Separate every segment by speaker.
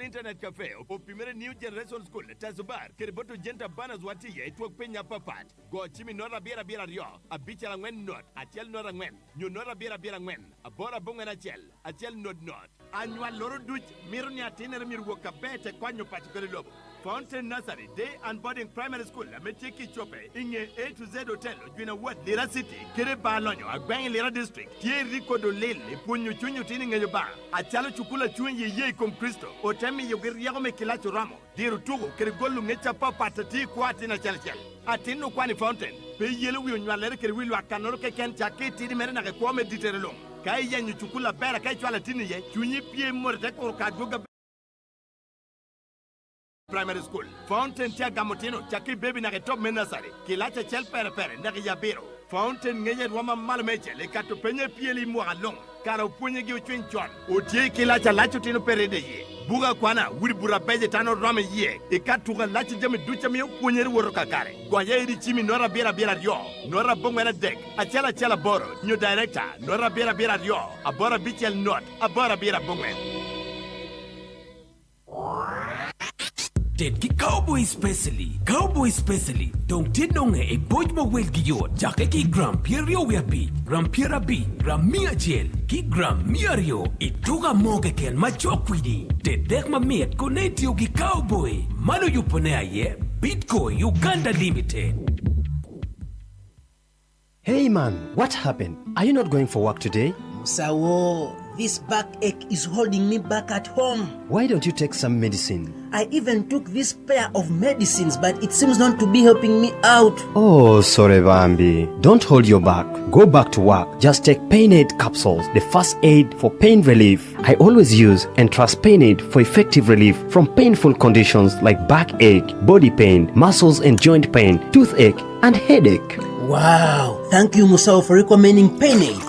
Speaker 1: Internet cafe o primera new generation school tazubar keriboto jenta banas wati ye tuok penya papat go chimi nora biera rio abicha la ngwen not achel nora ngwen nyu nora biera ngwen abora bongwen achel not anywa loro duch miru ni atiner miru kabete kwanyo patikore lobo Fountain Nursery Day and Boarding Primary School Metiki Chope Inge A to Z Hotel Gwina Ward Lira City Kere Balonyo Agbangi Lira District Tie Rico do Lele Punyu Chunyu Tini Ngeyoba Achalo Chukula Chunye Ye Kum Kristo Otemi Yogiriago Mekilacho Ramo Diru Tugo Kere Golu Ngecha Papa Tati Kwati na Chalchal Atino Kwani Fountain Pe Yelu Yunwalere Kere Wilu Akanoro Ken Chake Tidi Merena Kwame Diterelong Kai Yanyu Chukula Bera Kai Chwala Tini Ye Chunyi Pie Morteko Kagoga Primary School. Fountain Tia Gamotino, Chaki Baby Nagetop Menasari, Kilacha Chel Pere Nagiyabiro. Fountain Ngeye Roma Malmeche, Le Catopene Pieli Moalong, Caro Punye Gichin Chon, Uti Kilacha Lachutino Perede Ye, Buga Kwana, Wilbura Pejetano Rame Ye, Ekatuga Lachijami Duchami, Punyer Worokakare, Guaye Chimi Nora Bera Yo, Nora Bongana Deck, Achela Boro, new director, Nora Bera Yo, Abora Bichel Not, Abora Bera Bongwen.
Speaker 2: Denki Cowboy specially, don't tinonge e bojma wel giyo, jake ki gram pierio weapi, gram piera bi, gram mia gel, ki gram miario, ituga moge ken machokwidi, te dekma miet konetio ki Cowboy, mano yuponea ye, Bitcoin Uganda Limited.
Speaker 3: Hey man, what happened? Are you not going for work today?
Speaker 4: Musawo, this backache is holding me back at home.
Speaker 3: Why don't you take some medicine?
Speaker 4: I even took this pair of medicines, but it seems not to be helping me out.
Speaker 3: Oh, sorry, Bambi. Don't hold your back. Go back to work. Just take Pain Aid capsules, the first aid for pain relief. I always use and trust Pain Aid for effective relief from painful conditions like backache, body pain, muscles and joint pain, toothache, and headache.
Speaker 4: Wow. Thank you, Musao, for recommending Pain Aid.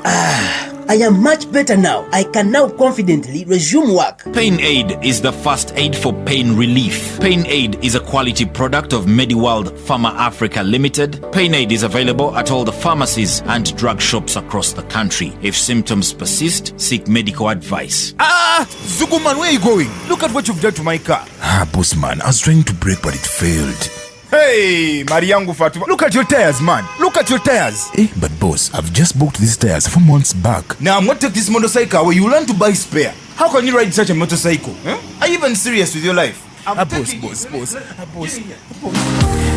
Speaker 4: I am much better now. I can now confidently resume work.
Speaker 5: Pain Aid is the first aid for pain relief. Pain Aid is a quality product of MediWorld Pharma Africa Limited. Pain Aid is available at all the pharmacies and drug shops across the country. If symptoms persist, seek medical advice.
Speaker 6: Zukuman, where are you going? Look at what you've done to my car.
Speaker 7: Boss man, I was trying to brake but it failed.
Speaker 6: Hey, Mariangu Fatima, look at your tires, man. Look at your tires.
Speaker 7: But boss, I've just bought these tires 4 months back.
Speaker 6: Now I'm going to take this motorcycle where you learn to buy spare. How can you ride such a motorcycle? Are you even serious with your life? Boss.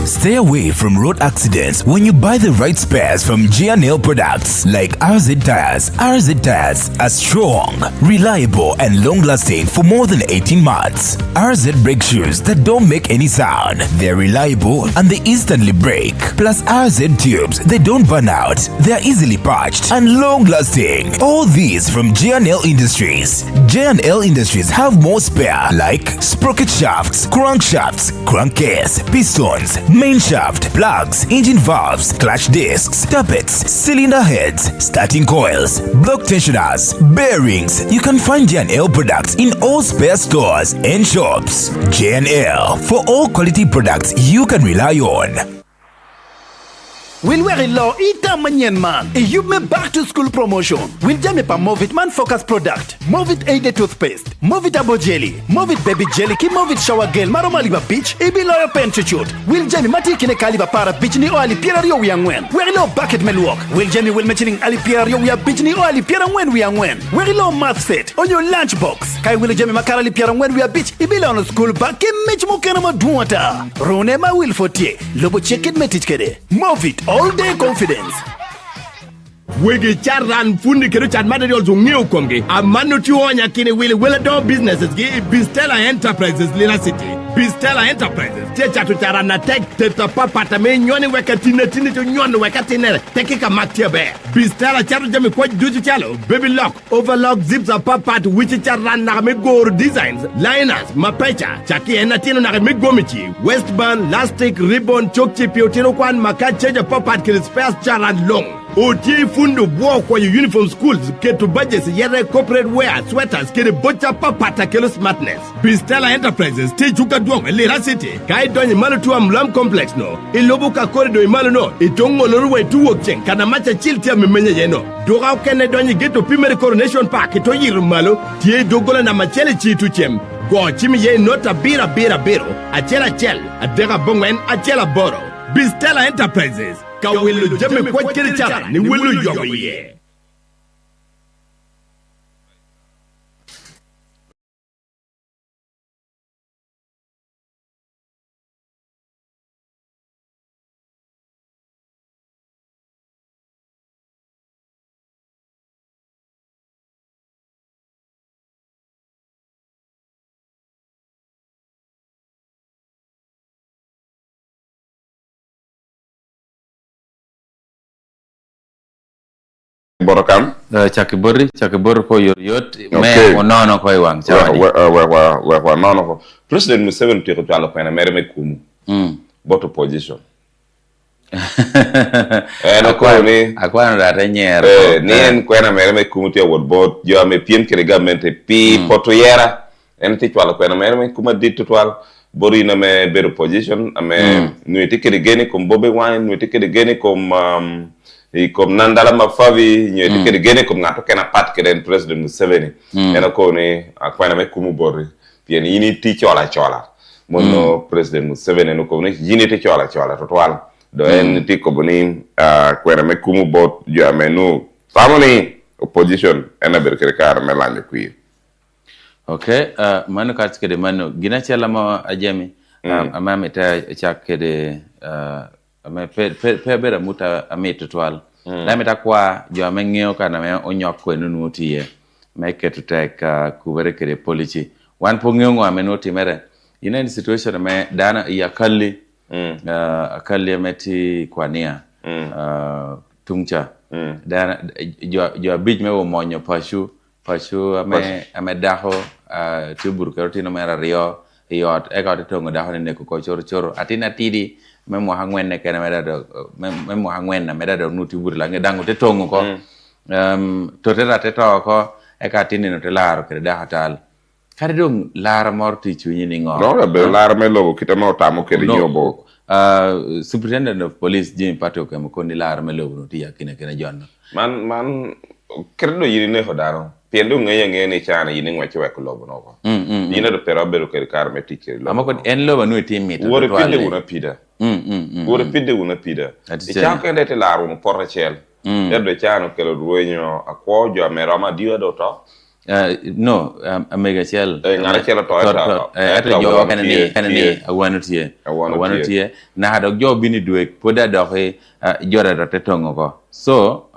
Speaker 7: Stay away from road accidents when you buy the right spares from GNL products like RZ Tires. RZ Tires are strong, reliable and long-lasting for more than 18 months. RZ brake shoes that don't make any sound. They're reliable and they instantly brake. Plus RZ tubes, they don't burn out. They're easily patched and long-lasting. All these from GNL Industries. GNL Industries have more spare like sprocket shafts, crankshafts, crankcase, pistons, main shaft, plugs, engine valves, clutch discs, tappets, cylinder heads, starting coils, block tensioners, bearings. You can find JNL products in all spare stores and shops. JNL, for all quality products you can rely on.
Speaker 8: Wilweri Law ita manyen man. E you me back to school promotion. Will jame pa Movit man focus product. Movit aided toothpaste. Movit abo jelly. Movit baby jelly ki Movit shower gel maro maliba beach. Ibi loyo pen chuchut. Will jame mati kine kaliba para beach ni o ali piera rio wiangwen. Weri lo bucket melwalk. Will jame will mentioning ali piera rio wia beach ni o ali piera ngwen wiangwen. Weri lo math set on your lunch box. Kai will jame makara ali piera ngwen wia beach. Ibi lo no school bag ke mech mo kena mo duata. Rone ma will fotie. Lobo check it metich kede. Movit all day confidence.
Speaker 1: Wigi charran fundi kero chat materials ungeo komge. A manu tuonya kine wile do businesses gi Bistella Enterprises Lina City. Bistella Enterprises. Techa tu charana tek teta papa tame nyoni weka tine to nyoni weka tine tekika matia be. Bistella charu jami kwa juju chalo. Baby lock, overlock, zips a papa to which charran na me go designs, liners, mapecha, chaki enatino na me gomichi, waistband, elastic, ribbon, chokchi piotino kwan maka cheja papa kile spares charan long. Oti fundo buo kwa uniform schools ketu budgets yere corporate wear sweaters kere bocha papata kelo smartness. Bistella Enterprises teach ukadwong Lira City kai donye malu tuwa mlam complex no ilobuka corridor imalu no itongo loruwe tu wokchen kana macha chiltia mimenye yeno doga ukene donye geto primary coronation park ito yiru malo tie dogola na machele chi tuchem Go chimi ye nota bira biro. Achela chel. Adega bongwen achela boro. Bistela Enterprises. Kawilu jeme kwa kiri chara. Ni wilu yogo ye.
Speaker 9: Borokam
Speaker 10: chaki bor ko yot
Speaker 9: Okay.
Speaker 10: me onono ko iwang chawadi
Speaker 9: wa nono ko President Museveni tiko twalo pena mere me kumu boto position no ko ni
Speaker 10: akwa na renyer
Speaker 9: ni en kwena mere me kumu te wod bot jo me piem kele government pi poto yera en ti twalo pena mere me kuma dit twal bori na me better position ame nuiti kele geni kom bobe wine nuiti kele geni kom comme nandala mafavi nyoy de gene comme ngato kena pat keden President Museveni ena ko ni akwana me kumu borri pien yini ti chola mono President Museveni no ko ni yini ti chola to twal do en ti ko boni kwena me kumu bot jo amenu famoni opposition ena berkere kar me lanje kuyi
Speaker 10: okay manu kat kede manu gina chala ma ajami amame ta chak kede ame pe bera muta ame tutwal la meta kwa jo ame ngeo kana me onyok ko nu tie me ketu tek kubere kede policy wan po ngeo ame no timere in situation me dana ya kalli akalli meti kwania tungcha dana jo bij me wo monyo pashu ame daho tubur karoti no mera rio yot e ka to ngoda ne ko choro atina tidi memo hangwen ne kene memo hangwen na meda do nuti buri la ngedango te tongo ko to te to ko e ka tini no te laro ke da hatal kare dong lar morti chunyi ni ngo
Speaker 9: no be lar me logo kitamo tamo ke nyobo
Speaker 10: superintendent of police Jim Pato ke ko ni lar me logo no ti yakine kene jonno
Speaker 9: man credo yiri ne hodaro piendo ngeye ni chana yini ngwachi wa ko lobo no ko yina do pero bero ke kar me tikere lobo
Speaker 10: amako en lobo no timi to
Speaker 9: wore pide una pida wore pide una pida e chanke ndete laro no porrechel erdo chano ke lo ruenyo akwo jo meroma dio do to
Speaker 10: no amega chel
Speaker 9: ngara chelo to
Speaker 10: eto jo kanani awanutie na hado jo bini duek poda do he jora do tetongo ko so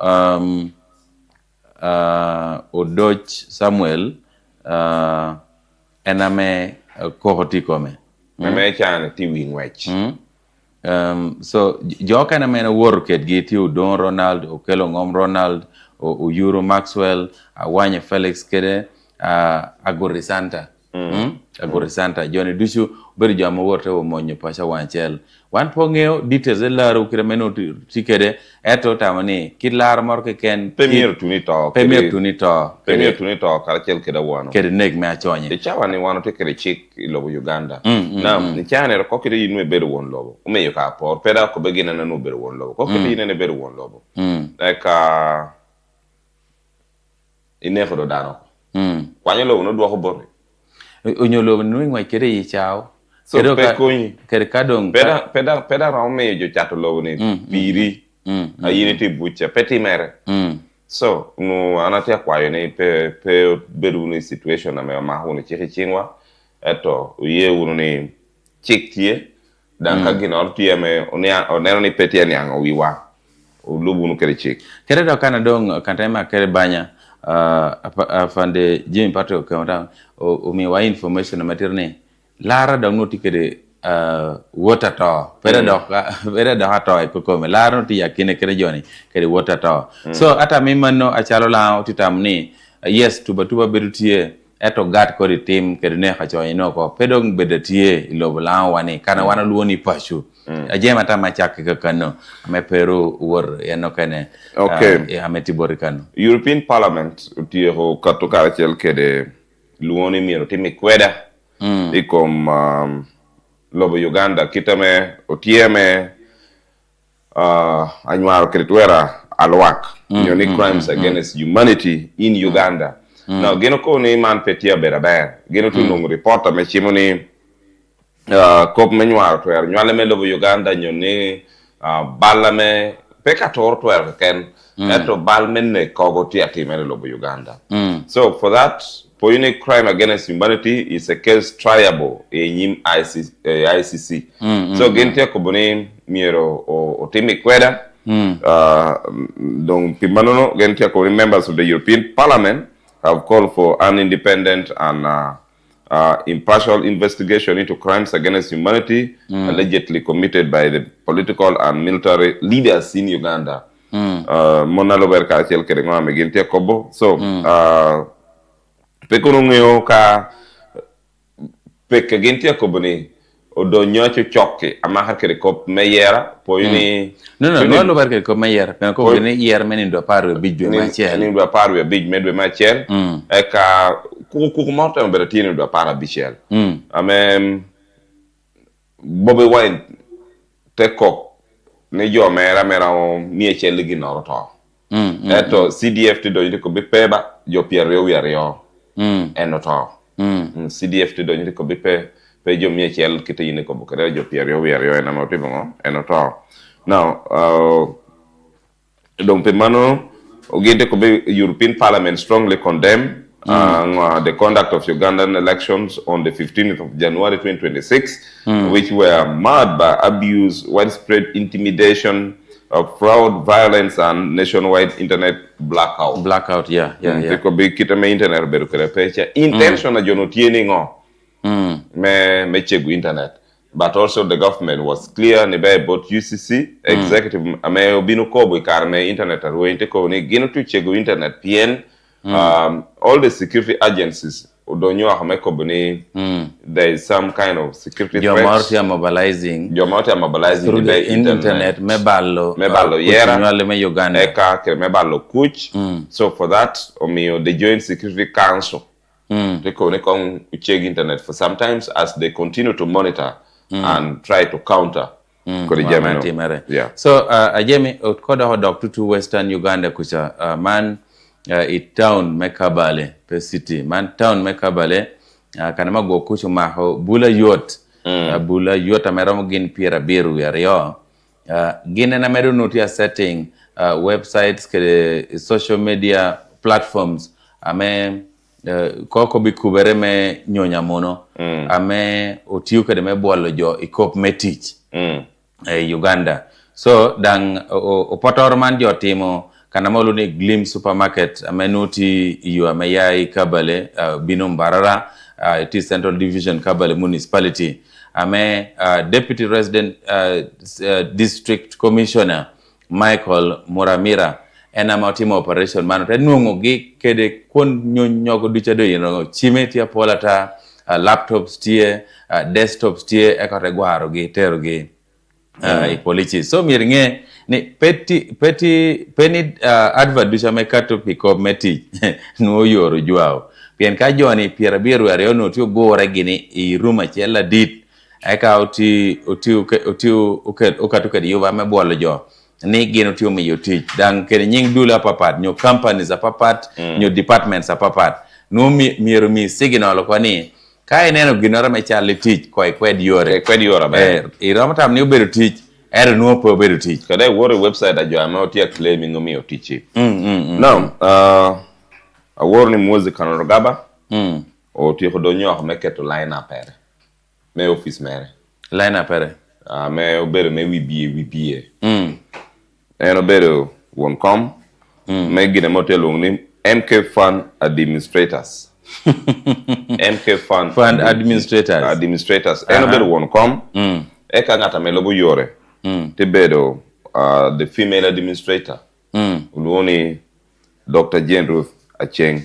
Speaker 10: Odoch Samuel ename kohoti kome
Speaker 9: me chane ti wingwech
Speaker 10: so jo kana mena worket giti Don Ronald okelo ngom Ronald o Euro Maxwell awanye Felix kede agorisanta agorisanta Johnny Dushu beri jama worte o monyo pasha wanchel wan pongeo details laro kire meno tikede eto tamani kilar morke ken
Speaker 9: premier tunito kala chel kede wano
Speaker 10: kede neg me achonye
Speaker 9: de chawani wano te kede chik lobo Uganda na ni chane ko kede yinwe beru won lobo umeyo ka por peda ko begina na no beru won lobo ko kede yinene beru won lobo eka inefo do dano kwanyo lobo no do ko borre
Speaker 10: onyolo no ngwa kede yi chao
Speaker 9: so pekoyi
Speaker 10: kede kadong
Speaker 9: peda raume jo chato lobo ni piri ayini ti bucha peti mere so no anate kwayo ni pe beru ni situation na me ma hu ni chingwa eto uye unu ni chiktie dan ka gina ortie me onero ni peti ni anga wiwa ulubu nu kere chik
Speaker 10: kede do kana dong kantema kede banya afande Jim Pato kama umi wa information na materne lara da noti kede water to pera do hato ko ko me lara noti yakine kede joni kede water to so ata mimano achalo la otitamni yes tuba berutie eto gat ko team kede ne khacho ino ko pedong bedatie lobo la wani kana wana luoni pashu ajema ta machak ka kano me pero wor eno kane
Speaker 9: okay
Speaker 10: ameti borikano
Speaker 9: European Parliament utiro katoka chel kede luoni miro timi kweda ikom lobo Uganda kitame otieme anywaro kretwera alwak crimes against humanity in Uganda Now gino ko ni man petia beraber. Gino tu nung reporter me chimo ni kop menywar twer nywale me lobo Uganda nyoni balla me pekator twer ken eto bal menne kogo ti atimere lobo Uganda. So for that Poyune crime against humanity is a case triable in ICC. So gente kobone miero o temi kweda donc pimanono gente ko members of the European Parliament have called for an independent and impartial investigation into crimes against humanity allegedly committed by the political and military leaders in Uganda. Monalo berka chel kere ngame gente kobo. So pekunungeo ka peke gentia kobone odo nyocho chokke ama hakere kop meyera poyini
Speaker 10: no lo barke ko meyer pen ko ne yer men do paru bijwe ma chel
Speaker 9: ni do paru bij medwe ma chel e ka ku morta mbere tini do para bichel amem bobe wine teko ne jo mera o mi chel gi noroto eto CDF ti do ko be peba jo pierre wi ario enoto CDF ti do ko be pe jo mi chel kite yine ko bukare jo pierre wi ario na mo tibongo enoto now donc pe mano ogete ko be European Parliament strongly condemn the conduct of Ugandan elections on the 15th of January 2026 which were marred by abuse, widespread intimidation, fraud, violence, and nationwide internet blackout.
Speaker 10: Yeah.
Speaker 9: Because be kita me internet beru kere pecha intention na jono tieni ngo me chegu internet, but also the government was clear ne be both UCC executive ame obinu ko bo karme internet arwe inte ko ne gino tu chegu internet pien all the security agencies udonyo ahame ko boni there is some kind of security threat.
Speaker 10: Jomorti are mobilizing
Speaker 9: through
Speaker 10: the internet meballo
Speaker 9: yera
Speaker 10: me Uganda
Speaker 9: eka ke meballo kuch. So for that the Joint Security Council they connect on check internet for sometimes as they continue to monitor and try to counter
Speaker 10: yeah. So ajemi utkoda ho doctor to Western Uganda kucha man it town Mekabale pe city man town Mekabale kanama go kucho maho bula yot ameramo gin piera biru yario gine na meru notia setting websites ke social media platforms ame koko bi kubere me nyonya mono ame otiu kede me bolo jo ikop metich Uganda. So dang opotor man jo timo kanama lune Glim supermarket amenuti yu ameyai Kabale binum barara it is Central Division Kabale municipality ame deputy resident district commissioner Michael Muramira ena matimo operation manote nungo gi kede kon nyonyogo duchado yino chimeti ya polata laptops tie desktops tie ekore gwaro gi tero gi ipolichi so miringe ni penny advert ducha mekato piko meti no yoro juao pien ka joni piera biru are no tio gore gini I ruma chela dit eka uti ukatuka di yuva me bolo jo ni gino tio me yoti dan kene nying dula papat nyo companies papat nyo departments papat no miero mi signal ko ni kai neno ginora me chali tich ko kwed yore ba iromatam ni ubedo tich ero no po bedo tich
Speaker 9: kada wore website ajo amotia claiming no tichi now a wore ni music kanorogaba o ti hodonyo ameketo line apere me office mere
Speaker 10: line apere
Speaker 9: me obere me wibie eno bedo won come me gine motel ni MK Fund Administrators MK Fund Administrators eno bedo won come eka ngata me lobo yore te bedo the female administrator uloni Dr. Jane Ruth Acheng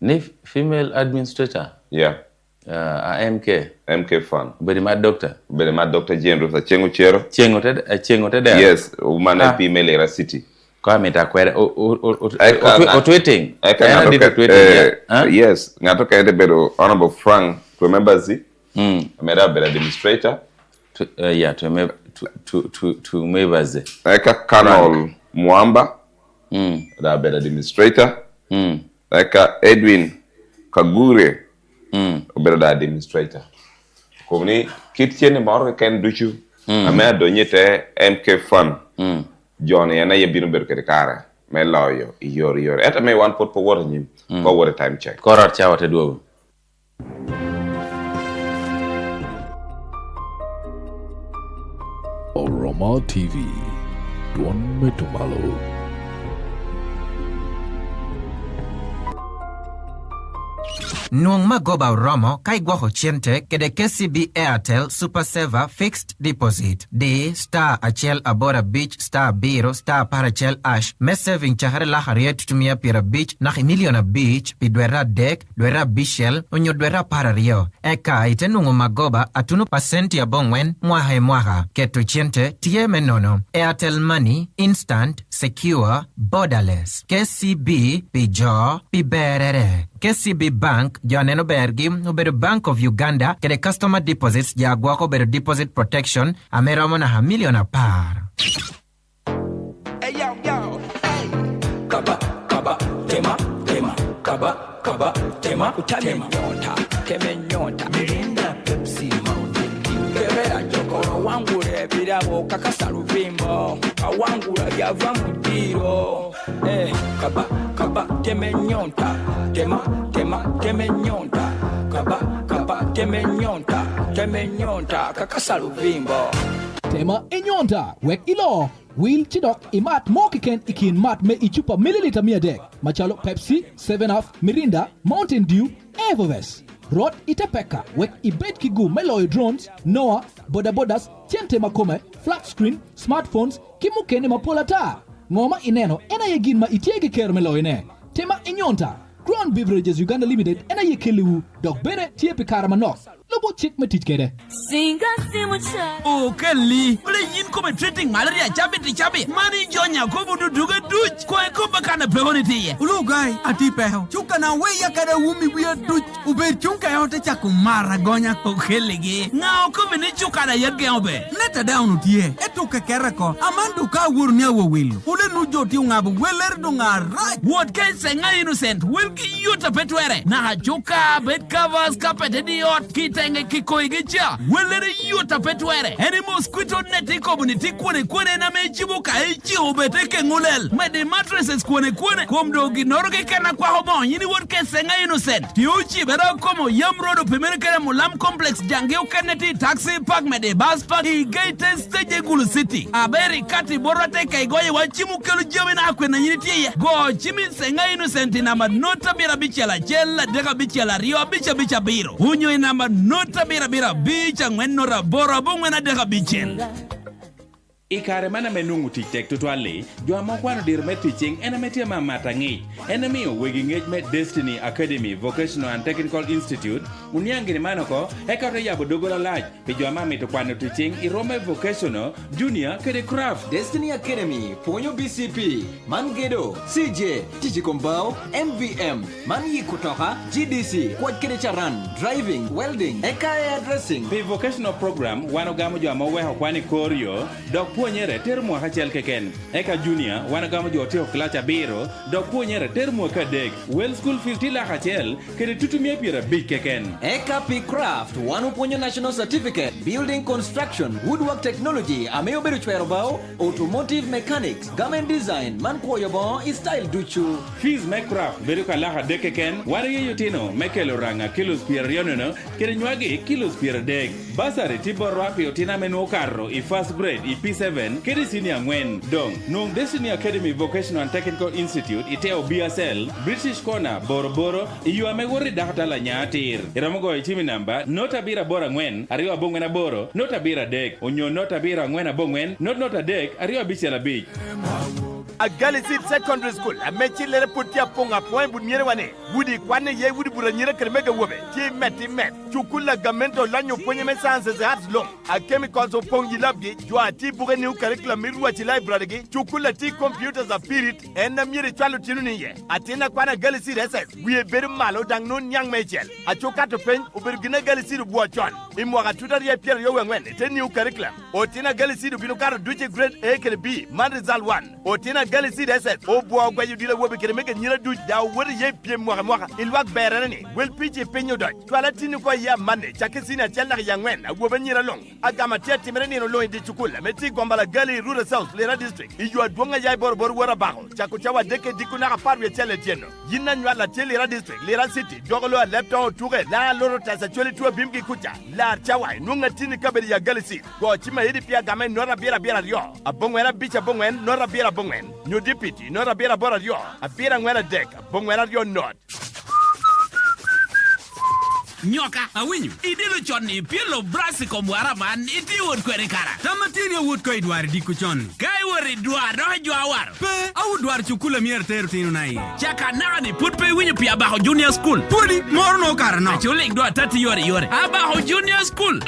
Speaker 10: ni female administrator
Speaker 9: yeah
Speaker 10: MK
Speaker 9: Fund
Speaker 10: beri ma
Speaker 9: Dr. Jane Ruth Acheng uchero
Speaker 10: chengo te there
Speaker 9: yes umana female era city
Speaker 10: kwa meta kwere o tweeting
Speaker 9: yes ngato ka bedo honorable Frank remember zi amera bedo administrator
Speaker 10: to mebaze
Speaker 9: eka Colonel Mwamba da bedo administrator like Edwin Kagure obero da administrator komni kitchen maro ken duchu ame do nyete MK fund John yana yebino ber kere kara me loyo yor eta me one pot po water nyim ko water time check
Speaker 10: korar chawate do
Speaker 11: Oroma TV Tuan Metumalo.
Speaker 12: Nuong magoba Romo kai guaho chiente kede KCB Airtel Super Saver Fixed Deposit D star achel abora beach star biro star parachel ash me saving chahare la hariet tumia pira beach na miliona beach pi dwera deck dwera bishel onyo dwera parario eka ite nungo magoba atunu pasenti ya bongwen mwaha ketu chiente tie menono Airtel Money instant secure borderless KCB pi jo pi berere KCB Bank Janeno Bergi Uberu Bank of Uganda kede customer deposits Jaguako beru deposit protection ameramona ha miliona par.
Speaker 2: Hey yo, hey. Kaba, tema, kaba, tema, nyota, Mirinda, Pepsi, Mountain Dew. Kebera jokoro wangure birabo kakasaru vimbo. Awangura yava mudiro. Kaba, nyota, tema, nyota. Kaba, nyota, kakasaru vimbo.
Speaker 13: Tema enyonta wek ilo Will chidok imat mokiken ikin mat me ichupa mililita mia dek machalo Pepsi 7up Mirinda Mountain Dew Evervest Rod itepeka wek ibet kigu meloy drones Noah bodabodas tiente makome flat screen smartphones kimukene mapolata ngoma ineno ena yegin ma itiege ker meloy ne tema enyonta Crown Beverages Uganda Limited ena yekeliwu dok bere tie pikara manok lobo chik metit kede
Speaker 14: Singa simucha
Speaker 2: Oh Kelly ule yin kome treating malaria chabi mani jonya ko duga duch ko ko bakana pehoniti ye ulu guy ati peho chuka na we ya kada wumi buya duch ube chunka yote cha kumara gonya ko Kelly ge ngao ko bini chuka na yege obe leta down tie eto kekere ko amandu ka wurnia wo wilu ule nu joti ngabu weler do ngara what can senga innocent wilki yuta petwere na chuka bed covers carpet idiot kitenge kikoigicha welere yuta petwere any mosquito net community kwene na mechibuka ichi obeteke ngulel mede mattresses kwene komdogi noroge kana kwa hobo yini won kesenga innocent tiuchi bera komo yamrodo pimerikere mulam complex jange ukaneti taxi park mede bus park igate stage gulu city aberi kati borote kaigoye wachimu kelu jome na kwena yini tie go chimi senga innocent na nota bira bichela jella dega bichela rio bicha biro unyo ina nota bira bicha ngwenora bora bongwena dega bichel
Speaker 15: Ikare mana menungu titek tutwale, jwa mokwano dir metiching ena metia mamata ngi. Ena miyo wegi ngej met Destiny Academy Vocational and Technical Institute, uniangini manoko, eka to yabo dogola laj, pe jwa mami to kwano tiching, irome vocational, junior, kede craft.
Speaker 16: Destiny Academy, Ponyo BCP, Mangedo, CJ, Chichikombao, MVM, Manyi Kutoka, GDC, Kwad Kede Charan, Driving, Welding, Eka Hairdressing.
Speaker 15: Pe vocational program, wanogamo jwa moweho kwani korio, dok puonyere termo hachel keken eka junior wanagamo joteo klacha biro dok puonyere termo kadek well school fees tila hachel kede tutumia pira big keken
Speaker 16: eka P craft wanu puonyo national certificate building construction woodwork technology ameyo beru chwero bao automotive mechanics garment design man kuoyo bo style duchu
Speaker 15: fees me craft beru kalaha dekeken wari yotino mekelo ranga kilos pira yonono kede nywagi kilos pira dek basari tibor wapi otina menu karro i first grade i P7 kedi senior ngwen dong nung Destiny Academy Vocational and Technical Institute iteo BSL British Corner Boroboro iyuame wori dakatala nyatir iramogo ichimi namba nota bira bora ngwen ariwa bongwena boro nota bira dek onyo nota bira ngwena bongwen nota dek ariwa bichela bich
Speaker 1: a Galisit Secondary School a mechi lere putia ponga point bunyere wane budi kwane ye budi buranyere kermega wobe ti met chukula gamento lanyo ponye mesanse ze hat long a chemicals of pongi labgi jwa ti bure new curriculum mirwa ti library gi chukula ti computers a spirit enda mire chalo tinuni ye atina kwana Galisit SS we beru malo dang non nyang mechel a chukato pen ubergina Galisit buachon imwa tuta ye pierre yo wenwen te new curriculum otina Galisit binukaro duche grade A ke B man result 1 otina gali si dese o bo gwa yu dile wobe kere meke nyira du da wori ye pie mwaka ilwak berani wel pichi penyo doj twala tini ko ya mane chake sina chalna ya ngwen wobe nyira long agama tia timere ni no lo indi chukula meti gombala gali rural south lera district iyu adwonga ya bor wara baho chako chawa deke dikuna ka parwe chele tieno yina nywa la tele lera district lera city jogolo a lepto tuge la loro tasa chole tuwa bimki kucha la chawa nunga tini kabeli ya gali si go chima hidi pia game nora biera rio abongwera bicha bongwen nora biera bongwen new dipiti nora biera bora rio abiera ngwera dek bongwera rio not
Speaker 2: Nyoka, awinyu. Idilo chon ni pielo brasi ko mwara man iti wot kwere kara. Tamatini wot ko idwar diku chon. Kai wori dwar no jwa war. Pe au dwar chukula mier ter tinu na iye. Chaka nani put pe winyu pia baho junior school. Pudi morno kara no. Chule dwa tati yore. Abaho junior school.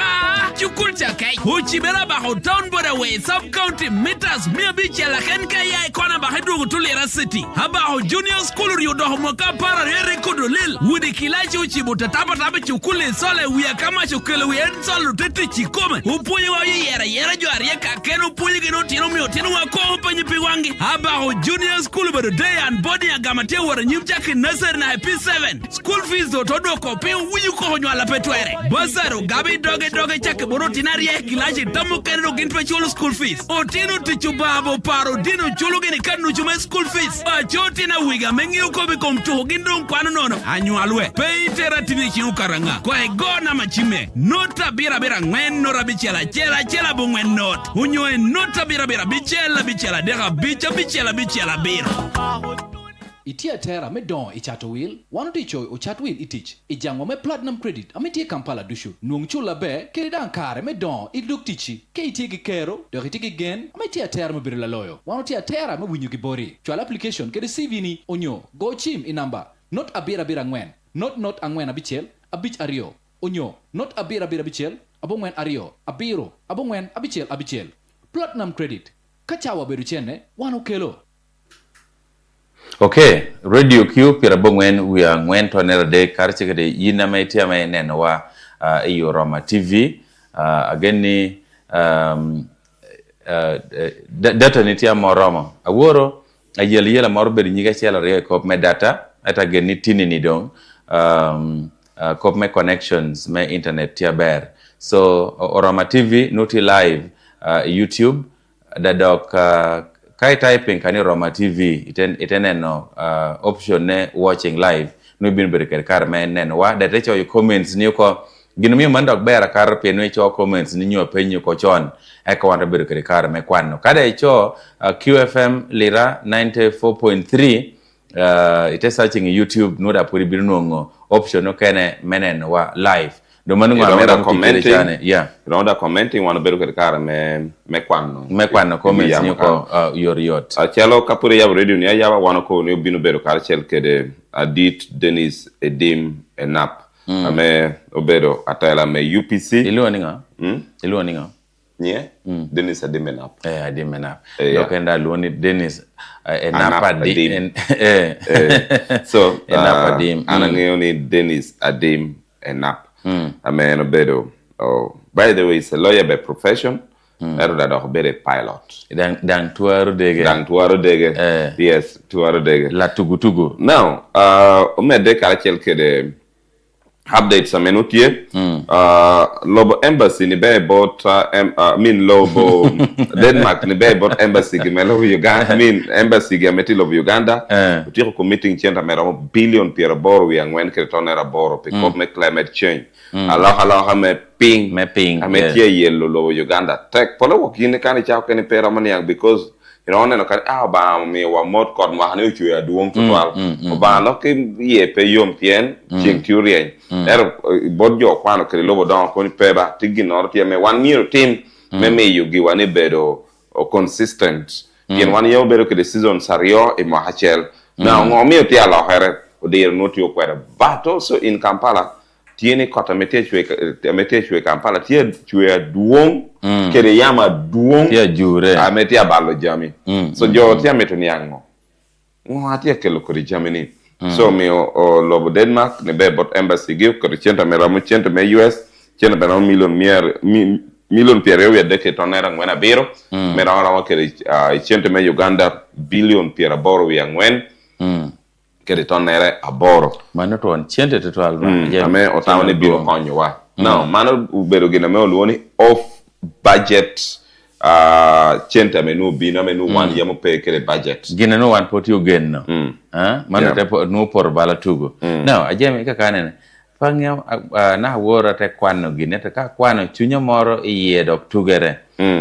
Speaker 2: Chukul chakai. Huchi bera baho town border way sub county meters mia bicha la kenka ya ikona baho dugu tulera city. Abaho junior school rio doho mwaka para re kodo lil. Wudi kilachi uchi butatapa chukule sole uya kama chukule uya nsolo tete chikome upunyi wa yera jo arieka keno upunyi keno tino mio tino wako upanyi piwangi haba ho junior school bado day and body ya gamate wara nyumchaki nursery na P7 school fees do todo kope uyu ko honyo ala petwere basaro gabi doge chake boro tinarie kilaji tamu keno ginpe chulu school fees o tino tichubabo paro dino chulu gini kanu chume school fees a choti na wiga mengi uko bikom chuhu gindo mkwano nono anyualwe peitera tini chiukara kwa gona machime nota bira ngwen nora bichela chela bungwen not unyoe nota bira bichela dega bichela bira
Speaker 13: Itia tera me don ichato will one ticho o chat will itich ijango me platinum credit amiti Kampala dushu nungchula be kiridan kare me don iduk tichi ke itigi kero do itigi gen amiti tera me birla loyo one tia tera me winyu gibori chwala application ke receive ni onyo go chim in number not abira ngwen not angwen abichel abich ario onyo not abira bichel abongwen ario abiro abongwen abichel platinum credit kachawa beru chene wano kelo.
Speaker 10: Okay, radio Q pira bongwen uya ngwen tonera de karche kede yina maitia mai neno wa iyo Roma TV ageni data nitia moroma aworo ayela morberi nyiga chela re ko me data ata geni tini ni dong kop me connections me internet tia ber so Oroma TV nuti live YouTube dadok kai typing kani Roma TV iteneno option ne watching live no bin berker kar me neno wa da techo comments ni ko gino mi mandok ber kar pe no cho comments ni nyo penyo ko chon e ko wanda berker kar me kwano kada cho QFM lira 94.3 ite searching YouTube no da puri birnongo option no kene menen wa live do manu ngwa commenting yeah
Speaker 9: ronda commenting wana beru ke kara me kwano
Speaker 10: comments ni ko yot
Speaker 9: chelo kapure ya radio ni ya wana ko ni binu beru kara chel kede adit Dennis Edim Enap ame obero atala me UPC
Speaker 10: ilo ninga
Speaker 9: nye Dennis Edim Enap
Speaker 10: Edim Enap lokenda luoni Dennis Enap
Speaker 9: so Enap Edim anangeyo ni Dennis Edim Enap ame obero by the way, it's a lawyer by profession. Better pilot.
Speaker 10: Dan tuaru dege.
Speaker 9: Yes, tuaru dege.
Speaker 10: La tugu.
Speaker 9: Now, me de karachel kede updates a menutie. Lobo embassy ni be bought Lobo Denmark ni be bought embassy gemelo Uganda. Embassy gemeti of Uganda. Utiko committing chenda mera billion piera boro wi angwen kretonera boro because me climate change. Allah me ping ame tie yellow lo Uganda tek polo wakine kan cha kan pera maniang because you know no kan ba me wa mod kod ma ne chu ya duong total ba lo ke ye pe yom tien ching turien bodjo kwano ke lo bodon ko ni peba tiginor tie me 1 year team me yugi wane bedo consistent yen 1 year bedo ke the season sario e ma hachel now ngomi tie ala here o de no tio kwera but also in Kampala tiene kota metechwe Kampala tie chwe duong kere yama duong
Speaker 10: tia jure
Speaker 9: ametia balo jami so jo tia metoni yango atia kelo kori jami ni so mi o lobo Denmark ne be bot embassy give kori chenta me ramu chenta me US chenta be ramu million million piero ya deke tonera ngwena biro me rawa kere chente me Uganda billion piero boro ya ngwen kere tonera aboro
Speaker 10: mano to chente to alba
Speaker 9: ame otawne biro konyowa now mano ubero gina me oluoni off budget chente me no bina me no one yamo pay kere budget
Speaker 10: gina no one put you again no mano te no por bala tugo now ajeme ka kanene pangya na wora te kwano gine te ka kwano chunya moro iye dok tugere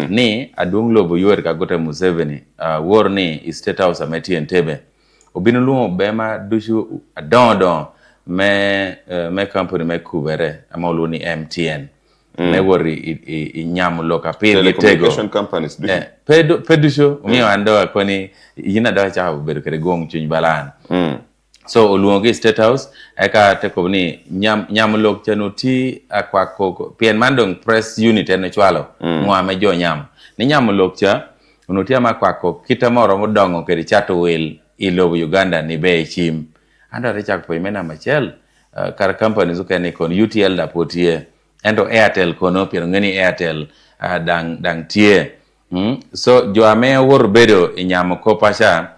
Speaker 10: ni adung lobo yor ka gote Museveni wor ni State House ameti Entebbe obinu luo bema dushu don me company me kubere amolu ni MTN me wori i nyamu loka pe
Speaker 9: telecommunication companies
Speaker 10: pedusho mi ando akoni yina da cha beru kere gong chuny balan so oluongi State House eka teko ni nyam lok chanuti akwa koko pien mandong press unit ene chwalo ngwa me jo nyam ni nyam lok cha unutia makwako kita moro modongo keri chato wel ilobo Uganda ni be chim ando rechak po imena machel kar company zuka ni kon UTL da potie endo Airtel kono pero ngeni Airtel dang tie so jo ame wor bedo inyamo ko pasha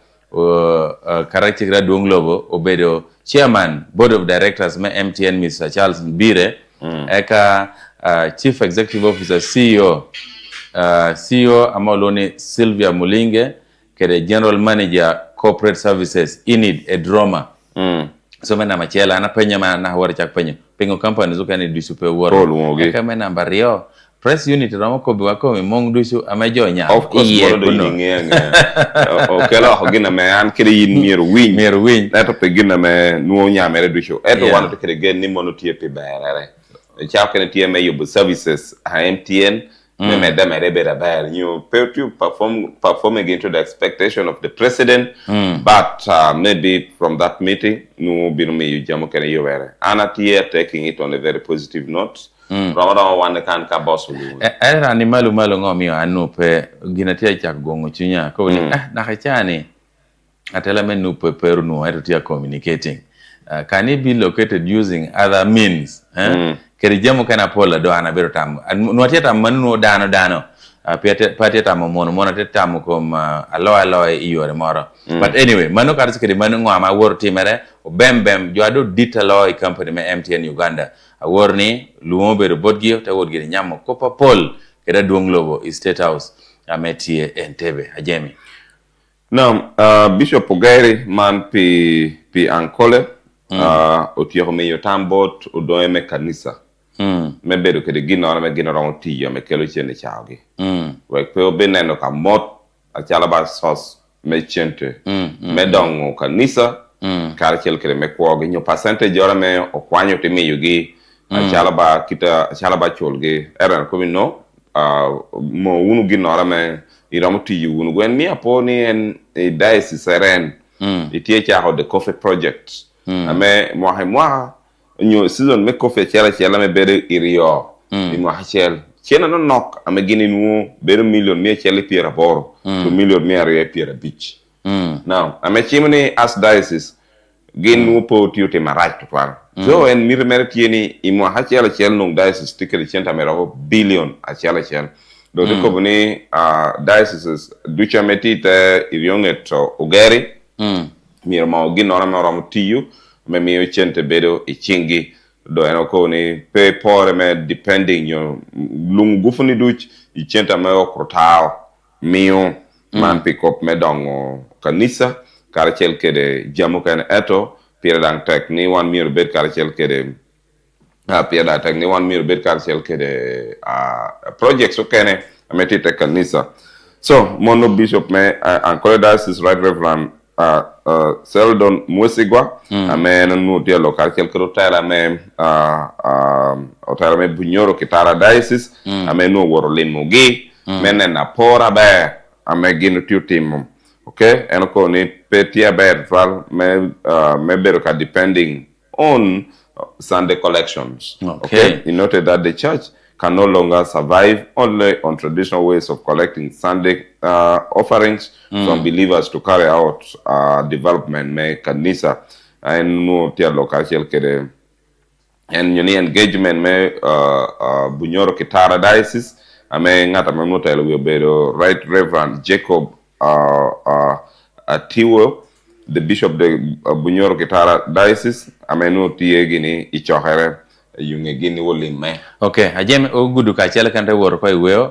Speaker 10: karakter duong lobo obedo chairman board of directors me MTN Mr. Charles Mbire eka chief executive officer CEO amoloni Sylvia Mulinge kede general manager corporate services Inid Edroma so mena machela ana penya na hawari chak pengo company zuka ni dusupe wor eka mena mbario press unit ramo ko biwako mi mong dusu amejo nya
Speaker 9: of course boro do yinge okela hogina me an kire yin mier win eto pegina me nuo nya mere dusu eto wano to kire gen ni mono tie pe bare cha kene tie me yobu services MTN me da mere be bare you to perform against the expectation of the president but maybe from that meeting no binu me you jamo kene yo were anatie taking it on a very positive note Ramadan wan kan ka boss lu
Speaker 10: era ni malu ngomi anu pe ginatia chak gongo chunya ko ni na khachani atela men nu pe peru no eto tia communicating can it be located using other means keri jamo kana pola do ana bero tam no tieta manu dano pate tam mono te tam ko alo iyore moro but anyway manu kar sikedi manu ngama wor timere bem joado ditalo company me MTN Uganda aworni lumo bero bodgi ta wodgi nyamo ko papol keda duong lobo State House ametie Entebbe ajemi
Speaker 9: now Bishop Ogairi man pi ankole otiero me yotambot odoeme kanisa me bedo kede gino me gino ron tiyo me kelo chene chawgi we pe obeneno ka mot achala ba sos me chente me dongo kanisa kar kel kede me kwogi nyo percentage ora me okwanyo te me yugi achala ba cholgi eran ko no mo unu gino ora me iramu tiyo unu gwen mi aponi en diocese seren itie cha the coffee project ame mo nyo season me coffee chela me bere irio mo hachel chena no nok ame gini nu bere million me chele piera boro to million me area piera beach now ame chimni as diocese gin nu po tiote marai to par so en mir mere tieni imo hachel no diocese tikere chenta me ro billion a chela do de ko boni diocese ducha metite iriongeto ugeri mir ma gin ora me ro tiyu me mi chente bedo e chingi do eno ko ni pe pore me depending yo lungu funi duch i chenta me okrotao mio man pick up me dongo kanisa karachel kede jamu kan eto pira dang tek ni wan mir bet karachel kede pira dang tek ni wan mir bet karachel kede projects okene ameti tek kanisa so mono bishop me ankole diocese right reverend Seldon Mwesigwa amen no dia local quelque hotel amen hotel me Bunyoro Kitara diocese amen no woro lemogi menen na pora be amen ginu tiu team okay and ko ni petia be val me beroka depending on Sunday collections okay you noted that the church can no longer survive only on traditional ways of collecting Sunday offerings from believers to carry out development me kanisa and no tia local kede and you engagement me Bunyoro Kitara diocese ame ngata me motelo we bedo Right Reverend Jacob Twolo, the Bishop de Bunyoro Kitara Diocese, ame no tie gini ichohere yunge gini woli me.
Speaker 10: Okay, ajem ogudu ka chele kante woro ko iweo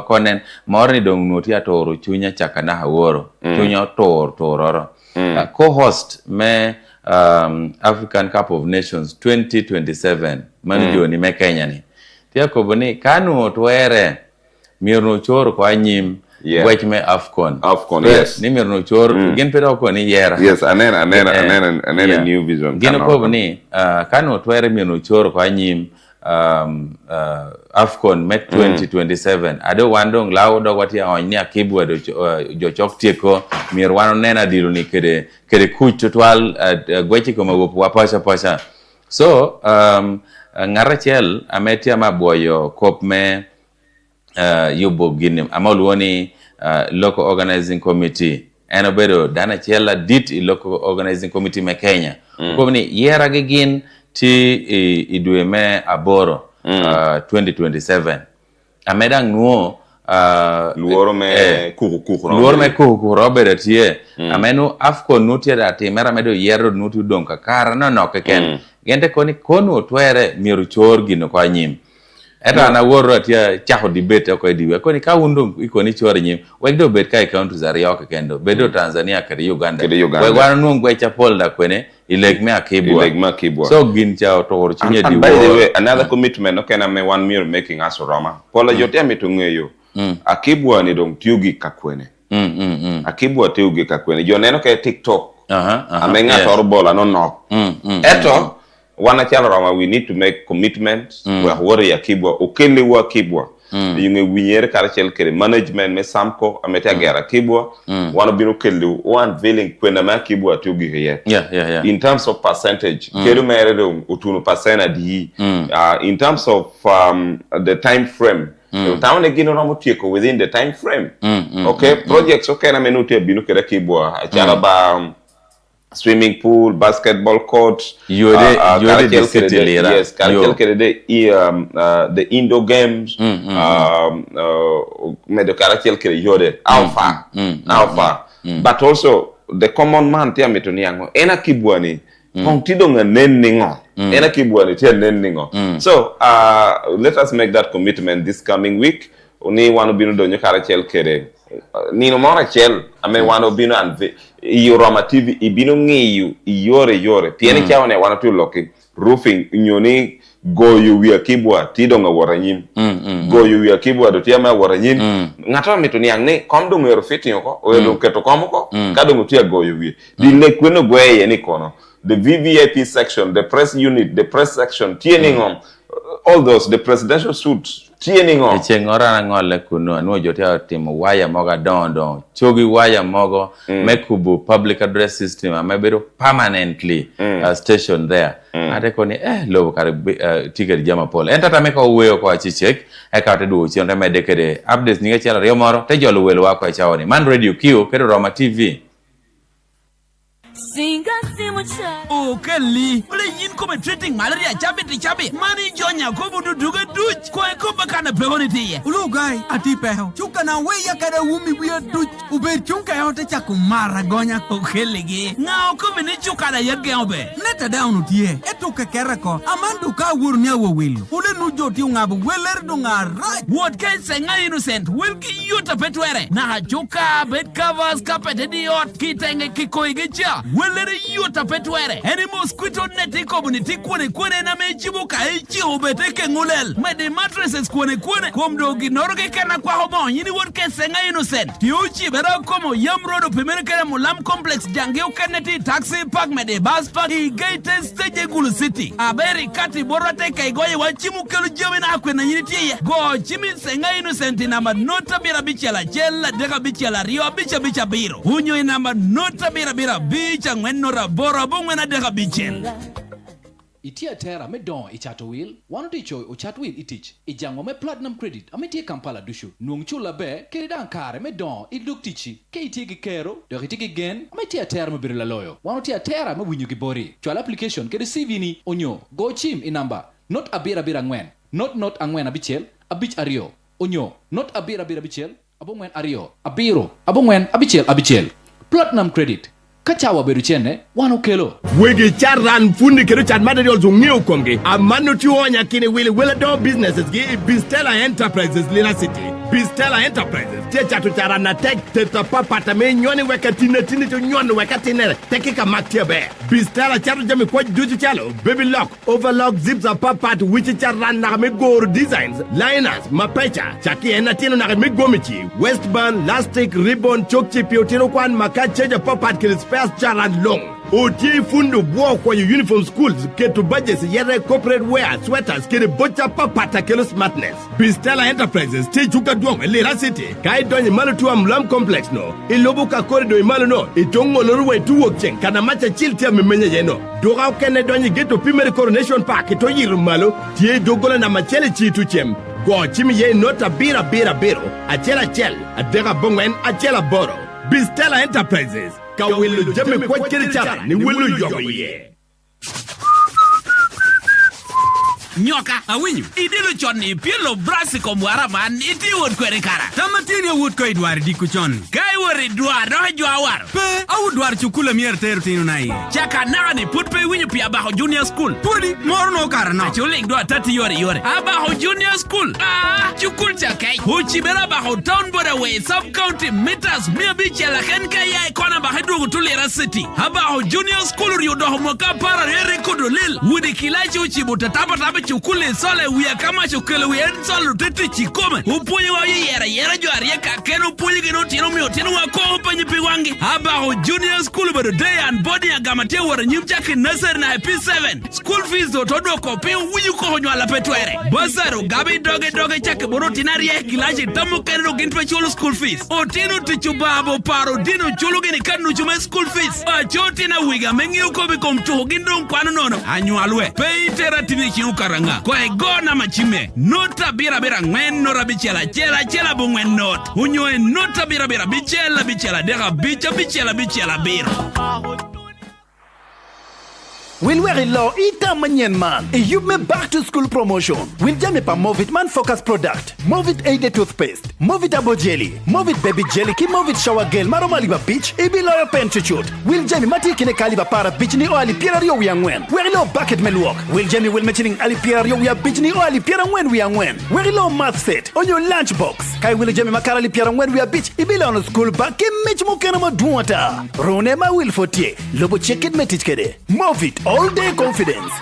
Speaker 10: ko nen morni dong nuti atoro chunya chakana haworo chunya tororo. Co-host me African Cup of Nations 2027 manu ni me Kenya ni. Tia ko boni kanu twere mirno choro ko anyim wech me Afcon,
Speaker 9: yes.
Speaker 10: Ni mirno choro gen pedo ko ni yera.
Speaker 9: Yes, anen new vision.
Speaker 10: Gino ko boni kanu twere mirno choro ko anyim Afcon met 2027 ado wandong lawo do wati onni akibwa do jo chok tieko mir wano nena dilu ni kede kuch total gwechi ko magopo pasha so ngarachel ametia maboyo kop me yubo ginim amoluoni local organizing committee enobedo dana chela dit local organizing committee me Kenya ko ni yera gin ti idwe me aboro 2027 amedang nuo
Speaker 9: luoro me
Speaker 10: kuku robert tie amenu Afcon nutie da timera medo yero nutu don kakara no keken gente koni konu twere miru chor gino kwa nyim eta na woro atia chaho debate ko diwe koni ka undum ikoni chor nyim wegdo bet kai countries are yok kendo bedo Tanzania kare Uganda we wan nu ngwe chapol da kwene ileg me akibwa so gin chao tor chinye di
Speaker 9: by the way another commitment okay na me one mirror making us Roma pola yote ametungeyo akibwa ni dong tiugi kakwene akibwa tiugi kakwene jo neno ke TikTok amenga torbola no eto wana chala Roma we need to make commitments we wori akibwa okele wa kibwa yunge winyere karachel kere management me samko ameta gera kibwa wana binu kele one veiling kwena ma kibwa tiugi here in terms of percentage kero mere do utunu percent di in terms of the time frame town again no tieko within the time frame okay projects okay na menuti binu kere kibwa achala ba swimming pool, basketball court,
Speaker 10: the city
Speaker 9: the indoor games, alpha, but also the common man tia metoniango ena kibwani kontido nga nenningo ena kibwani tia nenningo so let us make that commitment this coming week oni wanu binu donyo karachel kere nino mora chel ame wano binu anve Roma TV ibinu ngiyu yore tiene chaone wana tu loki roofing nyoni goyo wi akibwa tidonga waranyim goyo wi akibwa do tiama waranyim ngata metoni angne komdo ngero fiti yoko oyo keto komko kado mutia goyo wi dine kweno gweye ni kono the VVIP section the press unit the press section tiene ngom all those the presidential suits tiening'o
Speaker 10: chengora na ngole kuno no jotia timo waya moga dondo chogi waya mogo mekubu public address system amebedo permanently station there ate koni lobo kare ticket jama pol entata meko weyo ko achichek eka tedu chionde medekede updates ninge chala riomoro te jolo welo wako achawoni man radio Q kedo Roma TV
Speaker 14: Singa simu chala.
Speaker 2: Oh, Kelly. Ole yin kome treating malaria chabe. Mani jonya kobu duduga duch. Kwa koba kana pehoni tiye.
Speaker 17: Ulu gai ati peho. Chuka na weya kada wumi wia duch. Uber chunka yote chaku mara gonya.
Speaker 2: Oh, Kelly ge. Nga kome ni chuka na yadge obe.
Speaker 17: Neta down utiye. Etu kekereko. Amandu ka wurnya wawilu. Ule nujoti ungabu weler dunga right.
Speaker 2: What kai senga innocent. Wilki yuta petwere. Na chuka bed covers carpet idiot. Kitenge kikoige cha. Welere yuta petwere. Any mosquito net ikobuni tikwane na mechibuka echi obeteke ngulel. Mede mattresses kwane komdogi norge kana kwa hobo yini won kesenga innocent. Tiuchi bera komo yamrodo pimerikere mulam complex jange ukaneti taxi park mede bus park igate stage gulu city. Aberi kati borate kaigoye wachimu kelu jome na akwe na yini tiye. Go chimi senga innocent inama nota bira bicha la jela deka bicha la rio bicha biro. Hunyo inama nota bira bicha ngwenora bora bungwena deka bichel.
Speaker 13: Itia tera me don ichato will one ticho uchat will itich ijango me platinum credit ametie Kampala dushu nuongchula be keridan kare me don iduk tichi ke itigi kero do itigi gen ametie tera me birila loyo one tia tera me winyu gibori chwala application kedi CV ni onyo go chim in number not abira ngwen not angwen abichel abich ario onyo not abira bichel abongwen ario abiro abongwen abichel platinum credit kachawa bedu chene wano kelo
Speaker 1: wege charran fundi kedo chat materials ngeo komge amano tuonya kine wile do businesses gi Bistella Enterprises Lina City Bistella Enterprises te chatu charana tek te papa me nyoni wekatine tini to nyoni wekatine tekika maktia be Bistella chatu jami kwa juju chalo baby lock overlock zips a papa to which charran na me gore designs liners mapecha chaki enatino na me gomichi westband elastic ribbon chokchi piotino kwan makacheja papa kile space charran long Oti fundu buo kwa uniform schools ketu budgets yere corporate wear sweaters kere bocha papata kelo smartness Bistella Enterprises te chuka duong Lira City kai donye malu tuwa mlam complex no ilobu ka corridor imalu no itongo norwe tu wokchen kana macha chiltia mimenye yeno doga ukene donye geto primary coronation park ito yiru malu tie dogola na machele chitu chem go chimi ye nota biro achela chel adega bongwen achela boro Bistella Enterprises Kawilo jame kwa kiri chara ni wilo yogo ye.
Speaker 2: Nyoka, awinyu. Idilo chon ni pielo brasi ko mwara man iti wot kwere kara.
Speaker 17: Tamatini wot ko idwar diku chon.
Speaker 2: Kai wori dwar no jwa war.
Speaker 17: Pe au dwar chukula mier ter tinu na ye.
Speaker 2: Chaka nani put pe winyu pi abaho junior school.
Speaker 17: Pudi mor no kara no.
Speaker 2: Chuling dwa tati yore. Abaho junior school. Chukul chakai. Huchi bera baho town border way sub county meters mia bichi la kenka ya ikona bahedru Lira City. Abaho junior school riodo homoka para yere kodo lil. Wudi kilachi uchi butataba chukule sole wia kama chukule wia nsolo tete chikome upunyi wa yera jo arieka keno upunyi gino tino mio tino wako upanyi piwangi Abaho junior school bado day and body ya gamate wara nyimchaki nursery na P7 school fees do todo kopi uyu ko honyo ala petwere basaro gabi doge chake boro tinari ya kilaji tamu keno gintwe chulo school fees o tino tichubabo paro dino chulo gini kanu chume school fees o choti na wiga mengi uko bikom chuho gindong kwano nono anyualwe pei tera tini chiukara kwa gona machime nota bira ngwen no rabichela chela bungwen not unyoe nota bira bichela dega bichela bira
Speaker 8: Will wear law ita manyen man. E you me back to school promotion. Will jame pa Movit man focus product. Movit Yite toothpaste. Movit abo jelly. Movit baby jelly ki Movit shower gel maro maliba beach. Ibi loyo pen chuchut. Will jame mati kine kaliba para beach ni o ali piera rio wiangwen. Wear law bucket melwalk. Will jame will mentioning ali piera rio wia beach ni o ali piera ngwen wiangwen. Wear law math set on your lunch box. Kai will jame makara ali piera ngwen wia beach. Ibi lo on school bag ke mich mo kena ma duata. Rone ma will fotie. Lobo check it metich kede. Movit all day confidence.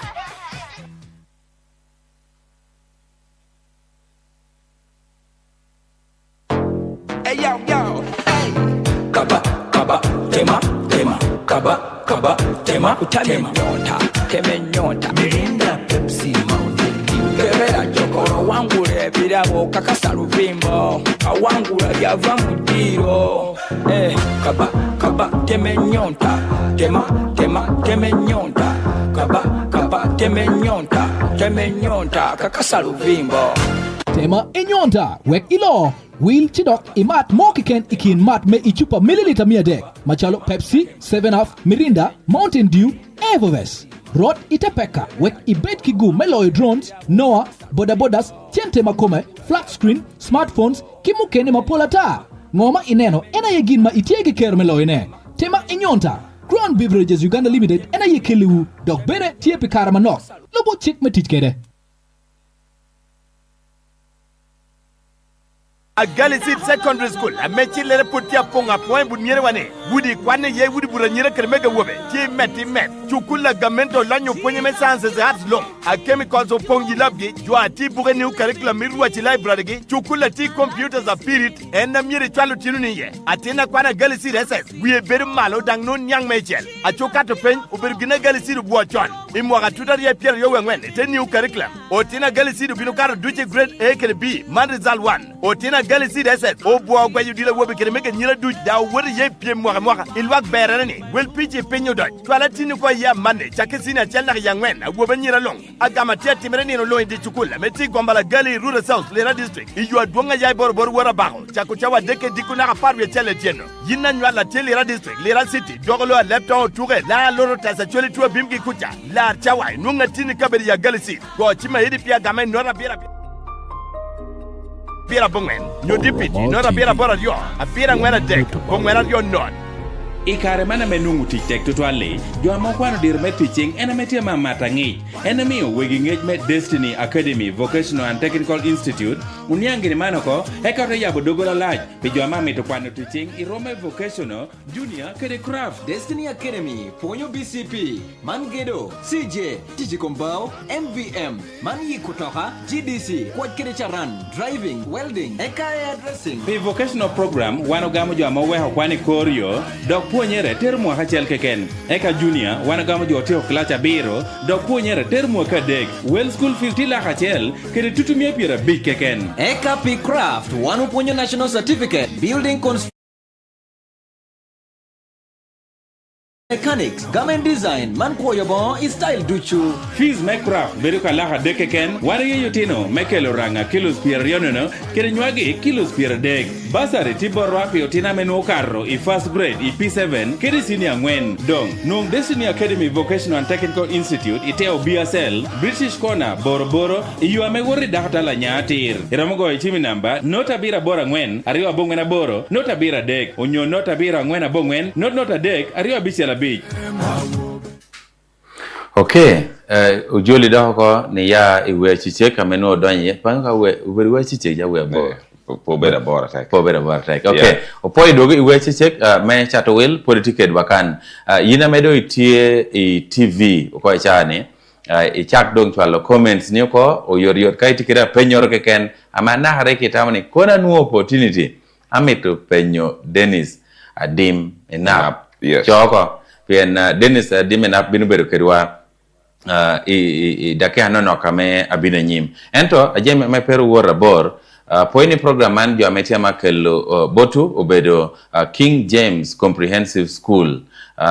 Speaker 18: Hey yo, hey. Kaba, tema, kaba, tema, nyota, Mirinda, Pepsi, Mountain Dew, Kebera, Chokoro, Wangure, Vidabo, Kakasaru, Vimbo, Awangura, Yava, Mudiro, kaba, nyota, tema, nyota, kaba, nyota, Kakasaru, Vimbo.
Speaker 13: Tema Enyonta, wek ilo. Will chidok imat mokiken ikin mat me ichupa mililita mia dek. Machalo Pepsi, 7-Up, Mirinda, Mountain Dew, Evervest. Rod itepeka, wek ibet kigu meloy drones, Noah, bodabodas, tiente makome, flat screen, smartphones, kimukene mapola ta. Ngoma ineno, ena yegin ma itiege ker meloy ne. Tema Enyonta, Crown Beverages Uganda Limited, ena yekeliwu, dok bere tiepe karamanok. Lobo chik metich kede.
Speaker 1: A Galisit Secondary School, a mechi lere putia ponga point bunyere wane. Wudi kwane ye wudi buranyere kermega wobe. Ti met. Chukula gamento lanyo ponye me sciences at long. A chemicals of pongi labgi, jua ti bure new curriculum mirwa chi library gi. Chukula ti computers a period, enda mire chalo tinuni ye. Atina kwana Galisit SS. We beru malo dang non nyang mechel. A chukato pen, ubergina Galisit buachon. Imwaga tutari Pierre Yowen, ten new curriculum. Otina Galisit binukaro duche grade A ke B, man result 1. Otina Galisit SS. O boa gwa yu dila wobe kermega nyira duch da wori ye pie mwaka. Ilwak berani. Wel piche penyo doj. Twala tini kwa ya mande. Chake sina chalna yangwen. Wobe nyira long. Agama tia timereni no lo indi chukula. Meti gombala gali rural south Lira district. Iyua duanga ya bor wara baho. Chako chawa deke diku na kaparwe chele tieno. Yina nywa la te Lira district. Lira city. Dogolo a lepta o ture. La loro tasa chole tuwa bimki kucha. La chawa. Nunga tini kabeli ya Galisit. Kwa chima hidi pia game nora bira. apira bongwen. Nyo dipiti, not apira bora yo. Apira ngwena dek, bongwena yo not.
Speaker 15: Ikare mana menungu tich tek tutwale jo amokwano dir me teaching ena metie mamata ng'ich ena miyo wegi ng'ech me Destiny Academy Vocational and Technical Institute uniangini manoko eka to yabo dogola lach pi jo amamito kwano teaching irome vocational junior kede craft
Speaker 16: Destiny Academy ponyo BCP mangedo CJ tiji kombao MVM man yikutoka GDC kwaj kede charan driving welding eka addressing
Speaker 15: pi vocational program wanogamo jo amoweho kwani koryo dok puonyere ter mwaka achiel keken eka junior wanagamo jo oteo klach abiro dok puonyere ter mwaka adek well school fees tilak achiel kede tutumia 50 keken
Speaker 16: eka pi craft wano puonyo national certificate building mechanics, garment design, man kuoyo bo i style duchu.
Speaker 15: Fees me craft bedo ka laha deke ken, warige yutino mekelo ranga kilos pier yonono, kere nyuagi kilos pier dek. Basari tibor wapi utina menu karro i first grade i P7, kere senior ngwen. Dong, nung Destiny Academy Vocational and Technical Institute iteo BSL, British Corner, Boro, iyua megori dakata la nyatir. Iramogo ichimi namba, nota bira bora ngwen, ariwa bongwena boro, nota bira dek. Unyo nota bira ngwena bongwen, nota dek, ariwa bichela beach.
Speaker 10: Okay, ujoli doko ni ya iwe chiche kamenu odonye, panga uwe chiche ya uwe bo.
Speaker 9: Po bera bora tek.
Speaker 10: Po bera bora tek. Okay. Opo idogo iwe chiche me chato will political wakan. Yina medo itie i TV uko chane. I chak dong chwalo comments ni uko o yor kai tikira penyor keken ama na hareke tamani kona nu opportunity amitu penyo Dennis Adim Enap.
Speaker 9: Yes.
Speaker 10: Choko. Pien Dennis Dimenap binu bedo kedwa i dake hanono kame abine nyim. Ento ajeme me peru wora bor poini program man jo ametia makelo botu obedo King James Comprehensive School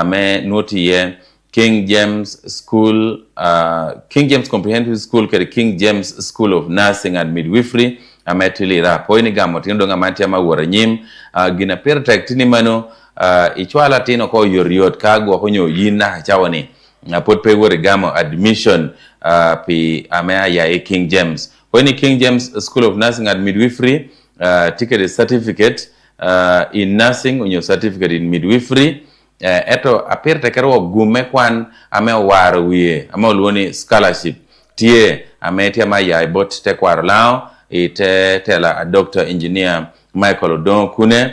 Speaker 10: me noti ye King James School King James Comprehensive School kere King James School of Nursing and Midwifery ametili ra poini gamo tindo ngamatia ma wora nyim gina per tini mano ichwala tino ko yoriot kagwa konyo yina chawani pot pe wori gamo admission pi amea ya King James when King James School of Nursing and Midwifery ticket certificate in nursing on your certificate in midwifery eto apir tekero gume kwan ame waro wie ame luoni scholarship tie ametia ma ya bot te kwaro lao ite tela a doctor engineer Michael Odon Kune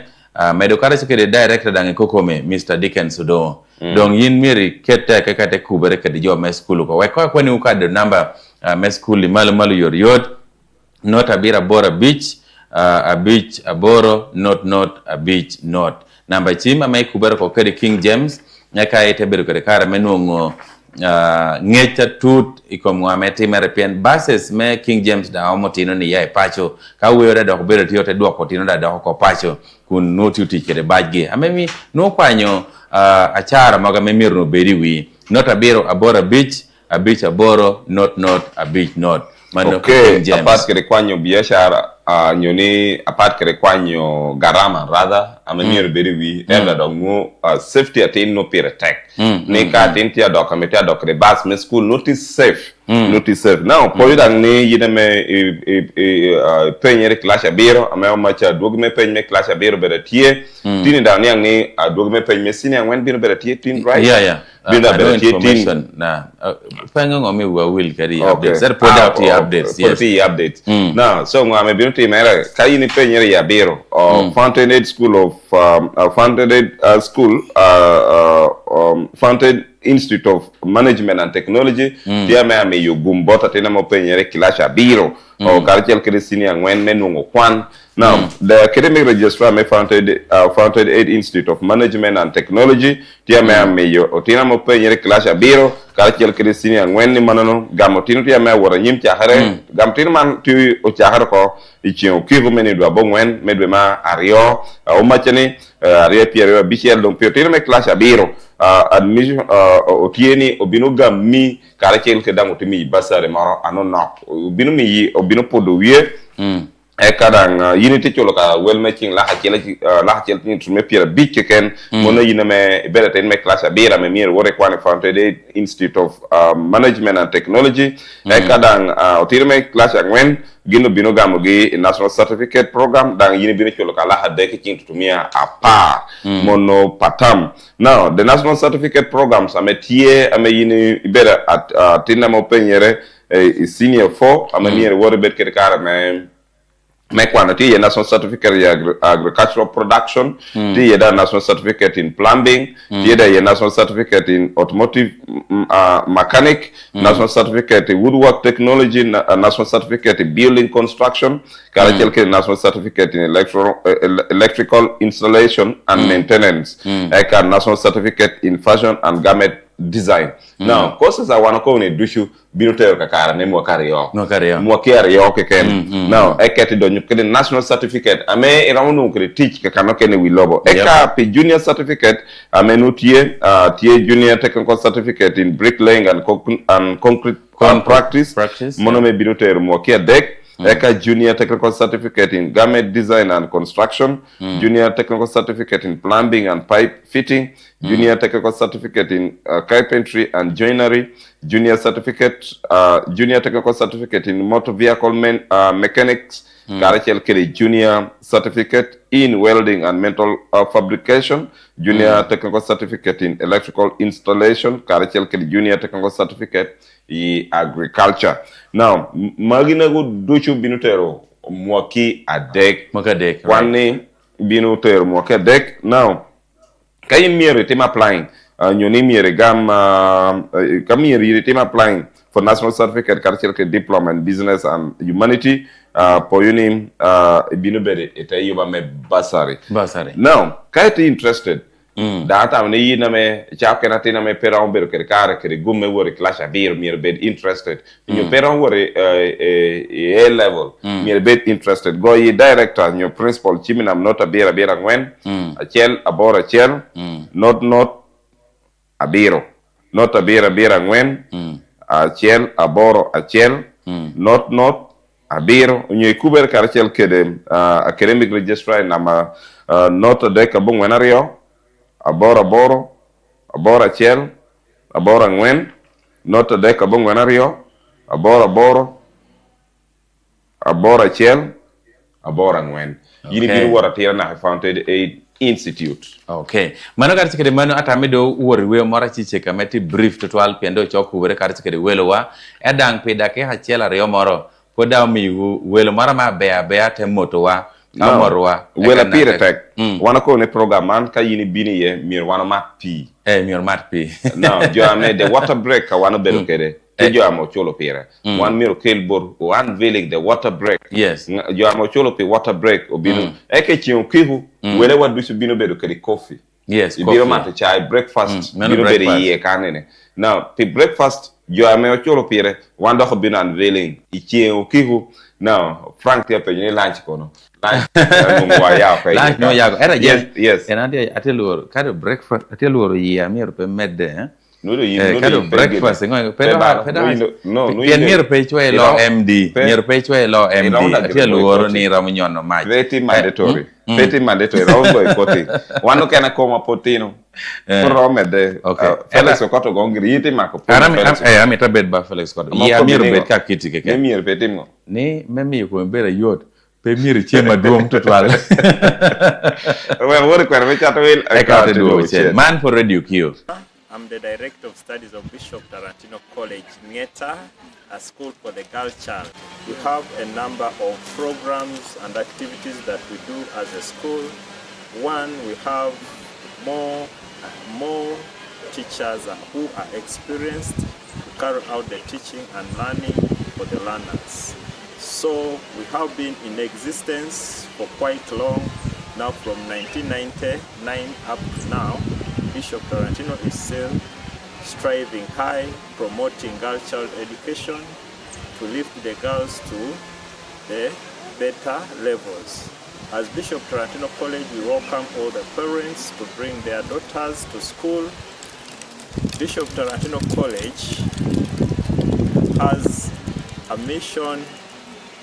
Speaker 10: medokara sikede director dange kokome Mr. Dickens Odo dong yin miri kete kekate kubere kede jo me school ko weko kwani ukade number me school malu yoriot not abira bora beach a beach aboro not a beach not number chima me kubere ko kede King James nyaka ite bero kede kara menungo ngecha tut ikomwa meti merepien bases me King James da omotino ni ya pacho ka wera da kubere tiote duoko tino da ko pacho kun noti utikere bajge amemi no kwanyo achara maga memirno beriwi not abiro abora beach a beach aboro not a beach not mano
Speaker 9: okay apat kere kwanyo biashara nyoni apat kere kwanyo garama rather amemir beriwi enda dongo safety atin no piretek ne ka tintia documentia dokre bas me school notice safe now po yudang ni yine me penyere clash abiro ame macha dogme penye clash abiro beratie tini da ni angni dogme penye sini angwen bino beratie tin right
Speaker 10: yeah
Speaker 9: bino beratie tin
Speaker 10: na pengo ngomi will carry updates that product updates
Speaker 9: yes updates now so ngame bino ti mere kai ni penyere ya biro Fountainhead School of Fountainhead Institute of Management and Technology dia me ame yugumbota tena mo penyere kilasha biro o karchel kresini angwen menungo kwan now the academic registrar me Fountainhead Institute of Management and Technology dia me ame yo otina mo penyere kilasha biro karchel kresini angwen ni manano gamotino dia me wora nyim chahare gamtino man tu o chahare ko ichio kivu meni do bongwen medwe ma ario o machani aria piero bichel don piotino me kilasha biro admission otieni obinuga mi karakel ke dango timi basare maro anona obinu mi obinu podo wie e kadang Yite Twolo ka well making la hachela tin tume pira big ken mono yina me berete me class abira me mir wore kwane founded Institute of Management and Technology e kadang otire me class ngwen gino bino gamogi national certificate program dan Yite Twolo ka la hade ke tin tumia apa mono patam. Now the national certificate programs ametie ame yini bera at tinna mo penyere senior 4 ame mir wore bet ke kara me quantity a national certificate in agricultural production, the national certificate in plumbing, the national certificate in automotive mechanic, national certificate in woodwork technology, national certificate in building construction, national certificate in electrical installation and maintenance, national certificate in fashion and garment design. Now, courses I want to go in dushu binuter kakara ne mo kariyo.
Speaker 10: No kariyo.
Speaker 9: Mo kariyo keken. Now, eketi do nyukene national certificate. Ame iraunu kre teach kakano kene wilobo. Eka pe junior certificate ame nutie tie junior technical certificate in bricklaying and concrete practice. Mono me binuter mo kia dek. Eka junior technical certificate in garment design and construction, junior technical certificate in plumbing and pipe fitting, junior technical certificate in carpentry and joinery, junior technical certificate in motor vehicle mechanics, junior certificate in welding and metal fabrication, junior technical certificate in electrical installation, junior technical certificate in agriculture. Now, magina go duchu binutero mwaki adek.
Speaker 10: Mwakadek.
Speaker 9: Kwani binutero mwakadek. Now, kayin miere team applying. Nyoni miere gam kamiri team applying for national certificate karchel diploma in business and humanity. Po yunim binubere ete yuba me basari.
Speaker 10: Basari.
Speaker 9: Now, kayite interested. Data when you name chap can attain me peron ber kare gumme wori clash abir mir bed interested in your peron wori a level mir bed interested go ye director and your principal chiminam not abira ngwen a chel abora chel not abiro not abira ngwen a chel aboro a chel not abiro nyoy kuber kar chel kede academic registrar nama not de kabung wenario abora chel, abora ngwen, nota deka bongwanario, abora chel, abora ngwen. Yini biru wara tira na founded aid institute.
Speaker 10: Okay. Mano kar tikede mano atame do wori we mara chiche kameti brief total pendo choku wore kar tikede welo wa edang pedake ha chela ryo moro poda mi welo mara ma bea te moto wa amorwa
Speaker 9: wela pire tek wana ko ne program man ka yini bini ye mir wana mat pi
Speaker 10: mir mat pi
Speaker 9: now jo ame the water break ka wana belo kede jo amo cholo pire wan mir kel bor wan velig the water break
Speaker 10: yes
Speaker 9: jo amo cholo pi water break obino eke chion kihu wele wadu su bino belo kede coffee
Speaker 10: yes
Speaker 9: coffee biro mat chai breakfast bino belo ye kanene now pi breakfast jo ame cholo pire wan do bino an veling I chion kihu now frank te pe ni lunch kono
Speaker 10: no yago era
Speaker 9: yes
Speaker 10: and ateluro kado breakfast ateluro ya miro pe medde
Speaker 9: no do
Speaker 10: kado breakfast ngo peda no miro pe chwe lo md miro pe chwe lo md ateluro ni ramunyono mai
Speaker 9: pretty mandatory rombo ikoti wano kana koma potino pro medde Felix Okoto gongri yiti mako
Speaker 10: ami tabed ba Felix Okoto ya miro bet ka kiti keke
Speaker 9: miro petimo
Speaker 10: ni memi ko mbere yot Premier Chema Duom Total.
Speaker 9: Well, what a
Speaker 10: man for Radio Q.
Speaker 19: I'm the Director of Studies of Bishop Tarantino College, Ngeta, a school for the girl child. We have a number of programs and activities that we do as a school. One, we have more teachers who are experienced to carry out the teaching and learning for the learners. So we have been in existence for quite long now, from 1999 up to now. Bishop Tarantino is still striving high, promoting girl child education to lift the girls to the better levels. As Bishop Tarantino College, we welcome all the parents to bring their daughters to school. Bishop Tarantino College has a mission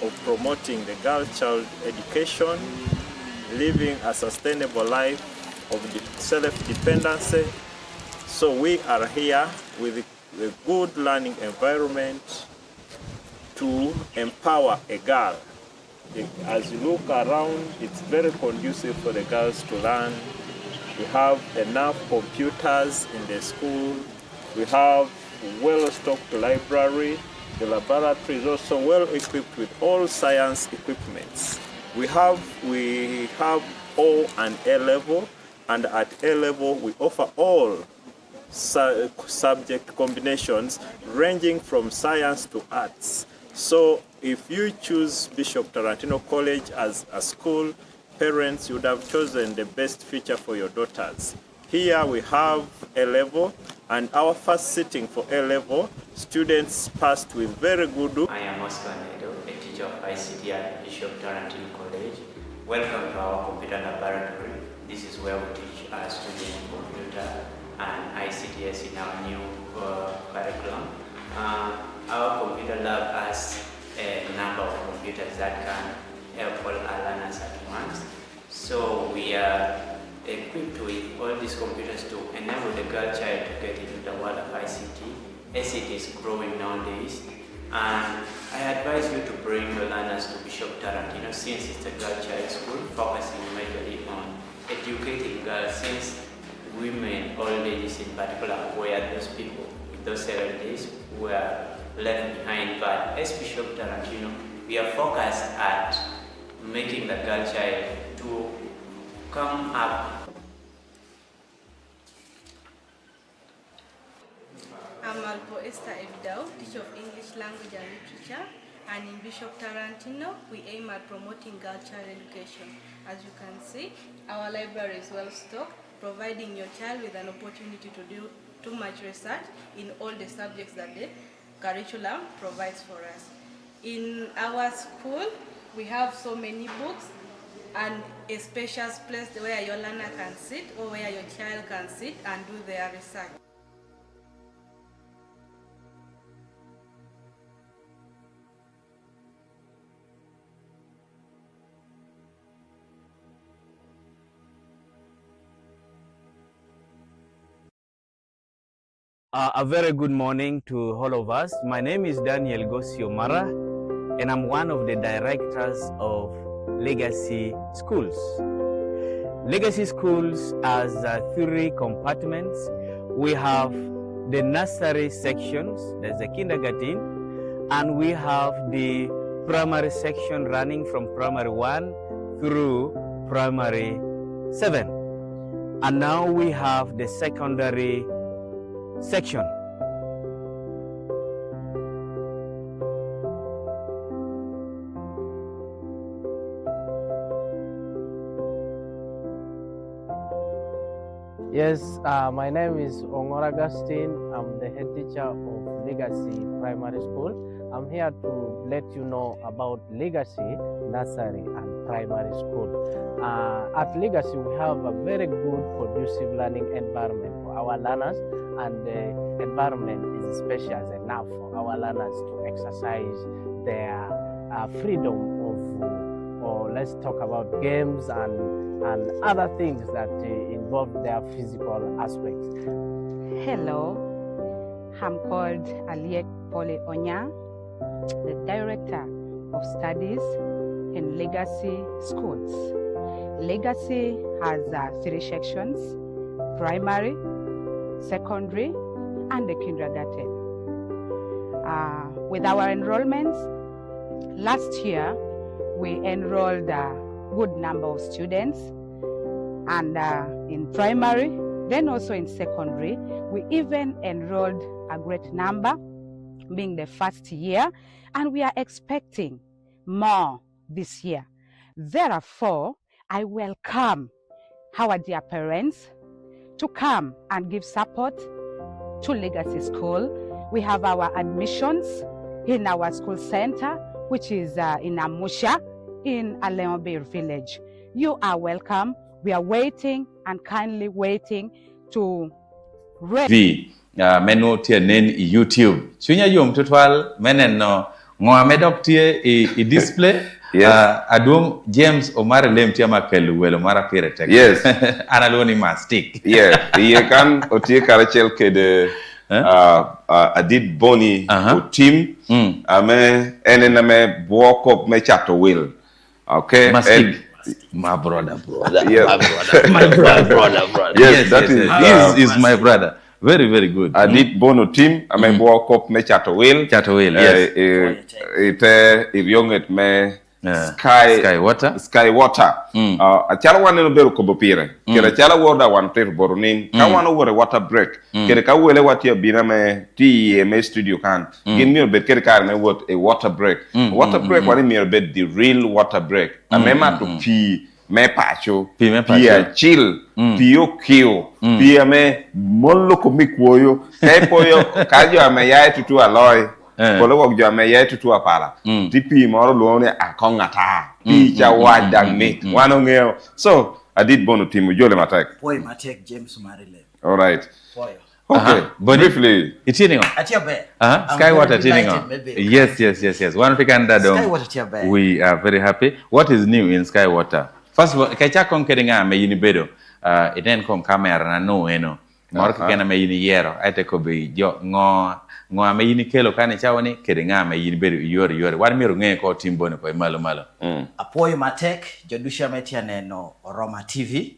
Speaker 19: of promoting the girl child education, living a sustainable life of self-dependency. So we are here with a good learning environment to empower a girl. As you look around, it's very conducive for the girls to learn. We have enough computers in the school. We have well-stocked library. The laboratory is also well equipped with all science equipments. We have O and A level, and at A level we offer all subject combinations ranging from science to arts. So if you choose Bishop Tarantino College as a school, parents, you would have chosen the best future for your daughters. Here we have A level, and our first sitting for A level, students passed with very good.
Speaker 20: I am Oscar Nedo, a teacher of ICT at Bishop Tarantino College. Welcome to our computer laboratory. This is where we teach our students computer and ICTs in our new curriculum. Our computer lab has a number of computers that can help all our learners at once. So we are equipped with all these computers to enable the girl child to get into the world of ICT. ICT is growing nowadays, and I advise you to bring your learners to Bishop Tarantino since it's a girl child school, focusing majorly on educating girls, since women, old ladies in particular, were those people in those 7 days who were left behind. But as Bishop Tarantino, we are focused at making the girl child to come up.
Speaker 21: I'm Alpo Esther Ebdao, teacher of English language and literature, and in Bishop Tarantino, we aim at promoting girl child education. As you can see, our library is well stocked, providing your child with an opportunity to do too much research in all the subjects that the curriculum provides for us. In our school, we have so many books and a spacious place where your learner can sit or where your child can sit and do their research.
Speaker 22: A very good morning to all of us. My name is Daniel Gosiomara, and I'm one of the directors of Legacy Schools. Legacy Schools has 3 compartments. We have the nursery sections, there's the kindergarten, and we have the primary section running from primary 1 through primary 7. And now we have the secondary section.
Speaker 23: Yes, my name is Ongora Agustin. I'm the head teacher of Legacy Primary School. I'm here to let you know about Legacy Nursery and Primary School. At Legacy, we have a very good conducive learning environment for our learners, and the environment is spacious enough for our learners to exercise their freedom of, or let's talk about games and other things that involve their physical aspects.
Speaker 24: Hello, I'm called Yite Twolo, the Director of Studies in Legacy Schools. Legacy has 3 sections: primary, secondary, and the kindergarten. With our enrollments, last year we enrolled a good number of students, and in primary, then also in secondary, we even enrolled a great number, being the first year, and we are expecting more this year. Therefore, I welcome our dear parents to come and give support to Legacy School. We have our admissions in our school center, which is in Amusha, in Aleonbir village. You are welcome. We are waiting and kindly waiting to
Speaker 10: V menu tia nen YouTube chunya yom tutwal menen no Ngo medok tie I display.
Speaker 9: Yes.
Speaker 10: Adung James Omar Lem tia makelu welo mara pere tek.
Speaker 9: Yes.
Speaker 10: Analoni mastic.
Speaker 9: Yeah. Iye kan otie karachel ke de Adit Boni o team. Ame ene me walk up me chato will. Okay.
Speaker 10: Mastic. My brother.
Speaker 9: Yes.
Speaker 10: My brother.
Speaker 9: Yes, that
Speaker 10: is my brother. Very, very good.
Speaker 9: Adit Bono team, ame walk up me chato will.
Speaker 10: Yes.
Speaker 9: If young it me Sky Water. A chala wan no beru ko bopire. Kera chala woda wan ter borunin. Ka wan over water break. Kera ka wele watia bina me ti me studio kan. Gin mi bet kera ka me what a water break. Water break wan mi bet the real water break. A mema to pi me pacho. Pi a chill. Pi o kio. Pi a me mollo ko mi kuoyo. Kai poyo kajo a me yai tutu aloy. Polo wok jo me ye tutu apara. Ti pi moro luone akongata. Pi cha wadang me. Wano ngeo. So, Adit Bono team jole matek.
Speaker 3: Boy matek James Marile.
Speaker 9: All right.
Speaker 3: Boy.
Speaker 9: Okay. Briefly.
Speaker 10: Itiningo.
Speaker 3: Atiabe.
Speaker 10: Sky Water Tiningo. Yes. One Pikanda
Speaker 3: Sky Water Tiabe.
Speaker 10: We are very happy. What is new in Sky Water? First of all, kacha konkedinga me yinibedo. Iten kon kamera na no eno. Morka kena me yini yero. Aite ko be jo ngo ame yini kelo kane chawani kedinga me yini bedo yore. Wan miro nge ko team Boni ko malo.
Speaker 3: Apoyo matek jodusha metia neno Roma TV.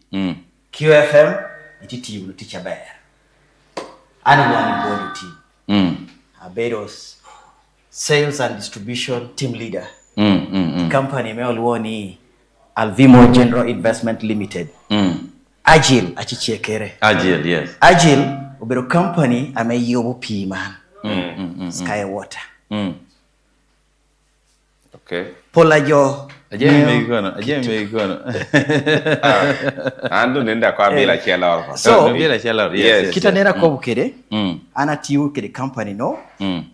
Speaker 3: QFM iti team ticha bear. Ani wani Boni team. Abedos sales and distribution team leader. Company me olwoni Alvimo General Investment Limited. Agile achichekere.
Speaker 10: Agile, yes.
Speaker 3: Agile ubero company ame yobo pi man. Sky Water.
Speaker 9: Okay.
Speaker 3: Polajo.
Speaker 10: Aje me ikono.
Speaker 9: Ando nenda kwa bila chela.
Speaker 3: So,
Speaker 10: bila chela. Yes.
Speaker 3: Kita nera ko bukede. Ana tiwu kede company no.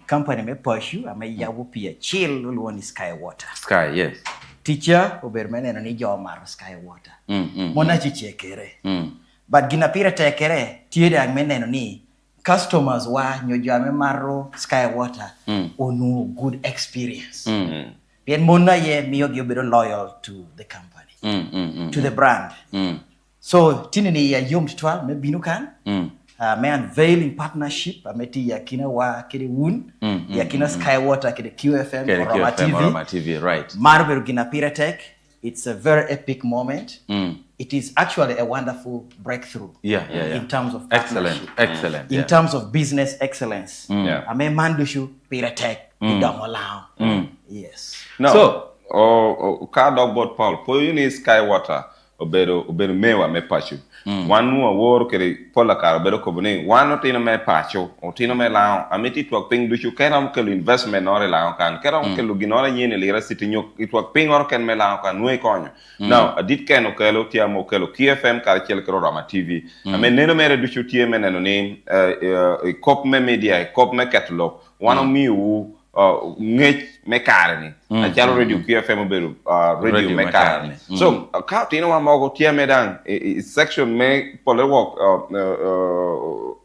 Speaker 3: Company me pursue ame yobo pi chill ulwoni Sky Water.
Speaker 10: Sky, yes.
Speaker 3: Teacher ubermene ni jomar Sky Water. Mona chichekere. But gina pira tekere tiede agmeneno ni customers wa nyojame maro Sky Water onu good experience. Bien mona ye miyo gyobedo loyal to the company, to the brand. So tinini ya Yite Twolo me binukan. Me unveiling partnership ameti yakina wa kede wun yakina Sky Water kede QFM
Speaker 10: Roma TV, right.
Speaker 3: Marberu gina pira tek. It's a very epic moment. It is actually a wonderful breakthrough.
Speaker 10: Yeah.
Speaker 3: In terms of partnership.
Speaker 10: Excellent.
Speaker 3: In terms of business excellence. Ame mandushu piratek idamolau. Yes.
Speaker 9: No. So, ka dogbot Paul, po yuni Sky Water obedo mewa me pachu. Wanu awor kere pola kar obedo kobune wanu tino me pachu o tino me lao ameti twak ping dushu keram kelu investment ore lao kan keram kelu ginore nyene lira siti nyok itwak ping ore ken me lao kan nwe konyo. Now adit ken okelo tiamo okelo KFM kar chel kero Roma TV. Ame neno mere dushu tie me neno ni kop me media kop me catalog wanu miu ngech mekarni a jalo radio QFM beru radio mekarni so ka tino wa mogo tie medan section me pole work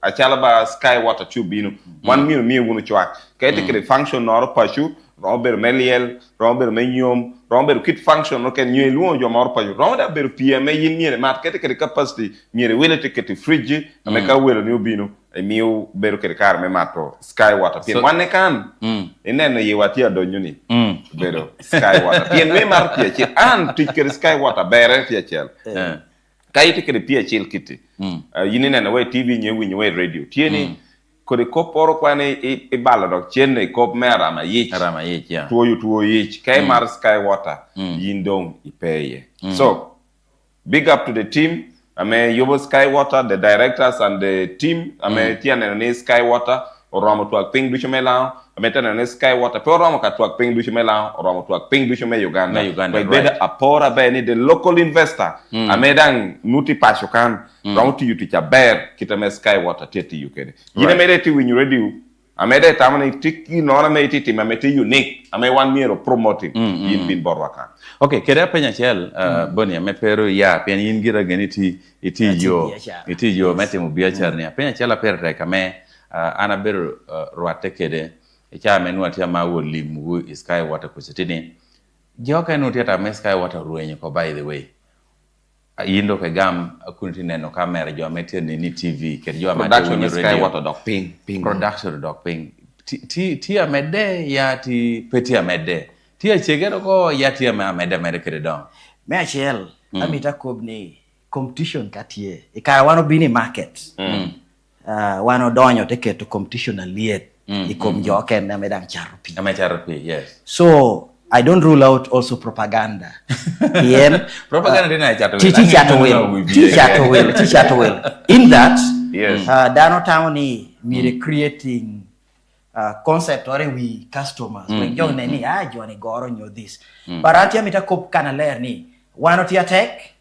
Speaker 9: a chala ba Sky Water tubino one mi wonu chwa kete kre function nor pachu Robert Meliel Robert Menyom Robert kit function no ken nyelu on jo mor pachu Robert beru PM yin miere mat kete kre capacity miere wele kete fridge ameka wele ni obino miu beru kere kar me mato Sky Water pien wane kan ineno ye watia donyuni beru Sky Water pien me mar pia chil an tikere Sky Water bere pia chel kai tikere pia chil kiti yinine na we TV nyewi we radio tieni kode koporo kwane e balado chenne kop mera ma yich
Speaker 10: ya
Speaker 9: tuo yich kai mar Sky Water yindong ipeye so big up to the team Ame Yobo Sky Water, the directors and the team. Ame tiane Sky Water, oromo tuak ping dushumela. Ame tiane Sky Water, pe oromo ka tuak ping dushumela, oromo tuak ping dushume Uganda. But beda apora beni the local investor. Ame dang nuti pashokan, romo ti yuti cha bear kita Sky Water tete yukede. Yine mede ti when you ready. Amede tamani tiki nona me titi mamete unique. Ame one year of promoting yin bin borwaka.
Speaker 10: Okay, kera penya chel Boni ame pero ya pen yin gira ganiti iti yo mete mu biachar ne penya chela per reka me ana ber roate kede cha menua tia ma wo limu sky water kusitini joka no tia ma sky water ruenye ko by the way yindo ke gam kunti neno camera jo metia ni TV ke jo ma
Speaker 9: production sky water dog ping
Speaker 10: production dog ping ti amede ya ti peti amede ti achegero ko ya ti amede kere don
Speaker 3: me achiel amita kobni competition katie ikara wano bini market wano donyo teketo competition aliet ikom joken na medang charupi
Speaker 10: yes
Speaker 3: so I don't rule out also propaganda
Speaker 10: propaganda dina
Speaker 3: teacher will in that
Speaker 9: yes
Speaker 3: dano tawni mire creating concept or we customers when jong ni joni goro nyo this but atia mita kop kana ler ni wano tia tech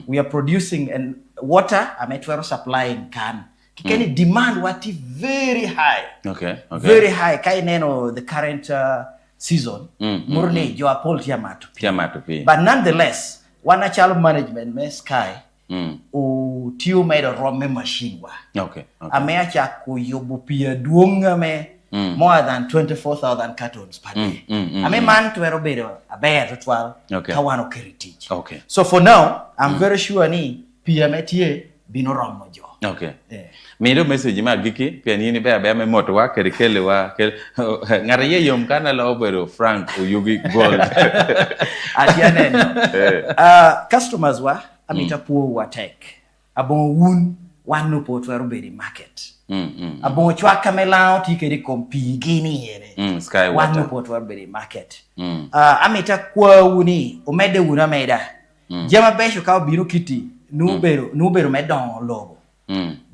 Speaker 3: we are producing and water ametwero supplying can kikeni demand wati very high very high kai neno the current season murni jo apol tia matu but nonetheless wana child management me sky u tiu made a raw machine wa ameacha kuyobu pia duonga me more than 24,000 cartons per day. Man to aero a bear to 12 kawano heritage. So for now, I'm very sure ni PMTA bino romo jo.
Speaker 10: Miro message ma giki pianini be me moto wa kele wa ngare ye yom kana la obero frank uyugi gold.
Speaker 3: Atianeno. Customers wa amita puo wa tech. Abon wun wanu po to aero market. Abon chwa kamelao tikeri kompi gini yere
Speaker 10: sky water
Speaker 3: wanu po to be market amita kwa uni umede una meda jama besho ka biro kiti nubero medon logo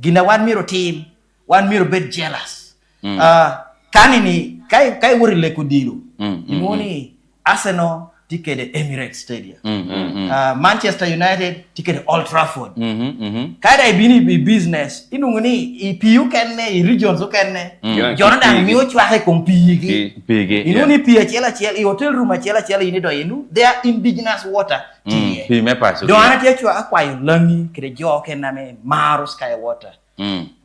Speaker 3: gina one miro team one miro bit jealous kanini kai wori le kudilo imoni Arsenal ticket Emirates Stadium Manchester United ticket Old Trafford kada ibini business inunguni ipiu kenne regions kenne Jordan miwo chwa kompigi inuni pia chela hotel room chela ini do inu they are indigenous water
Speaker 10: pi me paso
Speaker 3: do ana tia chwa akwayo langi kire jo kenna me maro sky water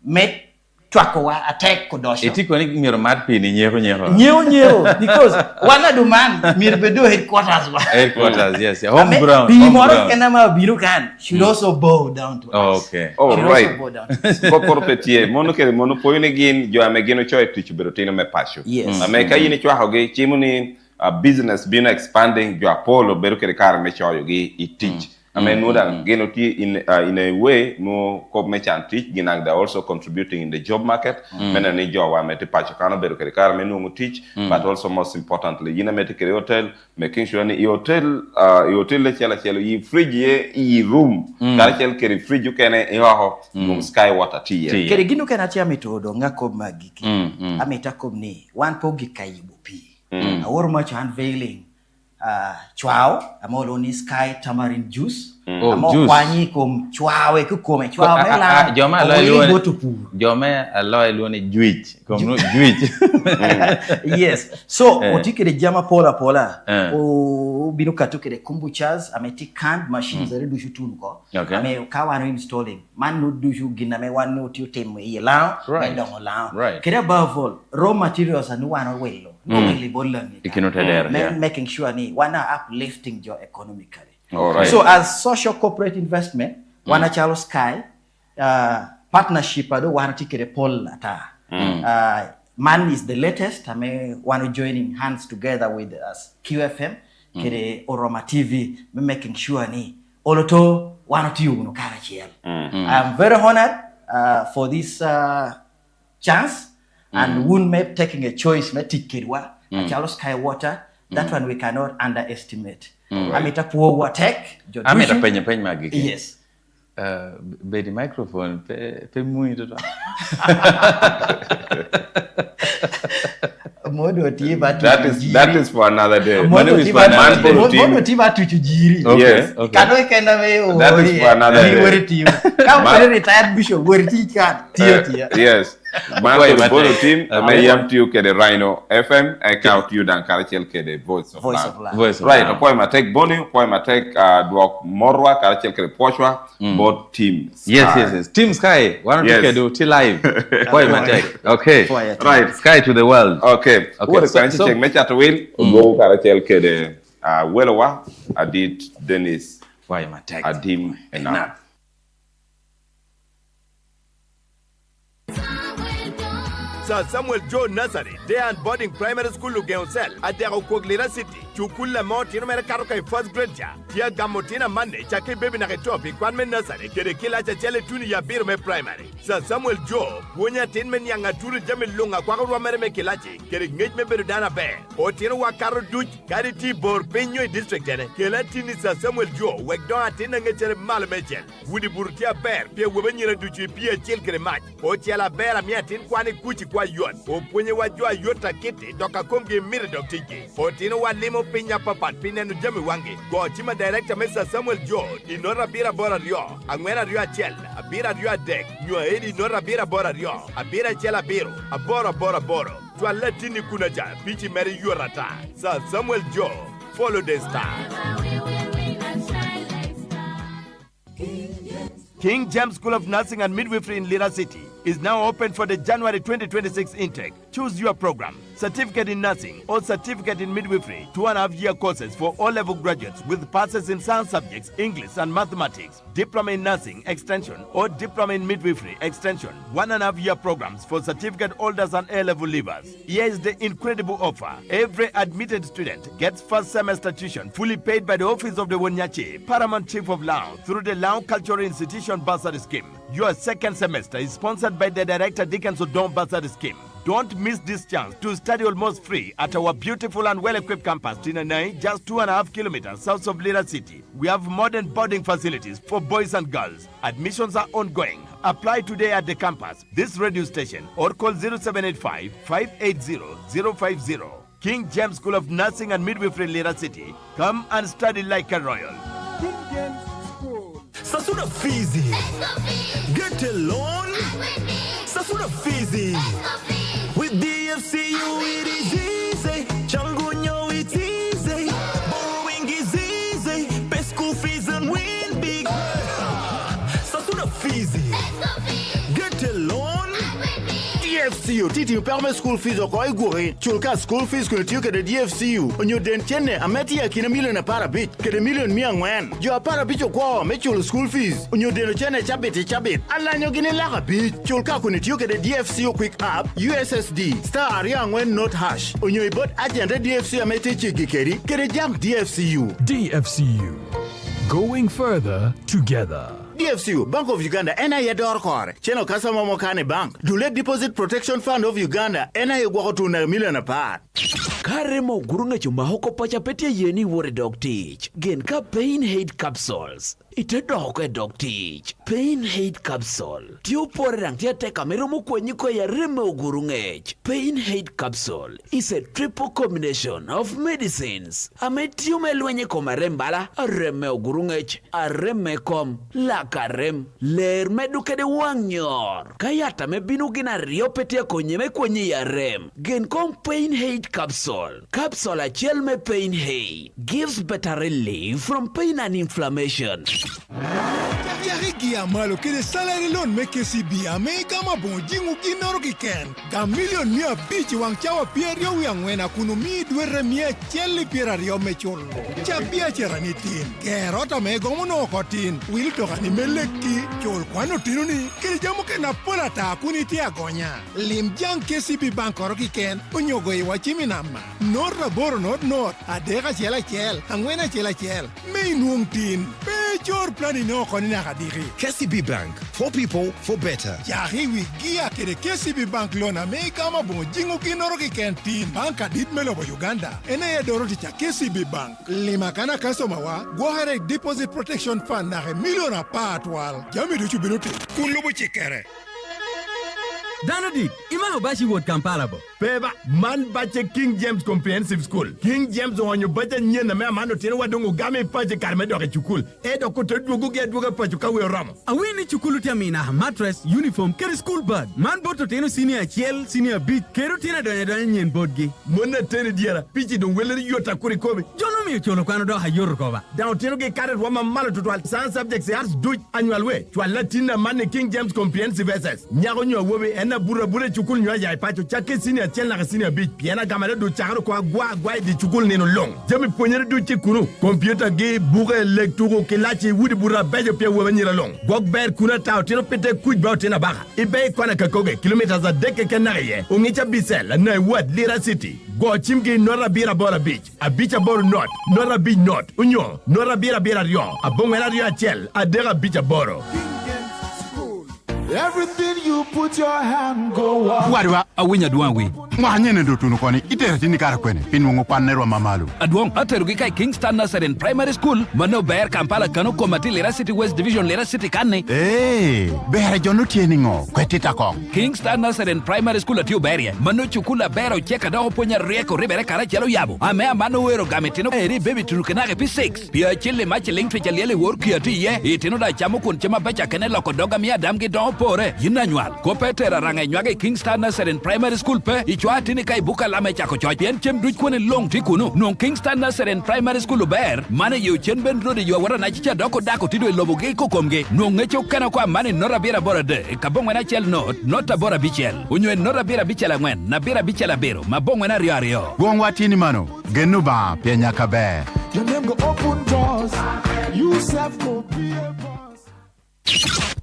Speaker 3: met twako wa attack kodosho
Speaker 10: etiko ni miro mad pi ni nyero
Speaker 3: because wana do man mir bedo headquarters
Speaker 10: yes home ground
Speaker 3: pi moro kenama biro kan should also bow down to us
Speaker 9: right por petit mono poine gin jo amegino choy tichu bero tino me pasho ameka yini chwa hoge chimuni business been expanding jo apolo bero kere kar me choyo gi itich no that geno ti in a way no ko me chan teach ginang they also contributing in the job market mena ni jo wa meti pacho kana beru kere kar me no teach but also most importantly yina meti kere hotel making sure ni hotel le chela yi fridge yi room kar chel kere fridge kene ho no sky water tea
Speaker 3: kere gino kana tia metodo ngako magiki ameta komni one pogi kayibo pi awor much unveiling chwao amolo ni sky tamarind juice amo kwani kom chwawe ku kome chwawe la
Speaker 10: joma aloe luone juich kom no juich
Speaker 3: yes so otikere jama pola o bino katukere kombuchas ameti canned machines are du shutun ko ame kawano installing man no du shu giname wan no ti tem yi la ndongo la kere above all raw materials anu wano welo no really bolani making sure ni wana uplifting your economically. So as social corporate investment wana chalo sky partnership ado wana tikere poll ata man is the latest ame wana joining hands together with us QFM kere Oroma TV making sure ni oloto wana tiyo no kara chiel. I'm very honored for this chance and won me taking a choice me tikirwa chalo sky water that one we cannot underestimate. Amita puo tech
Speaker 10: amita penye magiki
Speaker 3: yes
Speaker 10: be the microphone pe muito
Speaker 3: modo tiba
Speaker 9: that is for another day
Speaker 3: modo tiba tuchujiri
Speaker 9: yes
Speaker 3: kano kenda me
Speaker 9: that is for another day
Speaker 3: ka retired bishop wori tia
Speaker 9: yes Man Bolo team, I am to you ke the Rhino FM, I count you dan Karachel ke the Voice of Life. Right, apoi ma take Boni, apoi ma take Dwok Morwa, Karachel ke the Pochwa, both teams.
Speaker 10: Yes. Team Sky, one of you do till live. Apoi ma take. Okay. Right, Sky to the world.
Speaker 9: Okay. What is going to check me chat will go Karachel ke the Welowa, Adit Dennis.
Speaker 10: Why ma take?
Speaker 9: Adim and
Speaker 1: Sir Samuel Joe Nursery, day and boarding primary school Lugeonsel, at the Okoglira City, Chukula Mountain America first grade. Tia Gamotina Monday, Chaki Baby Naketopi, Kwanme Nursery, Kedekila Chele Tuni Yabirme Primary. Sir Samuel Joe, Wunya Tinman Yanga Turu Jamil Lunga, Kwakwa Mekilachi, Kedek Bedana Bear, or Tino Wakaro Duch, Kariti Bor, Penyo District, Kelatini Sir Samuel Joe, Wekdon Atina Malamechel, Woody Burtia Bear, Pia Wubenya Duchi, Pia Chilkeremat, or Tiala Bear, Amiatin Kwani Kuchi. Yon opunye wajua yota kiti doka komge mire doktiki otino wa limo pinya papat pinya nujami wangi go chima director Mr. Samuel Joe inora bira bora rio angwena rio achel abira rio dek nyua edi inora bira bora rio abira chela biro abora boro twa letini kunaja pichi meri yorata Sir Samuel Joe follow the star. King James School of Nursing and Midwifery in Lira City is now open for the January 2026 intake. Choose your program, certificate in nursing or certificate in midwifery, 2.5-year courses for all-level graduates with passes in science subjects, English and mathematics, diploma in nursing extension or diploma in midwifery extension, 1.5-year programs for certificate holders and A-level leavers. Here is the incredible offer. Every admitted student gets first semester tuition fully paid by the Office of the Wonyachi, Paramount Chief of Lao, through the Lao Cultural Institution Bursary Scheme. Your second semester is sponsored by the Director Dickens Odom Bursary Scheme. Don't miss this chance to study almost free at our beautiful and well-equipped campus, Tinanai, just 2.5 kilometers south of Lira City. We have modern boarding facilities for boys and girls. Admissions are ongoing. Apply today at the campus, this radio station, or call 0785 580 050. King James School of Nursing and Midwifery, Lira City. Come and study like a royal.
Speaker 4: King James School. Sasuna Fizi. Get a loan. Sasuna Fizi. With DFCU it is easy. Changunyo it's easy. Borrowing is easy. Pay school fees and win big. Sasuna Fizi. Get a loan. DFCU titi permet school fees o koi guri. Chulka school fees kun tiu ke de DFCU. Onyo den tiene ameti ya kina million para bit. Ke de million mia ngwen. Jo para bit o kwa me chul school fees. Onyo den tiene chabit. Alla nyo gine la bit. Chulka kun tiu ke de DFCU quick app USSD star aria ngwen not hash. Onyo ibot agenda DFCU ameti chigikeri. Ke de jam DFCU.
Speaker 5: DFCU. Going further together.
Speaker 4: DFCU, Bank of Uganda, NIA Dorkor, Cheno Kasama Mokane Bank, Dule Deposit Protection Fund of Uganda, NIA Wahotu na million apart.
Speaker 2: Karemo gurunga chuma hoko pacha pete yeni wore dog teach. Gen ka pain hate capsules. Ite dog dog teach. Pain hate capsule. Tiu pore rang tia teka merumu kwenyiko ya reme ugurungech. Pain hate capsule is a triple combination of medicines. Ame tiu melwenye komarembala, areme ugurungech, areme kom, lakarem, ler meduke de wangnyor. Kayata me binugina rio pete kwenye ya rem. Gen kom pain hate capsule. Capsule achiel me pain hate. Gives better relief from pain and inflammation.
Speaker 5: Yarigi amalo que de salary loan me KCB America ma bon jingu kinoro kiken. Ga million mia bichi wang chawa pierio yang wena kunu mi duere mia chelli pierario me cholo. Chabia cherani tin. Gerota me gomo no kotin. Will to gani meleki chol kwano tinuni. Kiri jamu ke na pona ta kuni tia gonya. Lim jang KCB bank oro kiken. Unyogo iwa chiminama. Norra boro not. Adega chela chel. Angwena chela chel. Me nuong tin. Pechor plani no konina kadiri.
Speaker 4: KCB Bank, for people, for better.
Speaker 5: Yari wi gia kere KCB Bank loan Amerika ma bon jingu kinoro ki kentin. Banka dit melo bo Uganda. Ene ye doro ticha KCB Bank. Lima kana customer wa. Go ahead deposit protection fund na million apart wal. Jami du chubinuti. Kulubu chikere.
Speaker 17: Danadi, ima hobashi wot Kampala bo.
Speaker 1: Peva man bache King James Comprehensive School. King James wanyo bache nye na mea mano tino wadungu game pache karmedo ke chukul. Edo kote dugu ge dugu pache kawe ramo.
Speaker 17: Awini chukulu tiamina mattress, uniform, kere school bag. Man boto teno senior chiel, senior beat. Kero tina donya nyen bodgi.
Speaker 1: Mona tene diara. Pichi don weleri yota kuri kobe.
Speaker 17: Jono mi cholo kwano do hayor koba.
Speaker 1: Down teno ge kare wama malo tutwal. Sans subjects arts do annual way. Chwa latina mane King James Comprehensive SS. Nyago nyo wobe ena bura chukul nyo ya ipacho chake senior chiel na senior beat. Piena gamale do chakaro kwa gwa di chukul neno long. Jami ponyere do chikunu. Computer ge bure lekturo kilachi wudi bura bejo pia wewenyira long. Gok ber kuna tao teno pete kuj bao tena baka. Ibe kwa na kakoge kilometers a deke kenariye. Ungicha bisel na wad Lira City. Go chimki Nora Bira Bora Beach. A beach a boro north. Nora Beach north. Unyo. Nora Bira Bira Rio. A bongwela Rio Achel. A dera beach a boro.
Speaker 5: Everything you put your hand go on.
Speaker 6: Wadwa awinya duanwi. Mwanyene ndo tunu koni itera tini kara kwene pinu ngupanero mamalu.
Speaker 2: Aduang aterugi kai Kingston Nazarene Primary School mano ber Kampala kano komati Lira City West Division Lira City kane.
Speaker 6: Bere jono tieningo kwetita kong.
Speaker 2: Kingston Nazarene Primary School atiu berie mano chukula bero cheka da oponya rieko ribere kara chelo yabo. Ame mano wero gametino eri baby tunukenage P6. Pia chile machi link trichaliele work yati ye itino da chamo kun chama bacha kene loko doga mia damgi don pore yinanyual kopetera ranga nywage Kingston Nazarene Primary School pe ichwati ni kai buka lame chako choy pien chem duch kone long tikunu non Kingston Nazarene Primary School ber mane yu chen ben rode yu wara na chicha doko dako tido lobo ge kokomge non ngecho kana kwa mane Nora Bira Bora de kabongwe na chel nota Bora Bichel unywe Nora Bira Bichela ngwen na Bira Bichela bero mabongwe na rio
Speaker 6: gongwa tini mano genu ba penya kabe.
Speaker 5: Your name go open doors. You self go be a boss.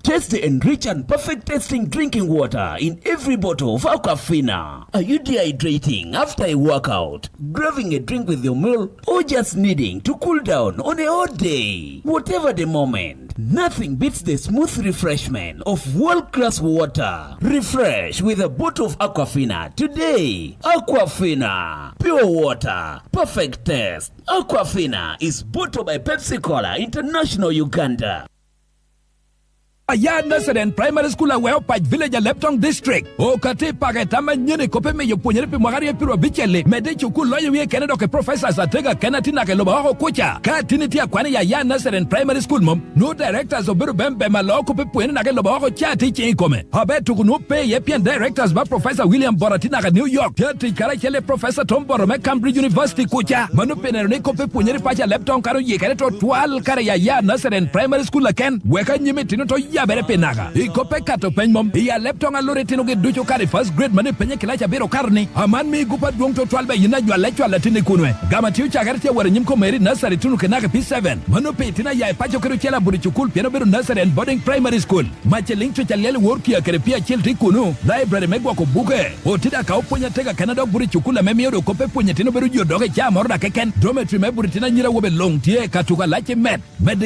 Speaker 7: Tasty and rich and perfect tasting drinking water in every bottle of Aquafina. Are you dehydrating after a workout, grabbing a drink with your meal, or just needing to cool down on a hot day? Whatever the moment, nothing beats the smooth refreshment of world-class water. Refresh with a bottle of Aquafina today. Aquafina, pure water, perfect taste. Aquafina is bottled by Pepsi Cola International Uganda.
Speaker 2: Aya Nazarene Primary School a Weopach Village a Leptong District. O kate pagetama nyene kope me yo punyere pi mwagari piro bichele. Mede chuku loyo ye Canada ke professors atega Kanatina ke loba ho kucha. Katiniti akwane ya Nazarene Primary School mom. No directors obiru bembe malo kope punyere na ke loba ho chati ikome. Habe tukunu pe ye pian directors ba Professor William Boratina ke New York. Chati kara chele Professor Tom Borome Cambridge University kucha. Manu penere kope punyere pacha Leptong karo ye kare to twal kare ya Nazarene Primary School again. Weka nyime tino to ya bere penaga ikope kato penymom ya leptonga loretino ge ducho kare first grade mane penye kilacha biro karni aman mi gupa duong to twalbe yina jwa lechwa latini kunwe gama tiu chagartia wara nyimko meri nursery tunu kenaga P7 mano petina ya pacho keru chela buri chukul piano biro nursery and boarding primary school mache link to chalele work ya kere pia chilti kunu library megwa ko buke otida ka oponya tega Canada buri chukula memi odo kope ponya tino biro jodoge cha morda keken dormitory me buri tina nyira wobe long tie katuka lache med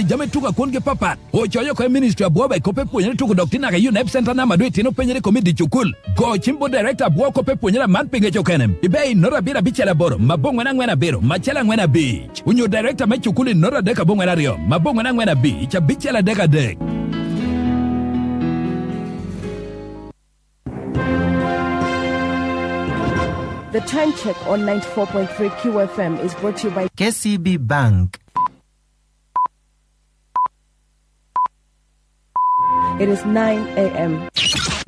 Speaker 2: jame tuka konge papat o choyo ko ministry aboba kope punyere tuku doctrina ke UNEP center na madwe tino penyere komidi chukul go chimbo director bwo kope punyere man pinge chokenem ibe Nora Bira Bichela boro mabongwe na ngwena biro machela ngwena beach unyo director me chukuli Nora deka bongwe na rio mabongwe na ngwena beach a bichela deka dek.
Speaker 11: The time check on 94.3 QFM is brought to you by
Speaker 12: KCB Bank.
Speaker 11: It is 9 a.m.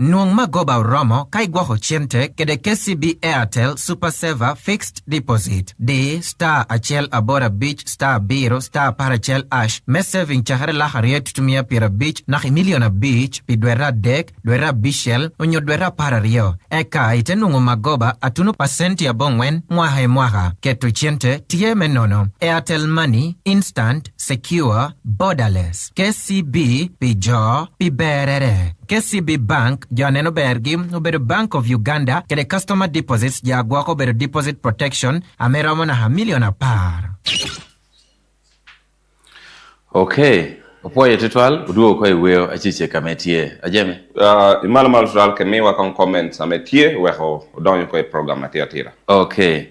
Speaker 12: Nuong magoba romo kai guaho chiente kede KCB Airtel Super Saver Fixed Deposit. D star achel abora beach star biro star parachel ash. Me saving chahare la hariet tumia pira beach na miliona beach pi dwera deck dwera bishel unyo dwera para rio. Eka ite nungo magoba atunu pasenti ya bongwen mwaha ketu chiente tie menono. Airtel Money instant secure borderless. KCB pi jo pi berere. KCB Bank janeno bergi ubero Bank of Uganda kede customer deposits jagwako ubero deposit protection ameramo na miliona par.
Speaker 10: Okay. Opoye titwal uduo kwa iweo achiche kametie ajeme
Speaker 9: imal titwal ke mi wakon comments ametie weho donyo kwa program atia tira.
Speaker 10: Okay.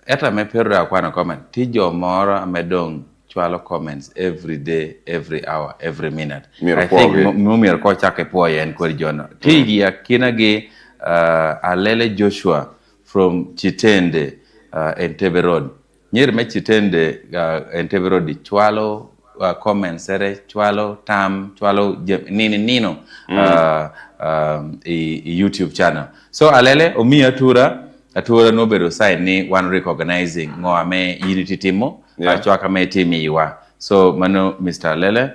Speaker 10: Eta me perra kwa na comment tijo mora amedong chwalo comments every day, every hour, every minute. I think mumir ko chake po yen kwa jono. Tiji ya kinagi Alele Joshua from Chitende, Entebbe Road. Nyeri me Chitende, Entebbe Road, Twolo, comment sere, Twolo, Tam, Twolo, Nino, YouTube channel. So Alele, Omi Atura no bedo sign ni one recognizing ngoame unity timo, chwaka me timi iwa. So mano Mr. Alele,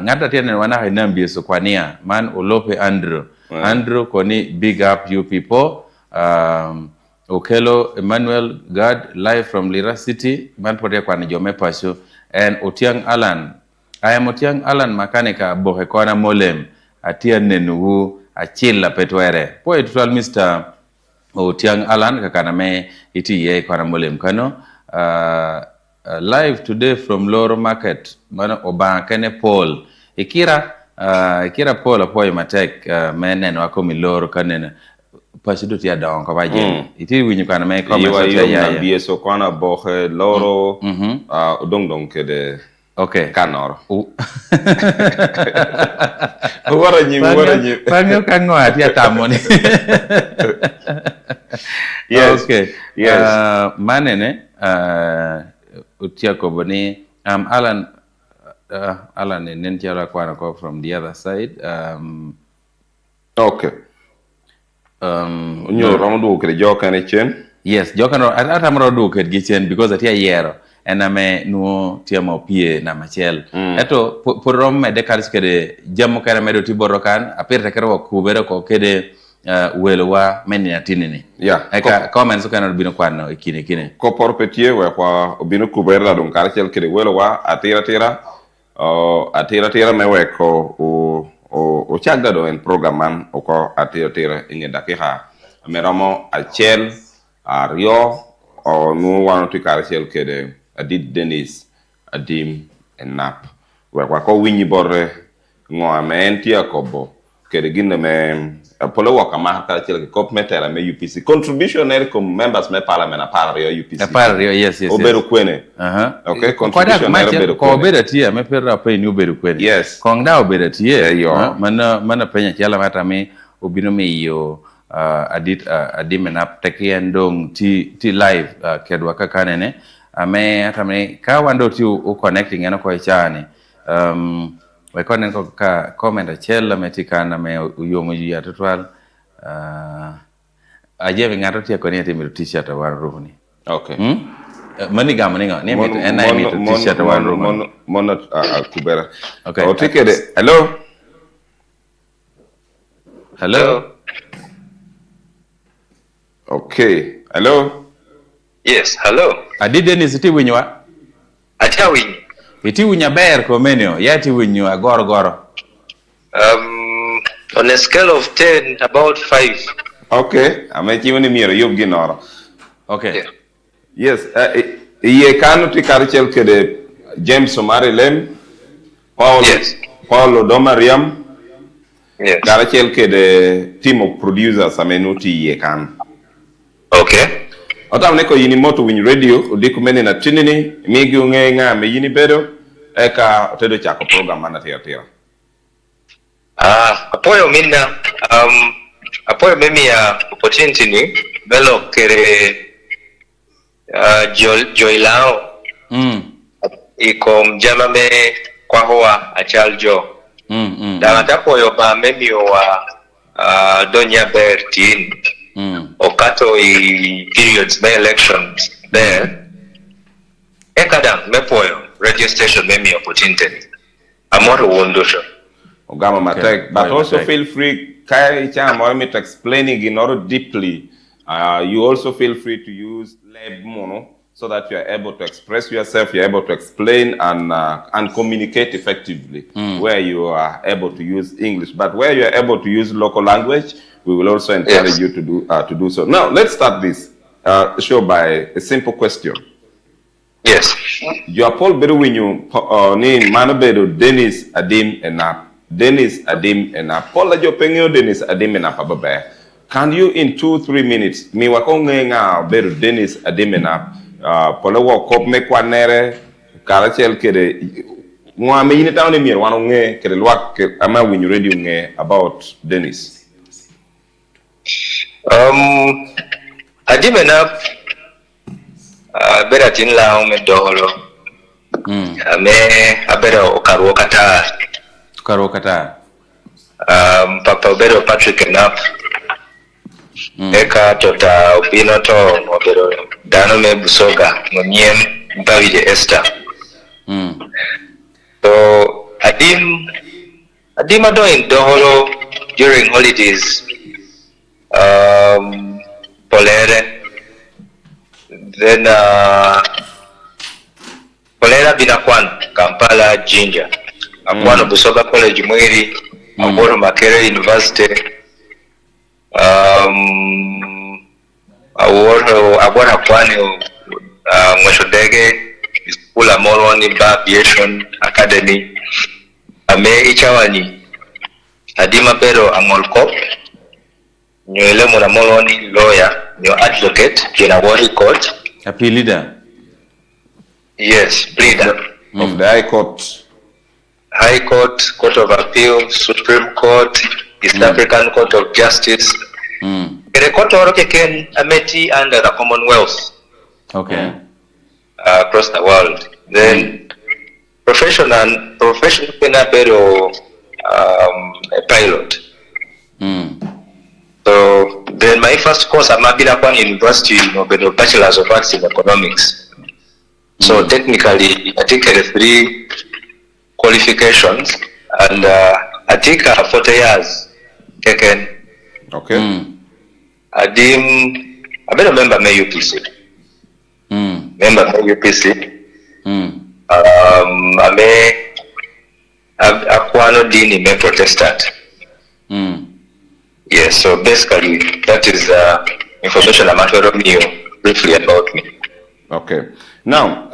Speaker 10: ngata tiene wana hainambi so kwania, man Olope Andrew. Andrew koni big up you people. Okelo Emmanuel God live from Lira City. Man pote kwa Jome Pasho. And Otiang Alan. I am Otiang Alan makanika bohekona molem. Atia nenuhu achila petwere. Po etual Mr. Otiang Alan kakaname iti ye kwa molem kano. Live today from Loro Market. Mana Obankene Paul. Ikira Paul apoy matek menen wako miloro kanene pasido tia down kwa baje iti winyu kana me comment ya
Speaker 9: na bieso kwana bohe loro dong kede
Speaker 10: okay
Speaker 9: kanor wara nyi
Speaker 10: panyo kango atia tamoni
Speaker 9: yes
Speaker 10: okay
Speaker 9: yes
Speaker 10: manene utia ko boni Alan and Nentiara Kwanako from the other side.
Speaker 9: Okay. You round okay, Jokan Chen?
Speaker 10: Yes, Jokan at Amrodu could get in because at year and I may no Tiamo Pie Namachel. Eto Purom Medecariskede, Jamokara Medo Tiborokan, appear to Karo Kubero Kede Welwa Meniatinini.
Speaker 9: Yeah.
Speaker 10: Eka comments cannot be no quano, Kine.
Speaker 9: Copor Petier, where Obino Kubera, Don Carcel Kede Welwa, Atira. Atira meweko o chagado en programan oko atira inge dakiha meramo achel ario o nu wano tikarchel kede adid Dennis adim enap wekwa ko winyi borre ngo amenti akobo kede ginde me polo waka mahaka chel kop metela me UPC contribution kom members me parliament a parario UPC
Speaker 10: a parario yes
Speaker 9: oberu kwene okay contribution
Speaker 10: oberu ko oberu tie me perra pe ni oberu kwene
Speaker 9: yes
Speaker 10: kongda oberu tie mana penya chala mata me obino me yo adimena tekiendong ti live kedwa kakanene ame atame ka wando ti o connecting eno ko chane we konen ko ka comment achel metikana me uyomo ya total ajeve ngato ti ko ne timi t-shirt war rohni
Speaker 9: okay
Speaker 10: mani gamninga ne mit enai mit t-shirt war rohni
Speaker 9: mono kubera
Speaker 10: okay
Speaker 9: o tikede hello okay hello
Speaker 8: yes hello
Speaker 10: adide siti winywa
Speaker 8: atia winyi
Speaker 10: iti winya ber komenio yati winyu agoro
Speaker 8: on a scale of 10 about 5
Speaker 9: okay amechi woni miro yob ginoro
Speaker 10: okay
Speaker 9: yes ye kanu ti karchel kede James Omari Lem Paulo Domariam
Speaker 8: yes
Speaker 9: karchel kede team of producers amenuti ye kan
Speaker 8: okay
Speaker 9: otam ne ko yini moto win radio odikumene na tinini migi ungenga me yini bedo eka otedo chako program mana tira
Speaker 8: apoyo minna apoyo mimi ya opportunity ni belo kere joilao iko mjama me kwa hoa achaljo dangata poyo ba mimi wa donya bertin okato i periods by elections there ekada mepoyo radio station memi opportunity amoro wondosho
Speaker 9: Ogama Matek, but also feel free kai cha me to explaining in order deeply. You also feel free to use lab mono so that you are able to express yourself, you're able to explain and communicate effectively where you are able to use English. But where you are able to use local language, we will also encourage you to do so. Now, let's start this show by a simple question.
Speaker 8: Yes.
Speaker 9: You are Paul Beruwinyu ni Manobedo Dennis Adim Enap. Dennis Adim Enap. Paul Ajopenyo Dennis Adim Enap Ababe. Can you in 2-3 minutes me wakonge nga Beru Dennis Adim Enap Paul Wakop Mekwanere Karachel Kede Mwame yini taone mir wano nge kede luak ama winyu radio nge about Dennis.
Speaker 8: Adimena better tin la me doholo. Me abera okaru kata. Papa Obero Patrick Enap. Eka tota opino to obero dano me busoga moniem mpawije Esther. So Adima do in Doholo during holidays. Polere. Then Polera Binakwan, Kampala, Jinja. Akwan Busoga College Mwiri, Aboro Makere University. Abora Kwani Mwashodege School Amoroni Aviation Academy. Ame Ichawani Adima Pero Amolkop. Nywele Muramoroni lawyer, your advocate in a Wari court.
Speaker 10: A pleader.
Speaker 8: Yes, pleader.
Speaker 9: Of the High Court.
Speaker 8: High Court, Court of Appeal, Supreme Court, East African Court of Justice. The court of Ken Ameti under the Commonwealth.
Speaker 10: Okay.
Speaker 8: Across the world. Then professional Penabero a pilot. So then my first course at Mabilakwan University, Bachelor's of Arts in Economics. So technically, I think there are 3 qualifications, and I think 40 years taken.
Speaker 9: Okay.
Speaker 8: I better remember my UPC. Member my UPC. I may Aquano Dini me Protestant. Yes, so basically that is information I'm telling you briefly about me.
Speaker 9: Okay. Now,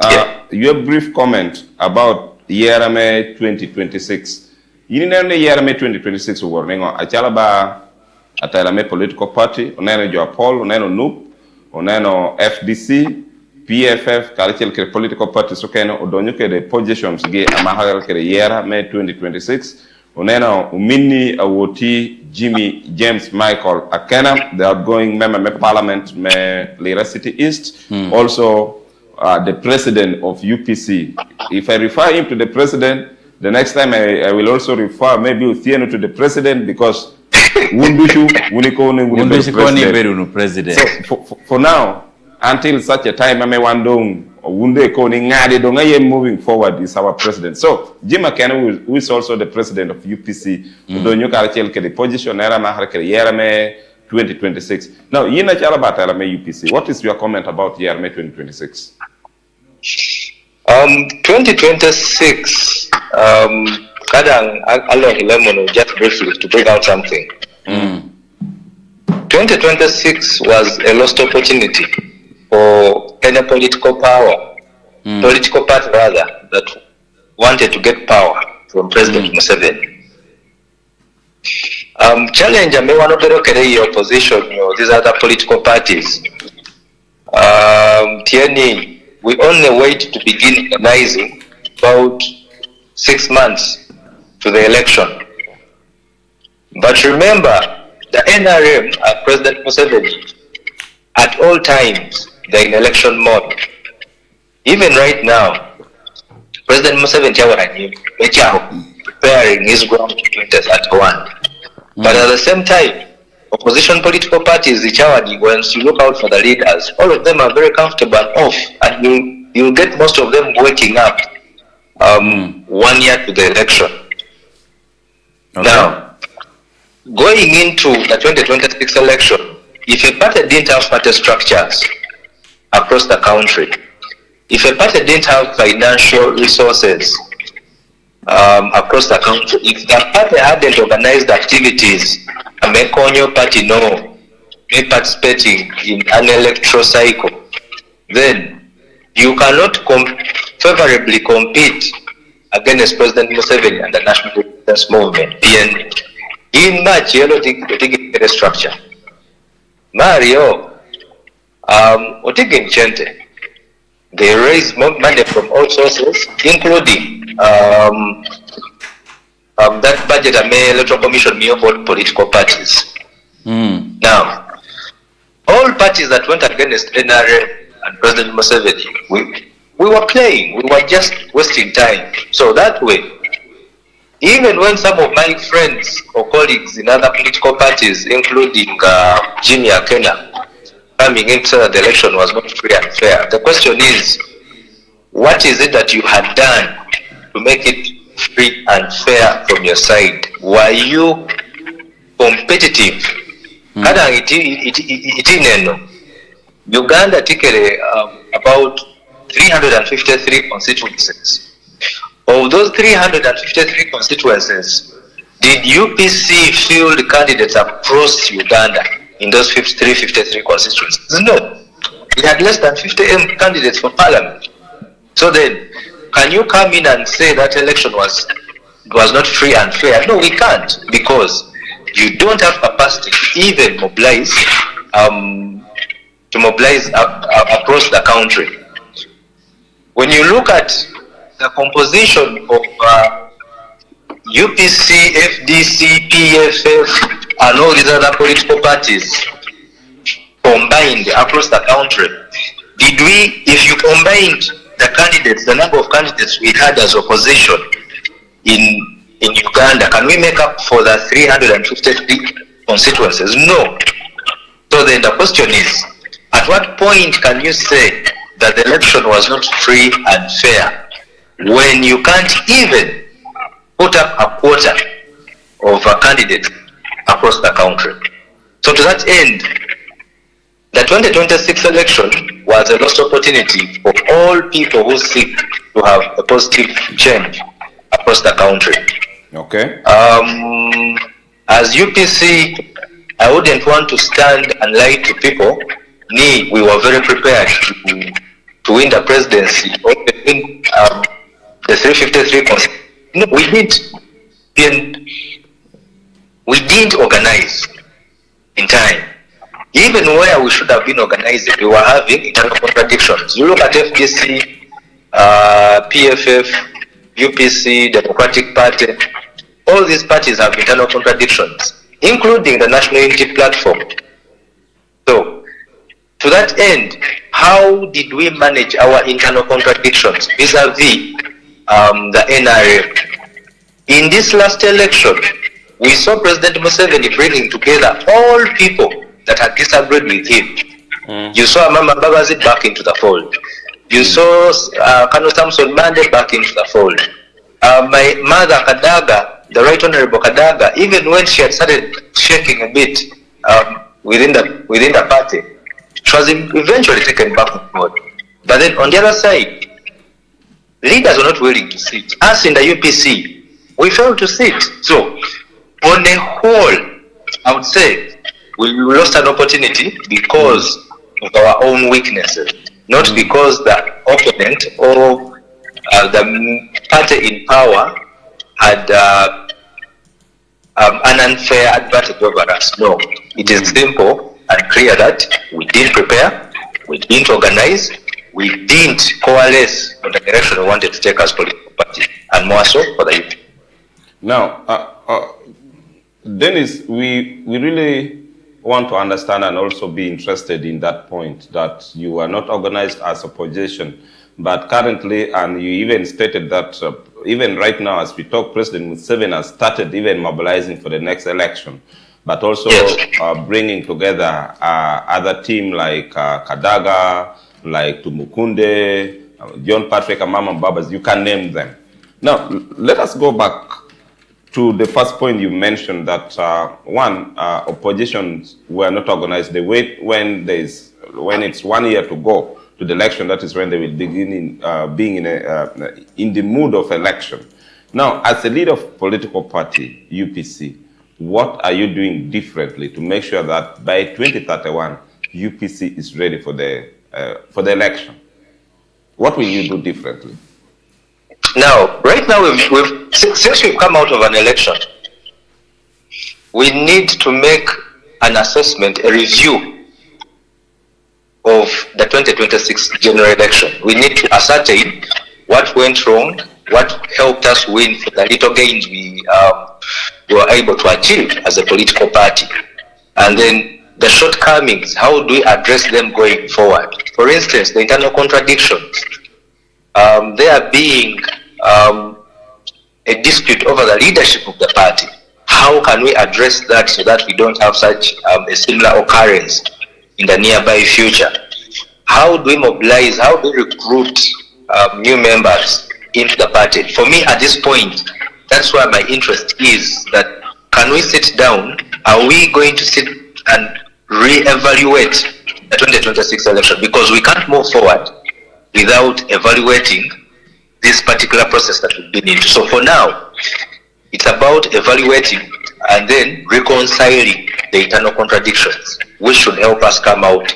Speaker 9: your brief comment about Yerame 2026. You know the Yerame 2026 warning on Achalaba Atalame political party, Oneno Joapol, Oneno NUP, Oneno FDC, PFF, Kalichel political party, Sokeno, Odonyuke the positions ge Amahal Yerame 2026. Oneno Umini Awoti Jimmy James Michael Akena, the outgoing member of Parliament, Lira City East, also the president of UPC. If I refer him to the president, the next time I will also refer maybe Uthieno to the president because Wundushu,
Speaker 10: president.
Speaker 9: So for now, until such a time, I may wandong Wunde Koni Ngadi Dongaye moving forward is our president. So Jim Akena, who is also the president of UPC, the position Yerame 2026. Now, Yina Chalabata UPC, what is your comment about Yerame 2026?
Speaker 8: 2026, Kadang Allah Lemon just briefly to bring out something. 2026 was a lost opportunity for any political power, political party rather, that wanted to get power from President Museveni. Challenge I may want to look at the opposition, these other political parties. TNE, we only wait to begin organizing about 6 months to the election. But remember, the NRM and President Museveni, at all times, they're in election mode. Even right now, President Museveni is preparing his ground to contest at 1. But at the same time, opposition political parties, once you look out for the leaders, all of them are very comfortable and off, and you'll get most of them waking up 1 year to the election. Okay. Now, going into the 2026 election, if a party didn't have party structures across the country, if a party didn't have financial resources across the country, if the party hadn't organized activities, a Mekonyo party may participating in an electoral cycle, then you cannot favorably compete against President Museveni and the National Resistance Movement, PNA. In much, you don't think the structure. Mario, Chente, they raise money from all sources, including that budget I made electoral commission me about political parties. Now, all parties that went against NRM and President Museveni, we were playing, we were just wasting time. So that way, even when some of my friends or colleagues in other political parties, including Jimmy Akena, coming in so that the election was not free and fair, the question is, what is it that you had done to make it free and fair from your side? Were you competitive? Uganda ticketed about 353 constituencies. Of those 353 constituencies, did UPC field candidates across Uganda in those 353 constituencies? No. It had less than 50 candidates for parliament. So then, can you come in and say that election was not free and fair? No, we can't, because you don't have capacity to even mobilize across the country. When you look at the composition of UPC, FDC, PFF, and all these other political parties combined across the country, if you combined the candidates, the number of candidates we had as opposition in Uganda, can we make up for the 353 constituencies? No. So then the question is, at what point can you say that the election was not free and fair when you can't even put up a quota of a candidate across the country? So to that end, the 2026 election was a lost opportunity for all people who seek to have a positive change across the country.
Speaker 9: Okay.
Speaker 8: As UPC, I wouldn't want to stand and lie to people. We were very prepared to win the presidency or win the 353. No, we didn't organize in time. Even where we should have been organizing, we were having internal contradictions. You look at FDC, PFF, UPC, Democratic Party, all these parties have internal contradictions, including the National Unity Platform. So, to that end, how did we manage our internal contradictions vis-a-vis the NRM? In this last election, we saw President Museveni bringing together all people that had disagreed with him. You saw Mama Babazi back into the fold. You saw Kano Samson Mande back into the fold. My mother Kadaga, the Right Honorable Kadaga, even when she had started shaking a bit within the party, she was eventually taken back on board. But then on the other side, leaders were not willing to sit. Us in the UPC, we failed to sit. So, on the whole, I would say we lost an opportunity because of our own weaknesses, not because the opponent or the party in power had an unfair advantage over us. No, it is simple and clear that we didn't prepare, we didn't organize, we didn't coalesce on the direction we wanted to take as political party, and more so for the youth.
Speaker 9: Now, Dennis, we really want to understand and also be interested in that point that you are not organized as opposition, but currently, and you even stated that even right now as we talk, President Museveni has started even mobilizing for the next election, but also bringing together other team like Kadaga, like Tumukunde, John Patrick, and Mama Babas, you can name them. Now, let us go back to the first point you mentioned that oppositions were not organized. They wait when it's 1 year to go to the election. That is when they will begin being in the mood of election. Now, as a leader of political party UPC, what are you doing differently to make sure that by 2031 UPC is ready for the election? What will you do differently?
Speaker 8: Now, right now, since we've come out of an election, we need to make an assessment, a review of the 2026 general election. We need to ascertain what went wrong, what helped us win for the little gains we were able to achieve as a political party. And then the shortcomings, how do we address them going forward? For instance, the internal contradictions. There being a dispute over the leadership of the party. How can we address that so that we don't have such a similar occurrence in the nearby future? How do we mobilize, how do we recruit new members into the party? For me, at this point, that's where my interest is, that can we sit down? Are we going to sit and re-evaluate the 2026 election? Because we can't move forward without evaluating this particular process that we've been into. So for now, it's about evaluating and then reconciling the internal contradictions, which should help us come out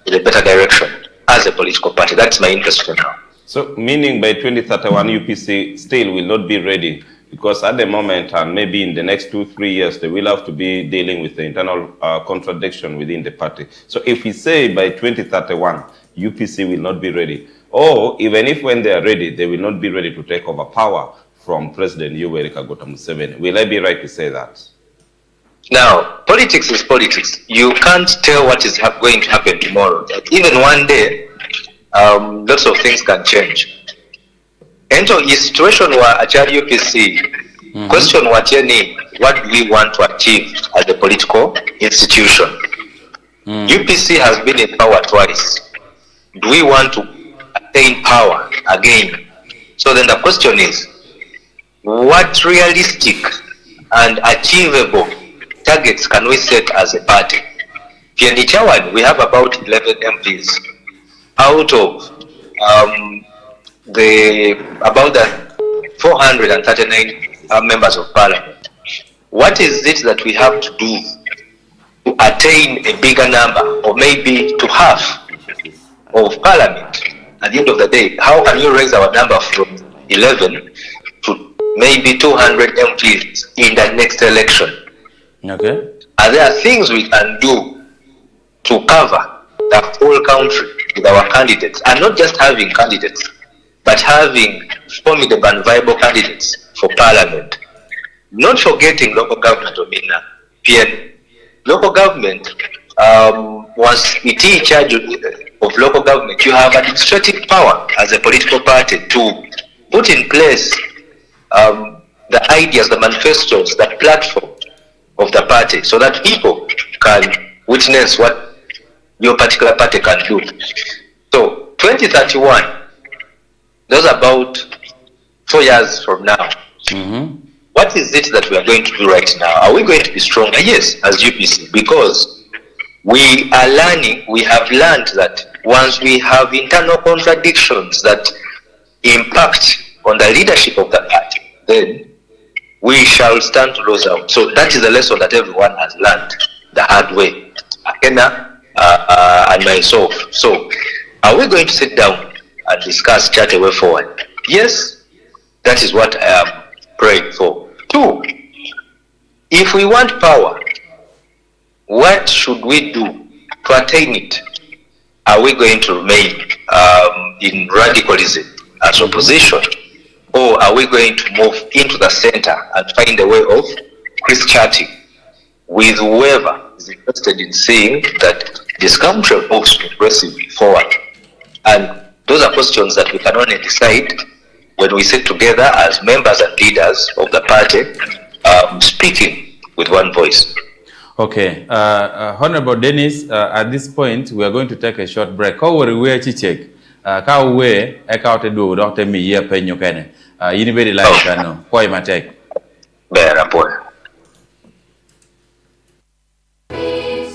Speaker 8: with a better direction as a political party. That's my interest for now.
Speaker 9: So, meaning by 2031, UPC still will not be ready, because at the moment, and maybe in the next 2-3 years, they will have to be dealing with the internal contradiction within the party. So, if we say by 2031, UPC will not be ready, or even if when they are ready, they will not be ready to take over power from President Yoweri Kaguta Museveni. Will I be right to say that?
Speaker 8: Now, politics is politics. You can't tell what is going to happen tomorrow. Even one day, lots of things can change. And so, in a situation where a UPC, question what do we want to achieve as a political institution? UPC has been in power twice. Do we want to attain power again? So then the question is, what realistic and achievable targets can we set as a party? PND Chawan, we have about 11 MPs out of the 439 members of parliament. What is it that we have to do to attain a bigger number, or maybe to half of parliament? At the end of the day, how can you raise our number from 11 to maybe 200 MPs in the next election?
Speaker 10: Okay.
Speaker 8: Are there things we can do to cover the whole country with our candidates, and not just having candidates, but having formidable and viable candidates for parliament? Not forgetting local government, PN. Local government, once it is in charge of local government, you have administrative power as a political party to put in place the ideas, the manifestos, the platform of the party, so that people can witness what your particular party can do. So 2031, those about 4 years from now, what is it that we are going to do right now? Are we going to be stronger? Yes, as UPC, because we are learning, we have learned that once we have internal contradictions that impact on the leadership of the party, then we shall stand to lose out. So that is the lesson that everyone has learned the hard way, Akena and myself. So are we going to sit down and discuss, chart a way forward? Yes, that is what I am praying for. 2, if we want power, what should we do to attain it? Are we going to remain in radicalism as opposition, or are we going to move into the center and find a way of Christianity with whoever is interested in seeing that this country moves progressively forward? And those are questions that we can only decide when we sit together as members and leaders of the party, speaking with one voice.
Speaker 10: Okay, Honorable Dennis, at this point, we are going to take a short break. How will we check? How we account do Dr. Me here penyo kene? You very like no. Why my take?
Speaker 8: Better boy.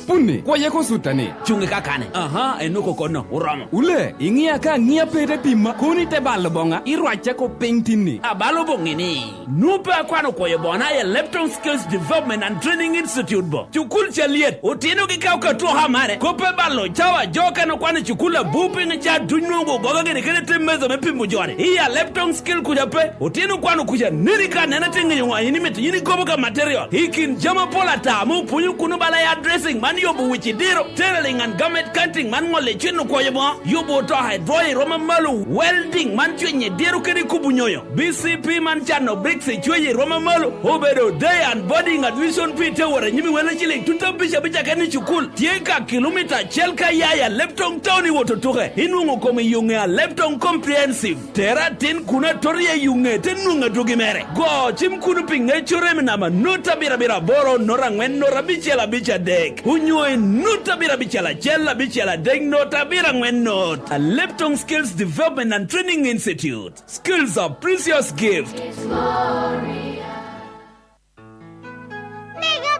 Speaker 13: Punni, kwa yako sutani. Chungi kakane. Aha, enoko kono, uramo. Ule, ingia ka ngia pere pima. Kuni te balobonga, irwache ko paintini. Abalobongi ni. Nupe akwano kwa yobona ya Lepton Skills Development and Training Institute bo. Chukul chaliet, utino kikao katuwa hamare. Kope balo, chawa joka no kwane chukula bupi nga cha duniongo goga gini kene temezo mepi mujore. Iya Lepton Skill kuja pe, utino kwano kuja nirika nena tingi yunga yini metu yini koboka material. Hikin jama pola tamu punyu kunubala ya dressing mani yobu wichi diro tailoring and garment cutting man ngole chinu kwa yobo yobo to hydroid roma malu welding man chwenye diro kedi kubunyoyo BCP man chano bricks chwenye roma malu obedo day and boarding admission fee te wara nyimi wala chile tutabisha bicha kani chukul tieka kilomita chelka yaya Leptong Towni woto tuke inungo kome yunge Leptong comprehensive tera tin kuna torie yunge tenunga tugimere go chim kunu pinge chureme nama nuta bira boro nora ngwen nora bichela bicha dek unyoe nuta bira bichela chela bichela dek nota bira ngwen not a Leptong Skills Development and Training Institute. Skills are precious gift.
Speaker 14: Mega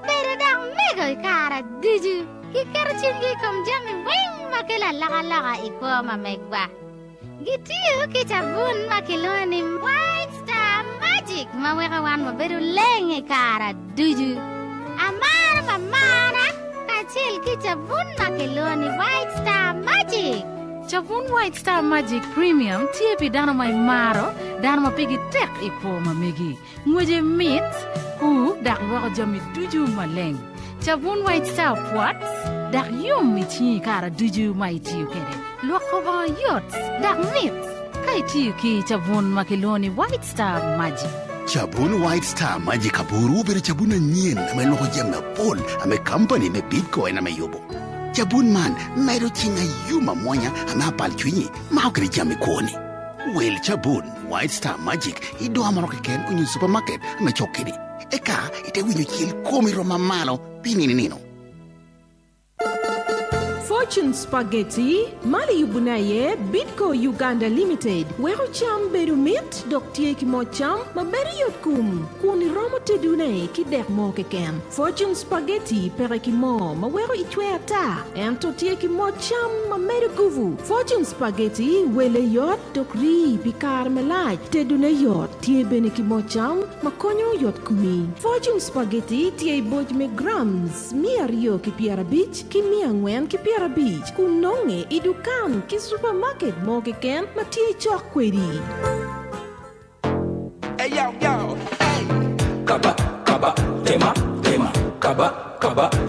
Speaker 14: better than mega cara did you? He carchingi come jamming wing makela laga ikoma megba. Gitu kita bun makiloni white star magic mawera wan maberu lenge cara did you? Amara mamara kachil kita bun makiloni white star magic.
Speaker 15: Chabun White Star Magic Premium TP dano mai maro dano mapigi tek ikoma megi ngoje meat ku dak wako jami tuju maleng Chabun White Star Pots dak yum michi kara duju mai tiu kede loko ba yots dak meat kai tiu ki Chabun makiloni White Star Magic
Speaker 16: Chabun White Star Magic kaburu bere chabuna nyen ame loko jam na pol ame company me Bitcoin ame yobo Chabun man mero chinga yuma mwanya amapal chwinyi maokri jami kuoni. Well Chabun White Star Magic ido amaroke ken unyu supermarket amechokedi. Eka ite winyu chil komi roma malo pinini nino.
Speaker 18: Fortune Spaghetti, Mali Yubunaye, Bitco Uganda Limited, Weru Cham Beru Mit, Dok Tieki Mo Cham, Maberi Yot Kum, Kuni Romo Tedune, Kidek Mo Keken, Fortune Spaghetti, Pereki Mo, Maweru Itwe Ata, Ento Tieki Mo Cham, Mameru Guvu, Fortune Spaghetti, Wele Yot, Dok Ri, Pikar Melaj, Tedune Yot, Tie Beneki Mo Cham, Makonyo Yot Kumi, Fortune Spaghetti, Tie Boj Me Grams, Mia Rio Kipiara Beach, Kimia Ngwen Kipiara Beach, kunonge idukan ki supermarket mo ke ken matie chok kwedi.
Speaker 2: Hey yo, hey. Kaba, tema, kaba,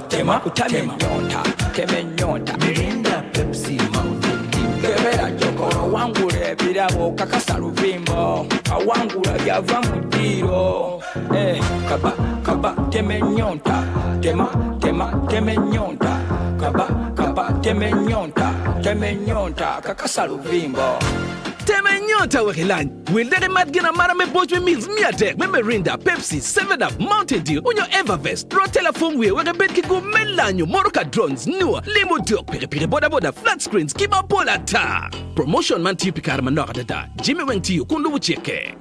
Speaker 2: tema, teme nyonta, Mirinda, Pepsi, Mountain Dew. Kebera jokoro wangure birabo kakasalu vimbo, awangura yava mudiro. Hey, kaba, teme nyonta, teme nyonta. Kaba, teme nyonta, kakasalu vimbo.
Speaker 13: Teme nyonta wekilan. Wildere matgina mara me boch me meals miatek me Mirinda, Pepsi, 7-Up, Mountain Dew, unyo Evervest, ro telephone we wege bet ki go melanyo, moroka drones, nua, limo dok, pire boda, flat screens, kiba pola ta. Promotion man tipi karma nokata da. Jimmy weng tiyo kundu wucheke.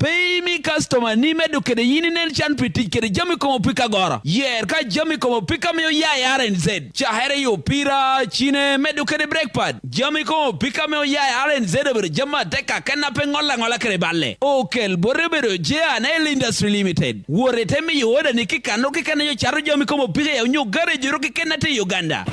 Speaker 13: Pay me customer ni me duke de yini nel chan piti ke de jami komo pika gora. Yer ka jami komo pika me yo ya RNZ. Chahere yo pira chine me duke de brake pad. Jami komo pika me yo ya RNZ ber jama teka kana pe ngola kere balle. Okel borebero je anel Industry Limited. Wore teme yo oda ni kikano kikana yo charo jami komo pika ya unyo garage ro kikena te Uganda.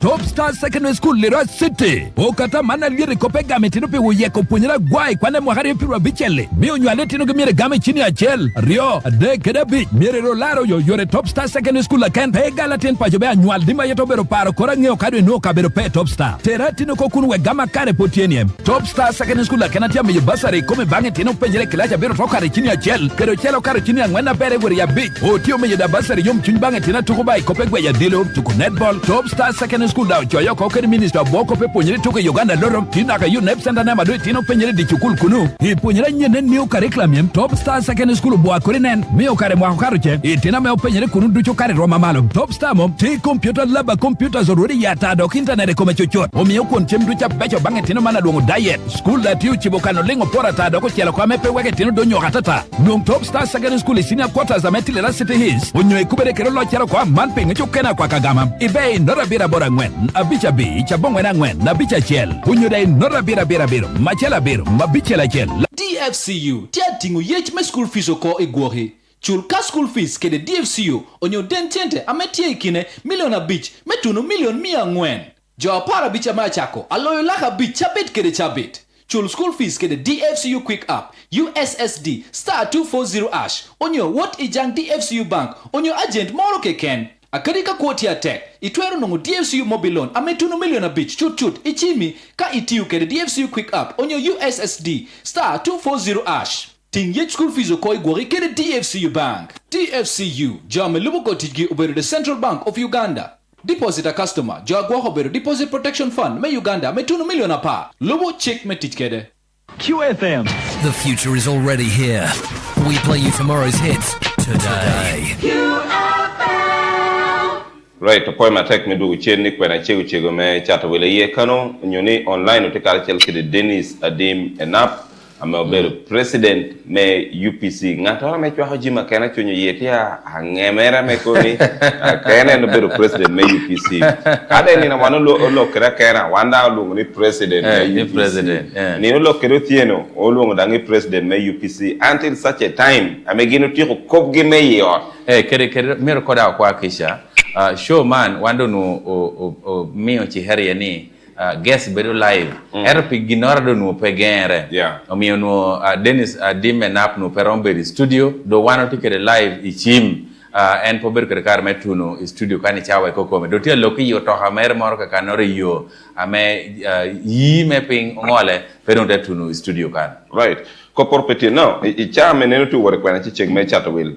Speaker 25: Top Star Secondary School Leroy City. Okata mana liri kopega metino pe uyeko punyera guai kwane mwahari pirwa bichele. Mio nyuale tino gemire game chini ya chel. Rio, de keda bich. Mire rolaro yo yore Top Star Secondary School laken pega latin pajobe nyual dima yeto bero paro kora ngeo kadwe no kabero pe Top Star. Tera tino kokunu we gama kare potieniem. Top Star Secondary School laken atia me basari kome bange tino penjele kilaja bero tokare chini ya chel. Kero chelo kare chini ya ngwena bere wuri ya bich. O tio me yeda basari yom chuni bange tina tukubai kopegwe ya dilo. Tuku netball. Top Star Secondary School da choyo kokeri minister boko pe ponyere tuke Uganda loro tina ka UNEP senda na madwe tino penyere di chukul kunu hi ponyere nyene new curriculum yem Top Star Secondary School bo akorinen mio kare mwa karuche itina me penyere kunu ducho kare roma malo Top Star mom ti computer lab computers already yata dok internet ko mechochot o mio kon chemdu cha becho bange tino mana dongo diet school da tiu chibokano lengo pora ta doko chelo kwa mepe weke tino donyo katata nom Top Star Secondary School senior quarters ametile la city hills onyo ikubere kero lo chelo kwa manping chukena kwa kagama ibe ndora bira bora ngwen abicha bi chabongwe na ngwen na bicha chel unyude nora bira biro machela biro mabichela chel
Speaker 26: DFCU tiatingu yech me school fees oko igwohi chul ka school fees kede DFCU onyo dentente ametie ikine miliona bich metunu milion 100 jo para bicha machako aloyo laka bich chabit kede chabit chul school fees kede DFCU quick app USSD *240# onyo what ijang DFCU bank onyo agent moro keken Akadika kwoti ya tek, itwero nongo DFCU mobile loan, ametuno miliona bich, chut, ichimi, ka itiyu kede DFCU quick app, onyo USSD, star 240#. Ting yech school fees okoi gwari kede DFCU bank. DFCU, jame lubo kotijgi ubero the Central Bank of Uganda. Deposit a customer, jagwa hobero deposit protection fund, me Uganda, metuno miliona pa. Lubo check me tijkede.
Speaker 19: QFM. The future is already here. We play you tomorrow's hits today.
Speaker 9: Right, to point my tech me do cheni kwena chego me chata wele ye kano nyoni online utekal chelsea Dennis Adim Enap ame president me UPC ngata me chwa hojima kana chonyo yetia angemera me koni kana no beru president me UPC ade ni na wano lo kera kana wanda lo ni president me UPC
Speaker 10: president
Speaker 9: ni lo kero tieno o lo dangi president me UPC until such a time amegino tiko kopge me yo
Speaker 10: kere mero koda kwa kisha showman wando no mio chiheri ni guest bedo live erpi ginora do no pegere mio no Dennis Dimenap no perombe studio do wano tikere live ichim en pober kar metuno studio kani chawe kokome do tie loki yo to hamer mor ka kanore yo ame yi meping ngole pero tuno studio kan
Speaker 9: right ko porpeti no I chame ne to work when I check me chat will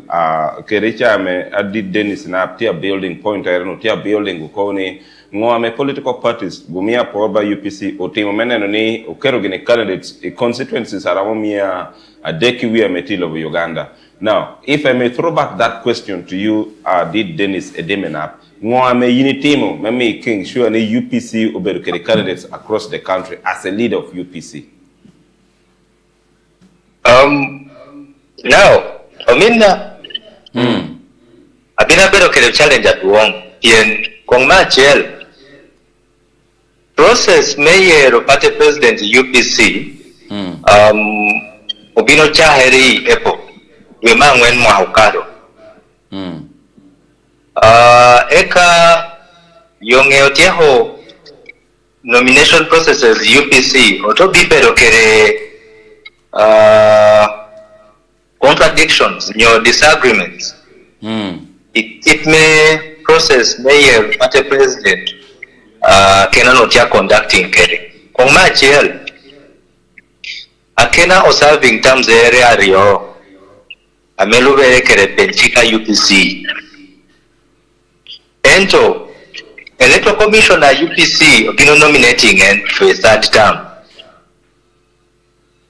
Speaker 9: kere chame adi Dennis na tia building point no tia building ko ni ngome political parties gumia porba UPC o timo meneno ni okero gine candidates constituencies aramomia adeki we metilo of Uganda. Now if I may throw back that question to you did Dennis Edemenap ngome unitimo meme king sure ni UPC oberu kere candidates across the country as a leader of UPC.
Speaker 8: Now, Abina pero kere challenge at wong yen kong ma chel process mayor party president UPC obino chaheri epo we mangwen mwa ukaro eka yonge otieho nomination processes UPC oto bipero kere contradictions, your disagreements. It may process mayor party president cannot conducting kere. Kung machel akena observing terms area rio amelubere kere benchika UPC. Ento electoral commissioner UPC obino nominating and for a third term.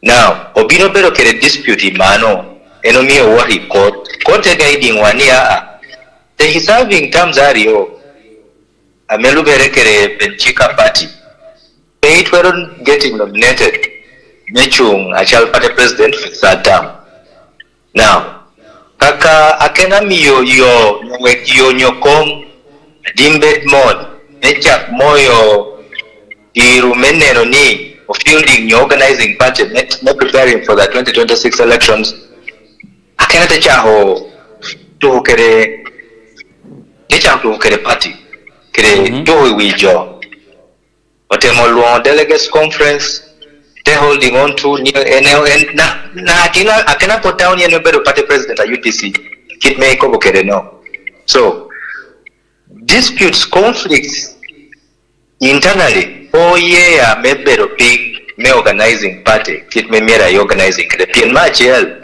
Speaker 8: Now, obino pero kere dispute mano enomi worry court guiding 1 year the serving terms ario amelubere kere benchika party they weren't getting nominated mechung achal party president for third term. Now kaka akena miyo yo nyokong dimbed mod nechak moyo irumeneno ni of fielding your organizing party not preparing for the 2026 elections akena techaho to kere party kere to wijo otemolwo delegates conference they holding on to na akena put down yeno bedo party president at UPC kit me ko kere no. So disputes, conflicts internally mebero ping me organizing party kit me mera organizing the PNMHL.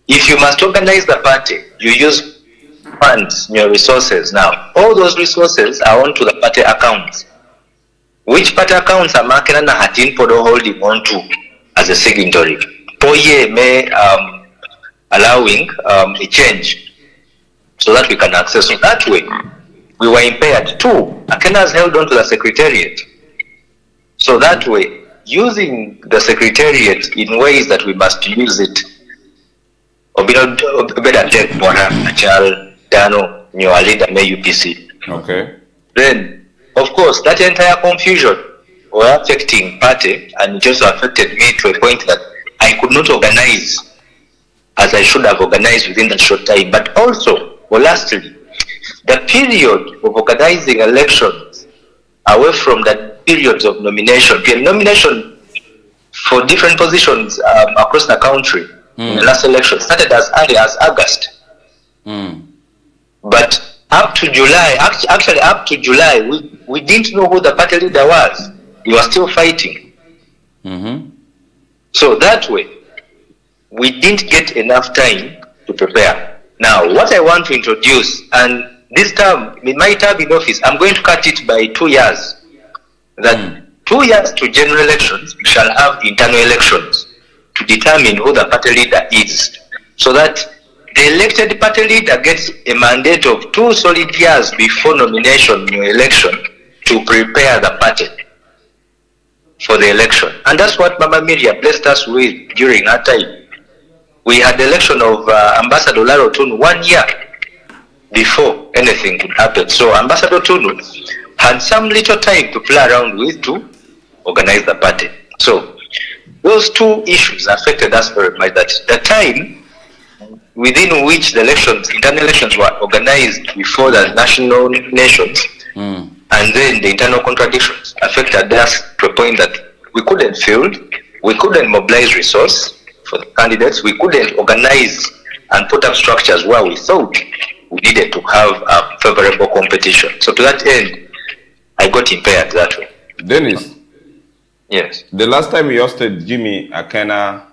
Speaker 8: If you must organize the party, you use funds, your resources. Now, all those resources are onto the party accounts. Which party accounts are marking and hatin podo holding on to as a signatory? Poye may allowing a change so that we can access. So that way, we were impaired. 2, Akena has held on to the secretariat. So that way, using the secretariat in ways that we must use it, better take Bona, Achal, Dano, new leader, UPC.
Speaker 9: Okay.
Speaker 8: Then, of course, that entire confusion were affecting party, and it also affected me to a point that I could not organize as I should have organized within that short time. But also, lastly, the period of organizing elections away from the periods of nomination. Nomination for different positions across the country in the last election started as early as August. But up to July, actually up to July, we didn't know who the party leader was. We were still fighting. So that way, we didn't get enough time to prepare. Now, what I want to introduce, and this term, in my term in office, I'm going to cut it by 2 years. That 2 years to general elections, we shall have internal elections to determine who the party leader is. So that the elected party leader gets a mandate of 2 solid years before nomination or election to prepare the party for the election. And that's what Mama Miria blessed us with during her time. We had the election of Ambassador Laro Tunu 1 year before anything could happen. So Ambassador Tunu had some little time to play around with to organize the party. So those 2 issues affected us very much. That the time within which the elections, internal elections were organized before the national nations, and then the internal contradictions affected us to a point that we couldn't field, we couldn't mobilize resource for the candidates, we couldn't organize and put up structures where we thought we needed to have a favorable competition. So to that end, I got impaired that way.
Speaker 9: Dennis.
Speaker 8: Yes.
Speaker 9: The last time we hosted Jimmy Akena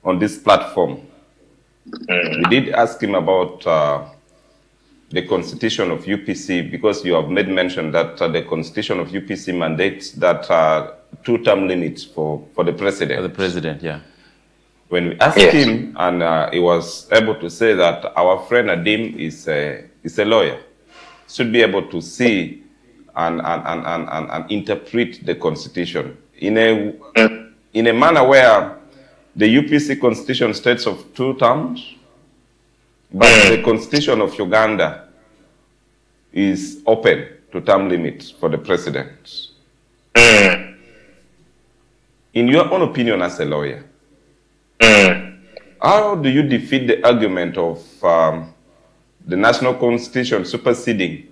Speaker 9: on this platform, we did ask him about the constitution of UPC, because you have made mention that the constitution of UPC mandates that 2-term limits for the president.
Speaker 10: For the president, yeah.
Speaker 9: When we asked him, and he was able to say that our friend Adim is a lawyer, should be able to see and interpret the constitution in a manner where the UPC constitution states of 2 terms, but the constitution of Uganda is open to term limits for the president. In your own opinion as a lawyer, how do you defeat the argument of the national constitution superseding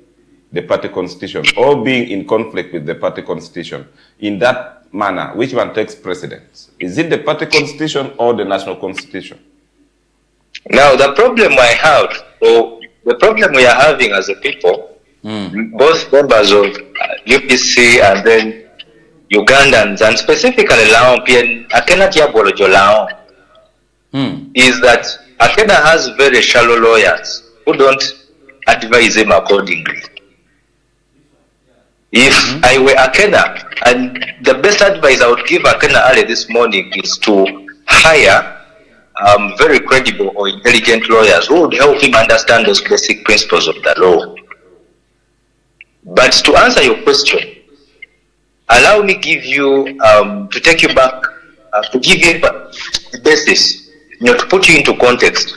Speaker 9: the party constitution, or being in conflict with the party constitution? In that manner, which one takes precedence? Is it the party constitution or the national constitution?
Speaker 8: Now, the problem I have, or the problem we are having as a people, both members of UPC and then Ugandans, and specifically Laon, Akena Tiabolojo Laon, is that Akena has very shallow lawyers who don't advise him accordingly. If I were Akena, and the best advice I would give Akena early this morning is to hire very credible or intelligent lawyers who would help him understand those basic principles of the law. But to answer your question, allow me give you, to take you back, to give you the basis, to put you into context.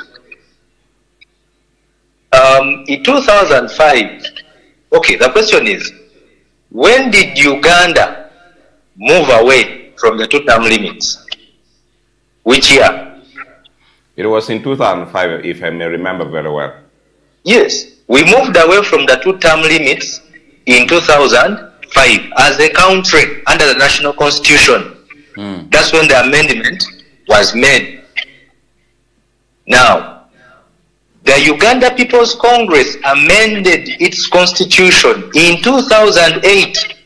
Speaker 8: In 2005, okay, the question is, when did Uganda move away from the 2-term limits? Which year?
Speaker 9: It was in 2005, if I may remember very well.
Speaker 8: Yes, we moved away from the 2-term limits in 2005 as a country under the national constitution. That's when the amendment was made. Now, the Uganda People's Congress amended its constitution in 2008.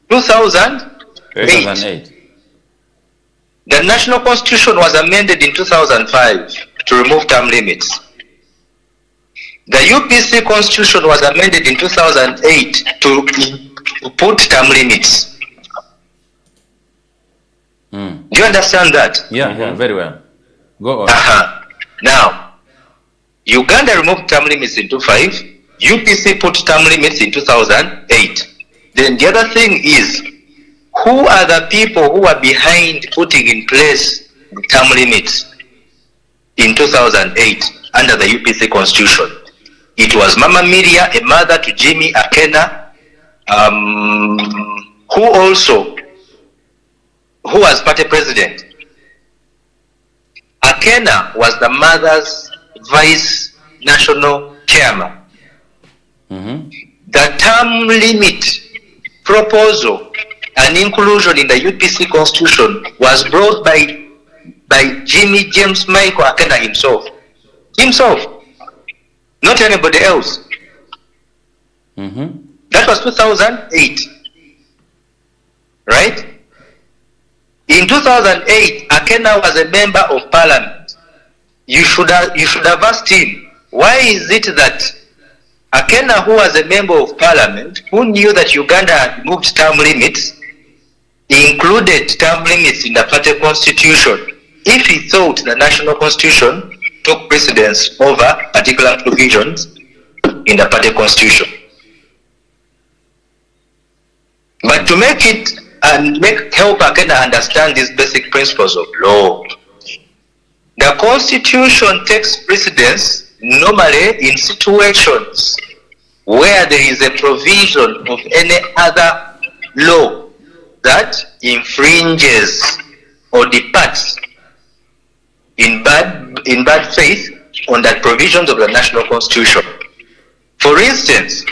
Speaker 8: 2008. The national constitution was amended in 2005 to remove term limits. The UPC constitution was amended in 2008 to put term limits. Do you understand that?
Speaker 10: Yeah, very well. Go on.
Speaker 8: Now, Uganda removed term limits in 2005. UPC put term limits in 2008. Then the other thing is, who are the people who are behind putting in place the term limits in 2008 under the UPC constitution? It was Mama Miria, a mother to Jimmy Akena, who was party president. Akena was the mother's vice national chairman. The term limit proposal and inclusion in the UPC constitution was brought by Jimmy James Michael Akena himself. not anybody else. That was 2008, right? In 2008, Akena was a member of parliament. You should have asked him, why is it that Akena, who was a member of parliament, who knew that Uganda had moved term limits, included term limits in the party constitution, if he thought the national constitution took precedence over particular provisions in the party constitution? But to make it and help Akena understand these basic principles of law, the constitution takes precedence normally in situations where there is a provision of any other law that infringes or departs in bad faith on the provisions of the national constitution. For instance,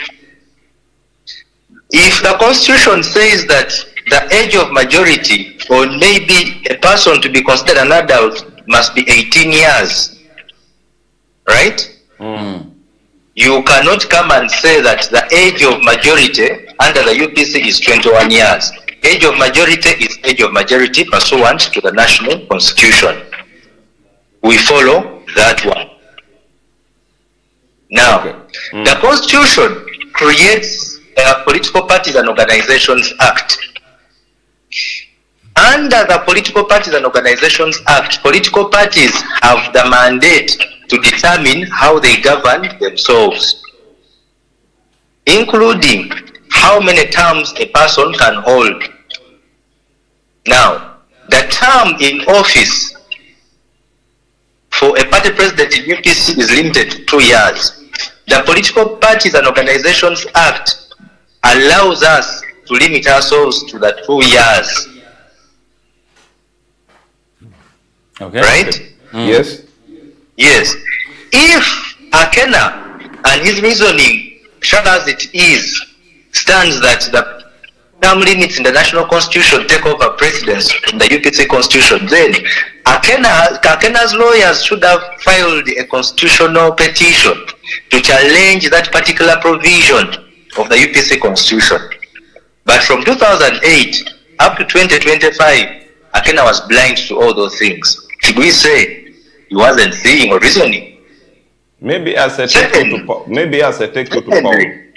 Speaker 8: if the constitution says that the age of majority or maybe a person to be considered an adult must be 18 years, right? You cannot come and say that the age of majority under the UPC is 21 years. Age of majority is age of majority pursuant to the national constitution. We follow that one. Now, the constitution creates Political Parties and Organizations Act. Under the Political Parties and Organizations Act, political parties have the mandate to determine how they govern themselves, including how many terms a person can hold. Now, the term in office for a party president in UPC is limited to 2 years. The Political Parties and Organizations Act allows us to limit ourselves to the 2 years.
Speaker 10: Okay.
Speaker 8: Right?
Speaker 9: Yes.
Speaker 8: Yes. If Akena and his reasoning, short as it is, stands that the term limits in the national constitution take over precedence in the UPC constitution, then Akena's lawyers should have filed a constitutional petition to challenge that particular provision of the UPC constitution. But from 2008 up to 2025, Akena was blind to all those things. Should we say he wasn't seeing or reasoning?
Speaker 9: Maybe as a take to power.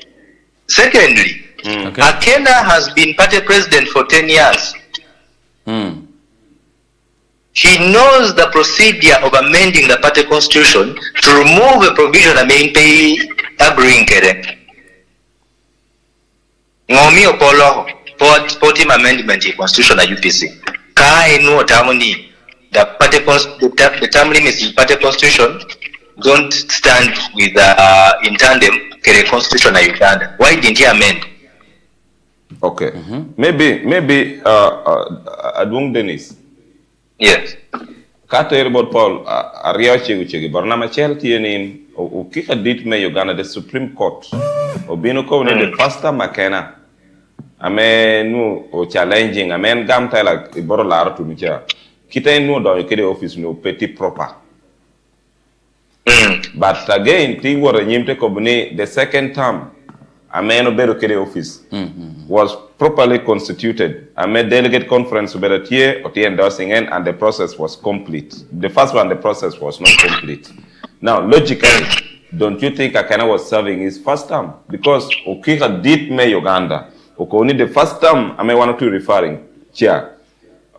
Speaker 8: Secondly, Akena has been party president for 10 years. He knows the procedure of amending the party constitution to remove a provision that may pay agreeing Ngomi Opolo, 14th amendment in constitution of UPC. Kai no tamuni. The term limits in party constitution don't stand with in tandem with the constitution of Uganda. Why didn't he amend?
Speaker 9: Okay. Maybe Adung Dennis.
Speaker 8: Yes.
Speaker 9: Kato about Paul Ario Chigi Barnama Chelti and Ukika did me Uganda the Supreme Court. Obinuko the first time Makena. Amen no o challenging amen gam tala iboro lar to bicha. Kita no do kede office no petit proper. But again, thing were nyimte kobune the second term amen obero kede office was properly constituted. Amen delegate conference obero tie or tie endorsing and the process was complete. The first one the process was not complete. Now logically, don't you think Akena was serving his first term? Because Okika did me Uganda. Okay, only the first term I may want to referring. Chia.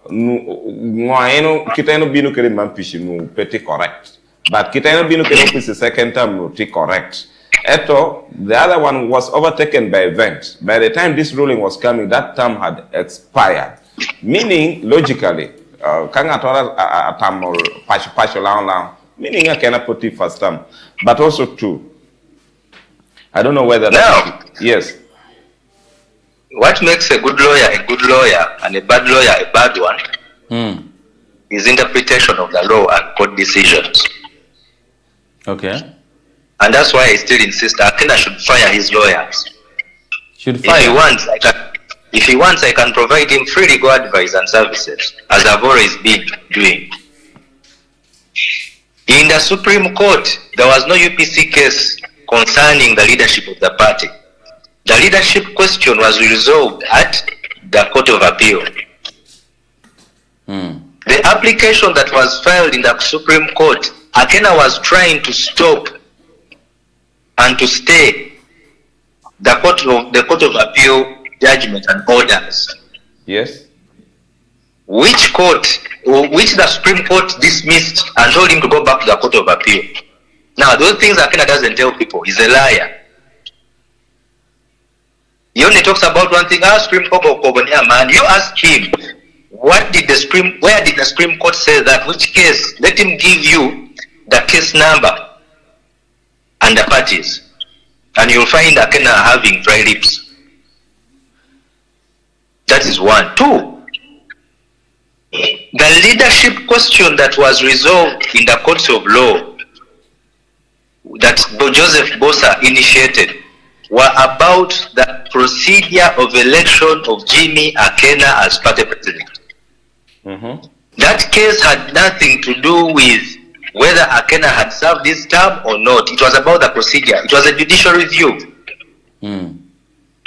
Speaker 9: No, kita no binu kere mampishi no peti correct. But kita no binu kere office second term no ti correct. Eto, the other one was overtaken by events. By the time this ruling was coming, that term had expired. Meaning, logically, kanga tora atamol pasho lao. Meaning I cannot put it first term. But also two. I don't know whether
Speaker 8: now.
Speaker 9: Yes.
Speaker 8: What makes a good lawyer and a bad lawyer a bad one is interpretation of the law and court decisions.
Speaker 10: Okay.
Speaker 8: And that's why I still insist Akena should fire his lawyers.
Speaker 10: Should fire?
Speaker 8: If he wants, I can provide him free legal advice and services, as I've always been doing. In the Supreme Court, there was no UPC case concerning the leadership of the party. The leadership question was resolved at the Court of Appeal. The application that was filed in the Supreme Court, Akena was trying to stop and to stay the Court of Appeal judgment and orders.
Speaker 9: Yes.
Speaker 8: Which the Supreme Court dismissed and told him to go back to the Court of Appeal. Now, those things Akena doesn't tell people. He's a liar. He only talks about one thing. Supreme Court of Kobonia, man. You ask him, where did the Supreme Court say that? Which case? Let him give you the case number and the parties, and you'll find Akena having dry lips. That is one. Two, the leadership question that was resolved in the courts of law that Joseph Bosa initiated were about the procedure of election of Jimmy Akena as party president. That case had nothing to do with whether Akena had served this term or not. It was about the procedure. It was a judicial review.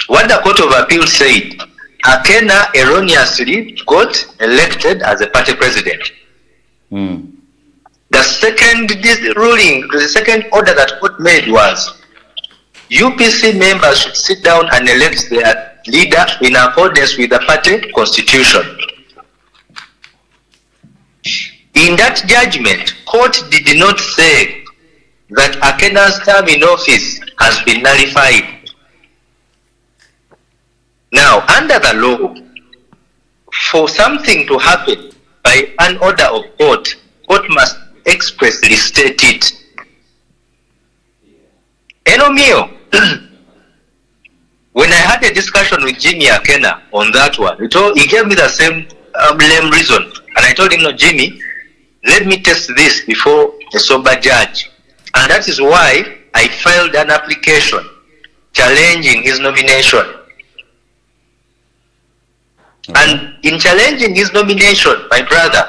Speaker 8: What the Court of Appeal said, Akena erroneously got elected as a party president. The second ruling, the second order that court made was UPC members should sit down and elect their leader in accordance with the party constitution. In that judgment, court did not say that Akena's term in office has been nullified. Now, under the law, for something to happen by an order of court, court must expressly state it. Eno mio, when I had a discussion with Jimmy Akena on that one, he gave me the same lame reason. And I told him, no, Jimmy, let me test this before a sober judge. And that is why I filed an application challenging his nomination. And in challenging his nomination, my brother,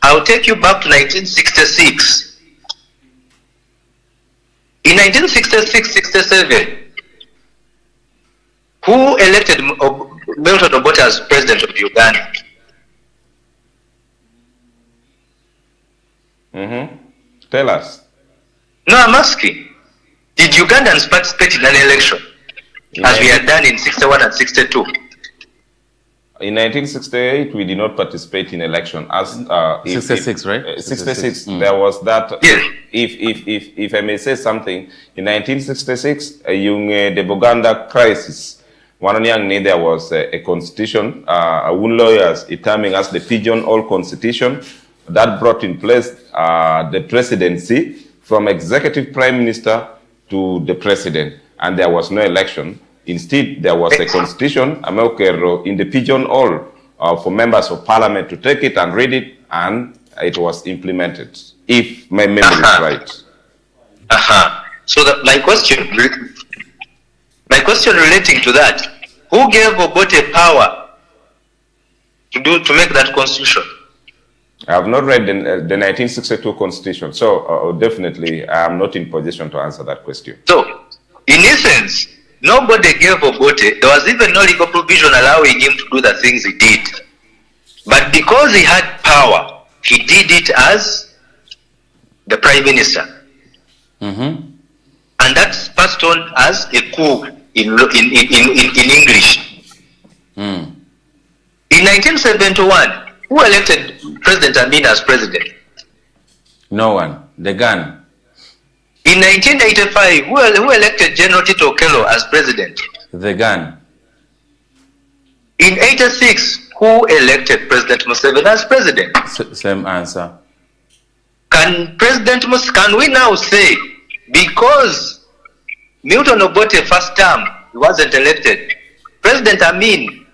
Speaker 8: I'll take you back to 1966. In 1966-67, who elected Milton Obote as president of Uganda?
Speaker 9: Tell us.
Speaker 8: No, I'm asking. Did Ugandans participate in an election as we had done in 61 and 62?
Speaker 9: In 1968, we did not participate in election. As
Speaker 10: 66, right?
Speaker 9: 66. There was that. If I may say something, in 1966, yung the Buganda crisis. One young there was a constitution. One lawyers terming as the pigeonhole constitution that brought in place the presidency from executive prime minister to the president, and there was no election. Instead, there was a constitution in the pigeonhole for members of parliament to take it and read it, and it was implemented, if my memory is right.
Speaker 8: So my question relating to that, who gave Obote power to make that constitution?
Speaker 9: I have not read the 1962 constitution, so definitely I am not in position to answer that question.
Speaker 8: So, in essence, nobody gave Obote. There was even no legal provision allowing him to do the things he did. But because he had power, he did it as the prime minister. And that's passed on as a coup in English. In 1971, who elected President Amin as president?
Speaker 10: No one. The gun.
Speaker 8: In 1985, who elected General Tito Okello as president?
Speaker 10: The gun.
Speaker 8: In 86, who elected President Museveni as president?
Speaker 10: Same answer.
Speaker 8: Can we now say, because Milton Obote first term, he wasn't elected, President Amin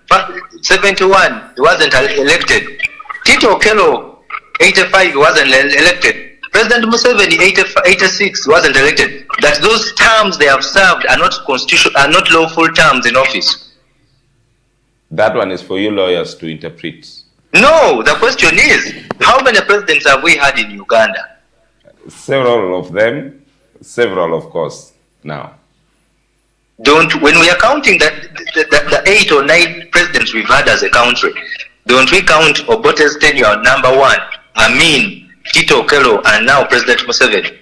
Speaker 8: 71, he wasn't elected, Tito Okello 85, he wasn't elected, President Museveni 86, he wasn't elected, that those terms they have served are not lawful terms in office?
Speaker 9: That one is for you lawyers to interpret.
Speaker 8: No, the question is, how many presidents have we had in Uganda?
Speaker 9: Several of them, several of course. now.
Speaker 8: When we are counting the 8 or 9 presidents we've had as a country, don't we count Obote's tenure number 1, Amin, Tito Okello, and now President Museveni?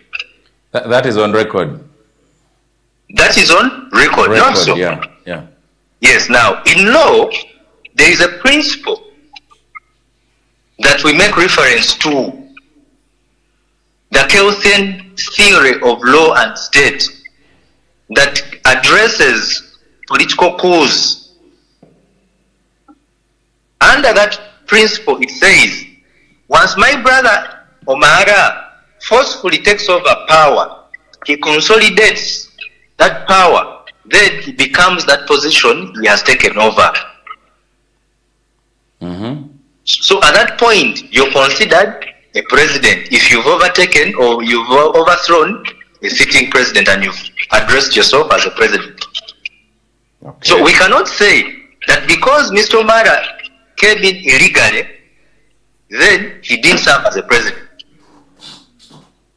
Speaker 10: That is on record.
Speaker 8: That is on record, not so.
Speaker 10: Yeah.
Speaker 8: Yes, now, in law, there is a principle that we make reference to, the Kelsen theory of law and state, that addresses political cause. Under that principle, it says, once my brother Omara forcefully takes over power, he consolidates that power, then he becomes that position he has taken over. So at that point, you're considered a president if you've overtaken or you've overthrown a sitting president and you've addressed yourself as a president. Okay. So we cannot say that because Mr. Omara came in illegally, then he didn't serve as a president.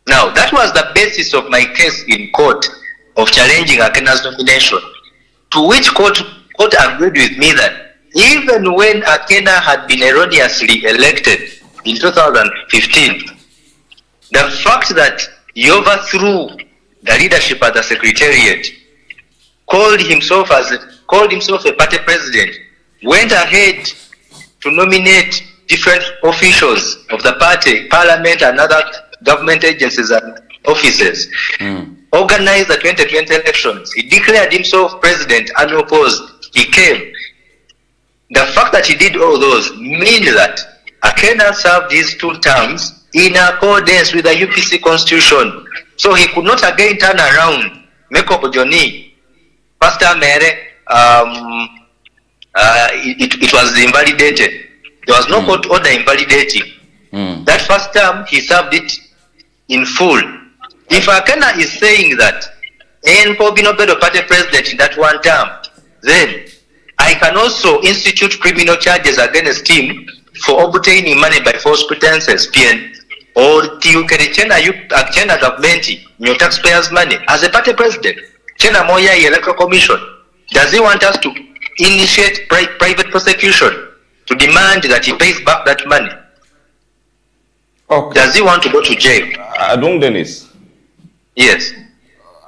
Speaker 8: Now, that was the basis of my case in court of challenging Akena's nomination, to which court agreed with me that even when Akena had been erroneously elected in 2015, the fact that he overthrew the leadership at the secretariat, called himself a party president, went ahead to nominate different officials of the party, parliament and other government agencies and offices, organized the 2020 elections. He declared himself president unopposed. He came. The fact that he did all those means that Akena served his 2 terms in accordance with the UPC constitution. So he could not again turn around, make up Johnny. First time, it was invalidated. There was no court order invalidating. That first term, he served it in full. If Akena is saying that Enpo Binobedo party president in that 1 term, then I can also institute criminal charges against him for obtaining money by false pretenses, PN, or Chena government, your taxpayers' money, as a party president. Chena Moya Electoral Commission. Does he want us to initiate private prosecution to demand that he pays back that money?
Speaker 9: Okay.
Speaker 8: Does he want to go to jail?
Speaker 9: Adung Dennis.
Speaker 8: Yes.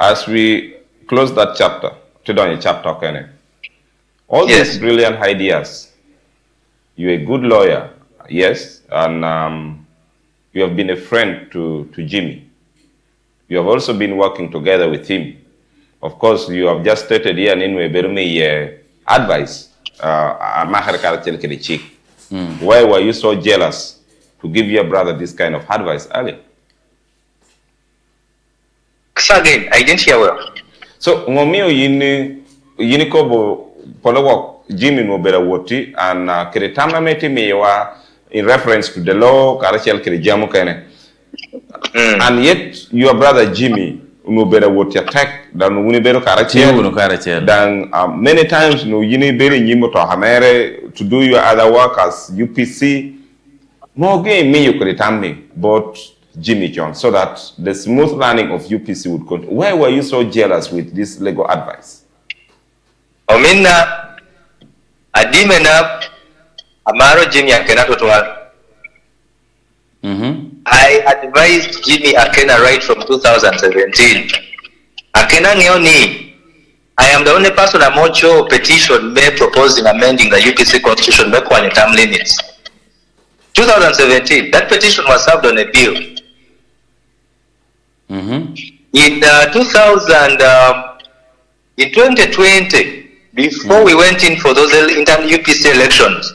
Speaker 9: As we close that chapter, okay? All these brilliant ideas, you're a good lawyer, yes, and you have been a friend to Jimmy. You have also been working together with him. Of course, you have just stated here in advice. Why were you so jealous to give your brother this kind of advice earlier?
Speaker 8: So again, I didn't hear well.
Speaker 9: So, ngomio yini kobo polo Jimmy no bera woti and kere tamna meti mewa in reference to the law karachel kere jamu kene. And yet your brother Jimmy no bera woti attack dan uni bero karachel dan many times no yini beri nyimo to hamere to do your other work as UPC. No game me you kere tamni but Jimmy John, so that the smooth running of UPC would continue. Why were you so jealous with this legal advice?
Speaker 8: Omina adimena amaro Jimmy Akena total. I advised Jimmy Akena right from 2017. Akena ngeoni, I am the only person a mocho petition may proposing amending the UPC constitution back on term limits. 2017, that petition was served on a bill. In 2020, before we went in for those UPC elections,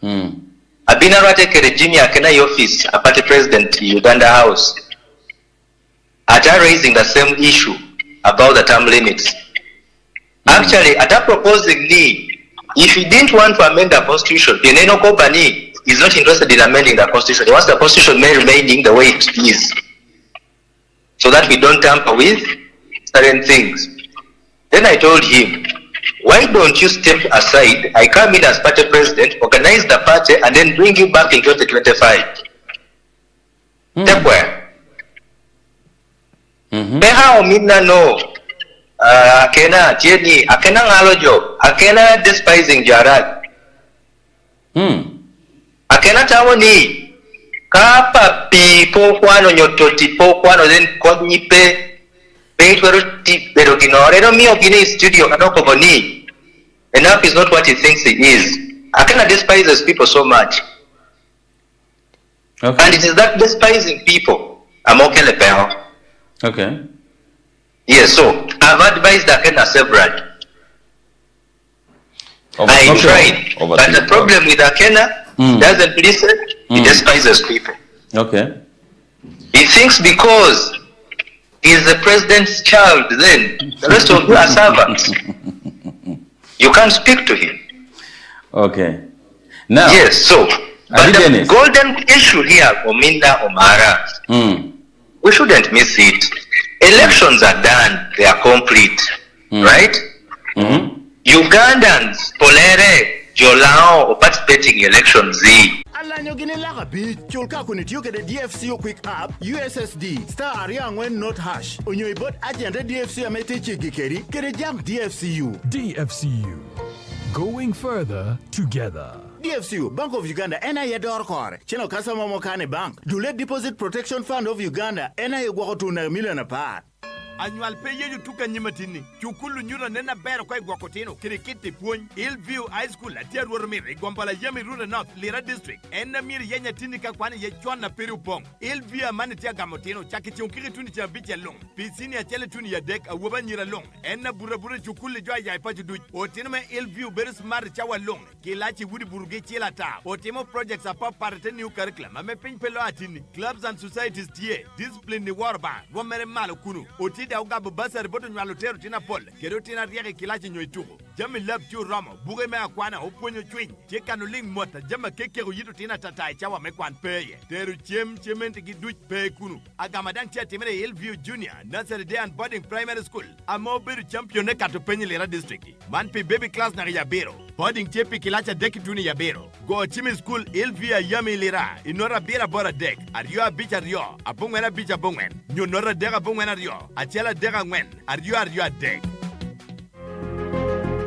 Speaker 8: Abina Ratekere Jimmy Akena office, a party president Uganda House, at raising the same issue about the term limits. Actually, at proposing me, if he didn't want to amend the constitution, Yeneno Kobani is not interested in amending the constitution. He wants the constitution may remaining the way it is, so that we don't tamper with certain things. Then I told him, why don't you step aside? I come in as party president, organize the party, and then bring you back in 2025. Step where? How Mina know akena tieni akena ngalo jo akena despising jarat akena tawo ni kapa pipo kwano nyototi po kwano then konyipe peitwero ti pero kinore no mio gini studio kanoko boni enough is not what he thinks he is. Akena despises people so much.
Speaker 10: Okay.
Speaker 8: And it is that despising people I'm okay le pero.
Speaker 10: Okay.
Speaker 8: Yes, so I've advised Akena several. I tried, but the problem with Akena doesn't listen. He despises people.
Speaker 10: Okay.
Speaker 8: He thinks because he's the president's child, then the rest of you are servants. You can't speak to him.
Speaker 10: Okay. Now.
Speaker 8: Yes, so but the golden issue here, Ominda Omara, we shouldn't miss it. Elections are done, they are complete, right? Ugandans, Polere, Jolao, or participating in elections.
Speaker 5: Alanyo gine laga bi chulka kuni tiuke de DFCO quick app USSD star aria ngwen not hash onyo ibot agenda DFCO amete chigikeri kere jam DFCU
Speaker 3: going further together.
Speaker 5: DFCU Bank of Uganda NIA Dorkore Chino Kasama Mokane Bank Dule Deposit Protection Fund of Uganda NIA Gwakotuna million apart.
Speaker 1: Annual pay you took a nimatini. Chukulu Nura Nena Bear Quai Guacotino, Kirikiti Point, Hillview High School, at Tiarurmiri, Gompala Yami Rural North, Lira District, and Namir Yanya Tinika Kwan Yachwana Perupong, Hillview Manitia Gamotino, Chakichunki Tunicha Beach alone, Piscinia Teletunia deck, a woman year alone, and Burabura Chukuli Joy Yapaju, or Tinema Hillview Beres Marichawa long, Kilachi Woody Burgechilata, or Timo projects are pop part new curriculum, I'm a pink pelotini, clubs and societies tier, discipline the war ban, Womere Malukunu, Oti. Ugabu basa riboto nyalotero tina pole kero tina riake kilachi nyoituko jami lab chu ramo buge me akwana uponyo chwiny chika nuling mota jama keke uyito tina tatai chawa mekwan peye teru chementi giduch peye kunu agamadang chia timere Hillview Junior Nursery Day and Boarding Primary School amo beru champion ne katupenyi Lira District manpi baby class na Yabero boarding chepi kilacha deki tuni Yabero go chimi school Hillview Yami Lira inora bira bora dek aryo beach aryo abungwena beach abungwen nyonora deka abungwena aryo Achela dega ngwen, aryo deg.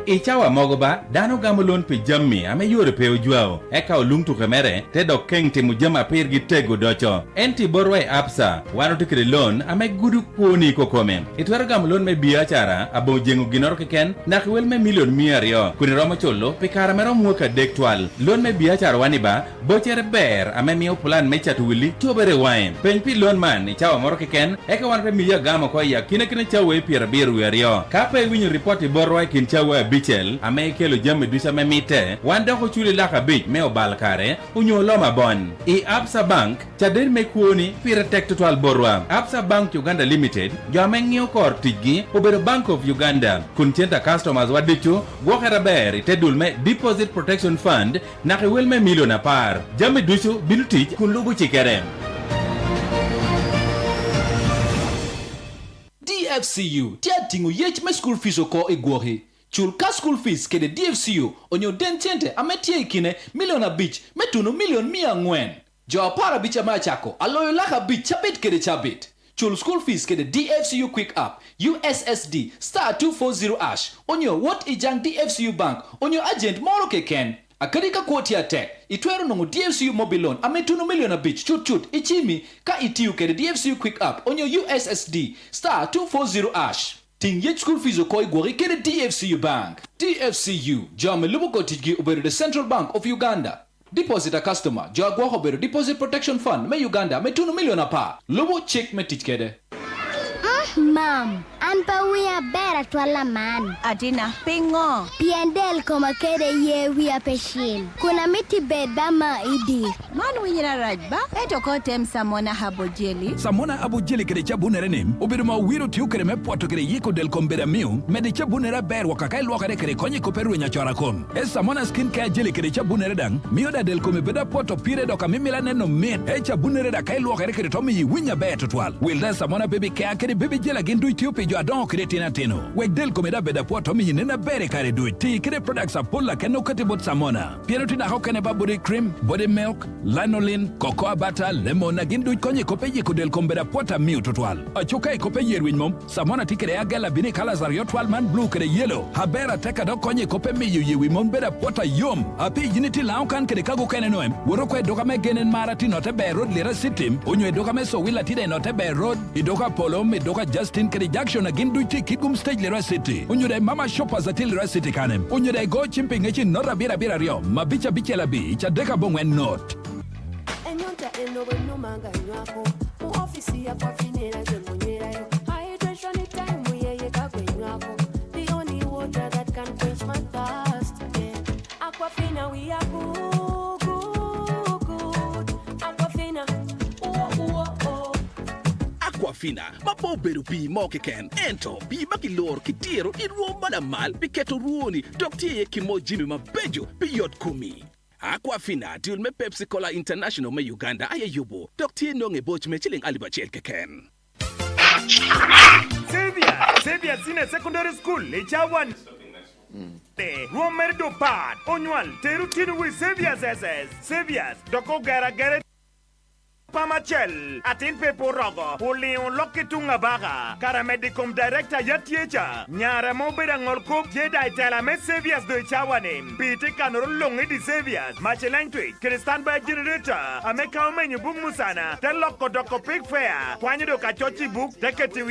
Speaker 26: Ichawa mogoba, dano gamulon pe jammi, ame yore pe ujuao, eka olung tu kamere, tedo keng timu jama pirgi tego docho. Enti borwai apsa, wano tikiri lon, ame gudu kuoni kokome. Itwaro gamulon me biachara, abo jengu ginor keken, nakwel me million miario, kuni romo cholo, pe karamero muka dek twal. Lon me biachara waniba, bochere ber, ame miyo pulan mecha tuwili, tubere wain. Penpi lon man, ichawa moro keken, eka wanre miya gama kwa ya, kine chawe pira biru yario. Kape winyo ripoti borwai kin chawe bichel ame kelo jamme dusa me mite wanda ko chuli laka bich me obal kare unyo loma bon I Absa Bank chader me kuoni pira tek total borwa Absa Bank Uganda Limited jame ngio kor tigi obero Bank of Uganda kun chenta customers wadicho gwokera ber tedul me Deposit Protection Fund na wel me million apar jamme dusu binutich kun lugu chikerem DFCU tia tingu yech me school fees oko igwohi chulka school fees kede DFCU onyo dentiente ametie ikine miliona bich metunu milion 100 jo para bicha machako aloyo laka bich chabit kede chabit chul school fees kede DFCU quick app USSD *240# onyo what ijang DFCU bank onyo agent moro keken akadika kuotia tek itwero nongo DFCU mobile loan ametunu miliona bich chut ichimi ka itiu kede DFCU quick app onyo USSD *240# Ting yet school fees okoi gwori kede DFCU Bank. DFCU, jame lubo kotigi uberi the Central Bank of Uganda. Deposit a customer, jagwa uberi Deposit Protection Fund me Uganda me 2 million apa. Lubo check me tichkede.
Speaker 14: Mom, anpa we are better to alla man. Adina, pingo. Piendel koma kede ye we are peshil. Kuna miti bedama idi.
Speaker 20: Man we yina rajba. Eto kotem samona habo jelly.
Speaker 25: Samona habo jelly kede chabunere nim. Obiruma wiro tiu kede me poto kede yiko del kombera miu. Mede chabunere ber wakakai luakade kede konye koperu nyachora kom. Samona skin care jelly kede chabunere dang. Mio da del kome beda poto pire doka mimila neno mit. Chabunere da kai luakade kede tomi yi winya beto twal. Wilda samona baby care kede baby jela gin dui tiyo pe jo adon kire tina tino. Wek del komeda beda po to mi nena bere kare dui ti kire products apola keno kate bot samona. Piero tina ho kene ba body cream, body milk, lanolin, cocoa butter, lemon na gin dui konye kope ye kudel kombeda pota miu totual. Achoka e kope yerwin mom, samona ti kire agala bini kala zario twal man blue kire yellow. Habera teka do konye kope miu yewi mom beda pota yom. Api yiniti launkan kire kago kene noem. Woro kwe doka me genen marati note be road lira sitim. Unyo doka me so wila tide note be road. Idoka polo me doka Justin kire jackson agin duiti kigum stage lira city. Unyo de mama shoppers atil lira city kanem. Unyo de go chimping echi nora bira bira rio. Mabicha biche la bi. Cha deka bongwen not.
Speaker 4: Enyonta eno beno manga nywako. Mu ofisi ya kwa finera zemonyera yo. Hydration it time we ye kagwe nywako. The only water that can quench my thirst. Yeah. Aquafina we are good, good, good. Aquafina, oh.
Speaker 17: Aquafina, mapo beru pi mokeken. Ento, pi makilor kitiero iruo manamal, piketo ruoni, doktie kimo jimi mabejo, piyot kumi. Aquafina, tiul me Pepsi Cola International me Uganda, aye yubo, doktie nonge boch me chilling alibachel keken.
Speaker 21: Xavier Senior Secondary School, Lechawan. Romerdo Pad, Onwal, Terutinu with Xavier's SS. Xavier's, Doko Gara. Pamachel, atin pepo rogo, Oleon Lokitunga Baga, Karamedicum Director Yatiecha, Nyara Mobeda Ngolkup, Jedi Telame Saviors de Chawanim, Pete Canor Longi di Saviors, Machelang Tweet, Kristan by Generator, Ameka Menu Book Musana, Teloko Doko Pig Fair, Quanido Kachochi Book, Dekati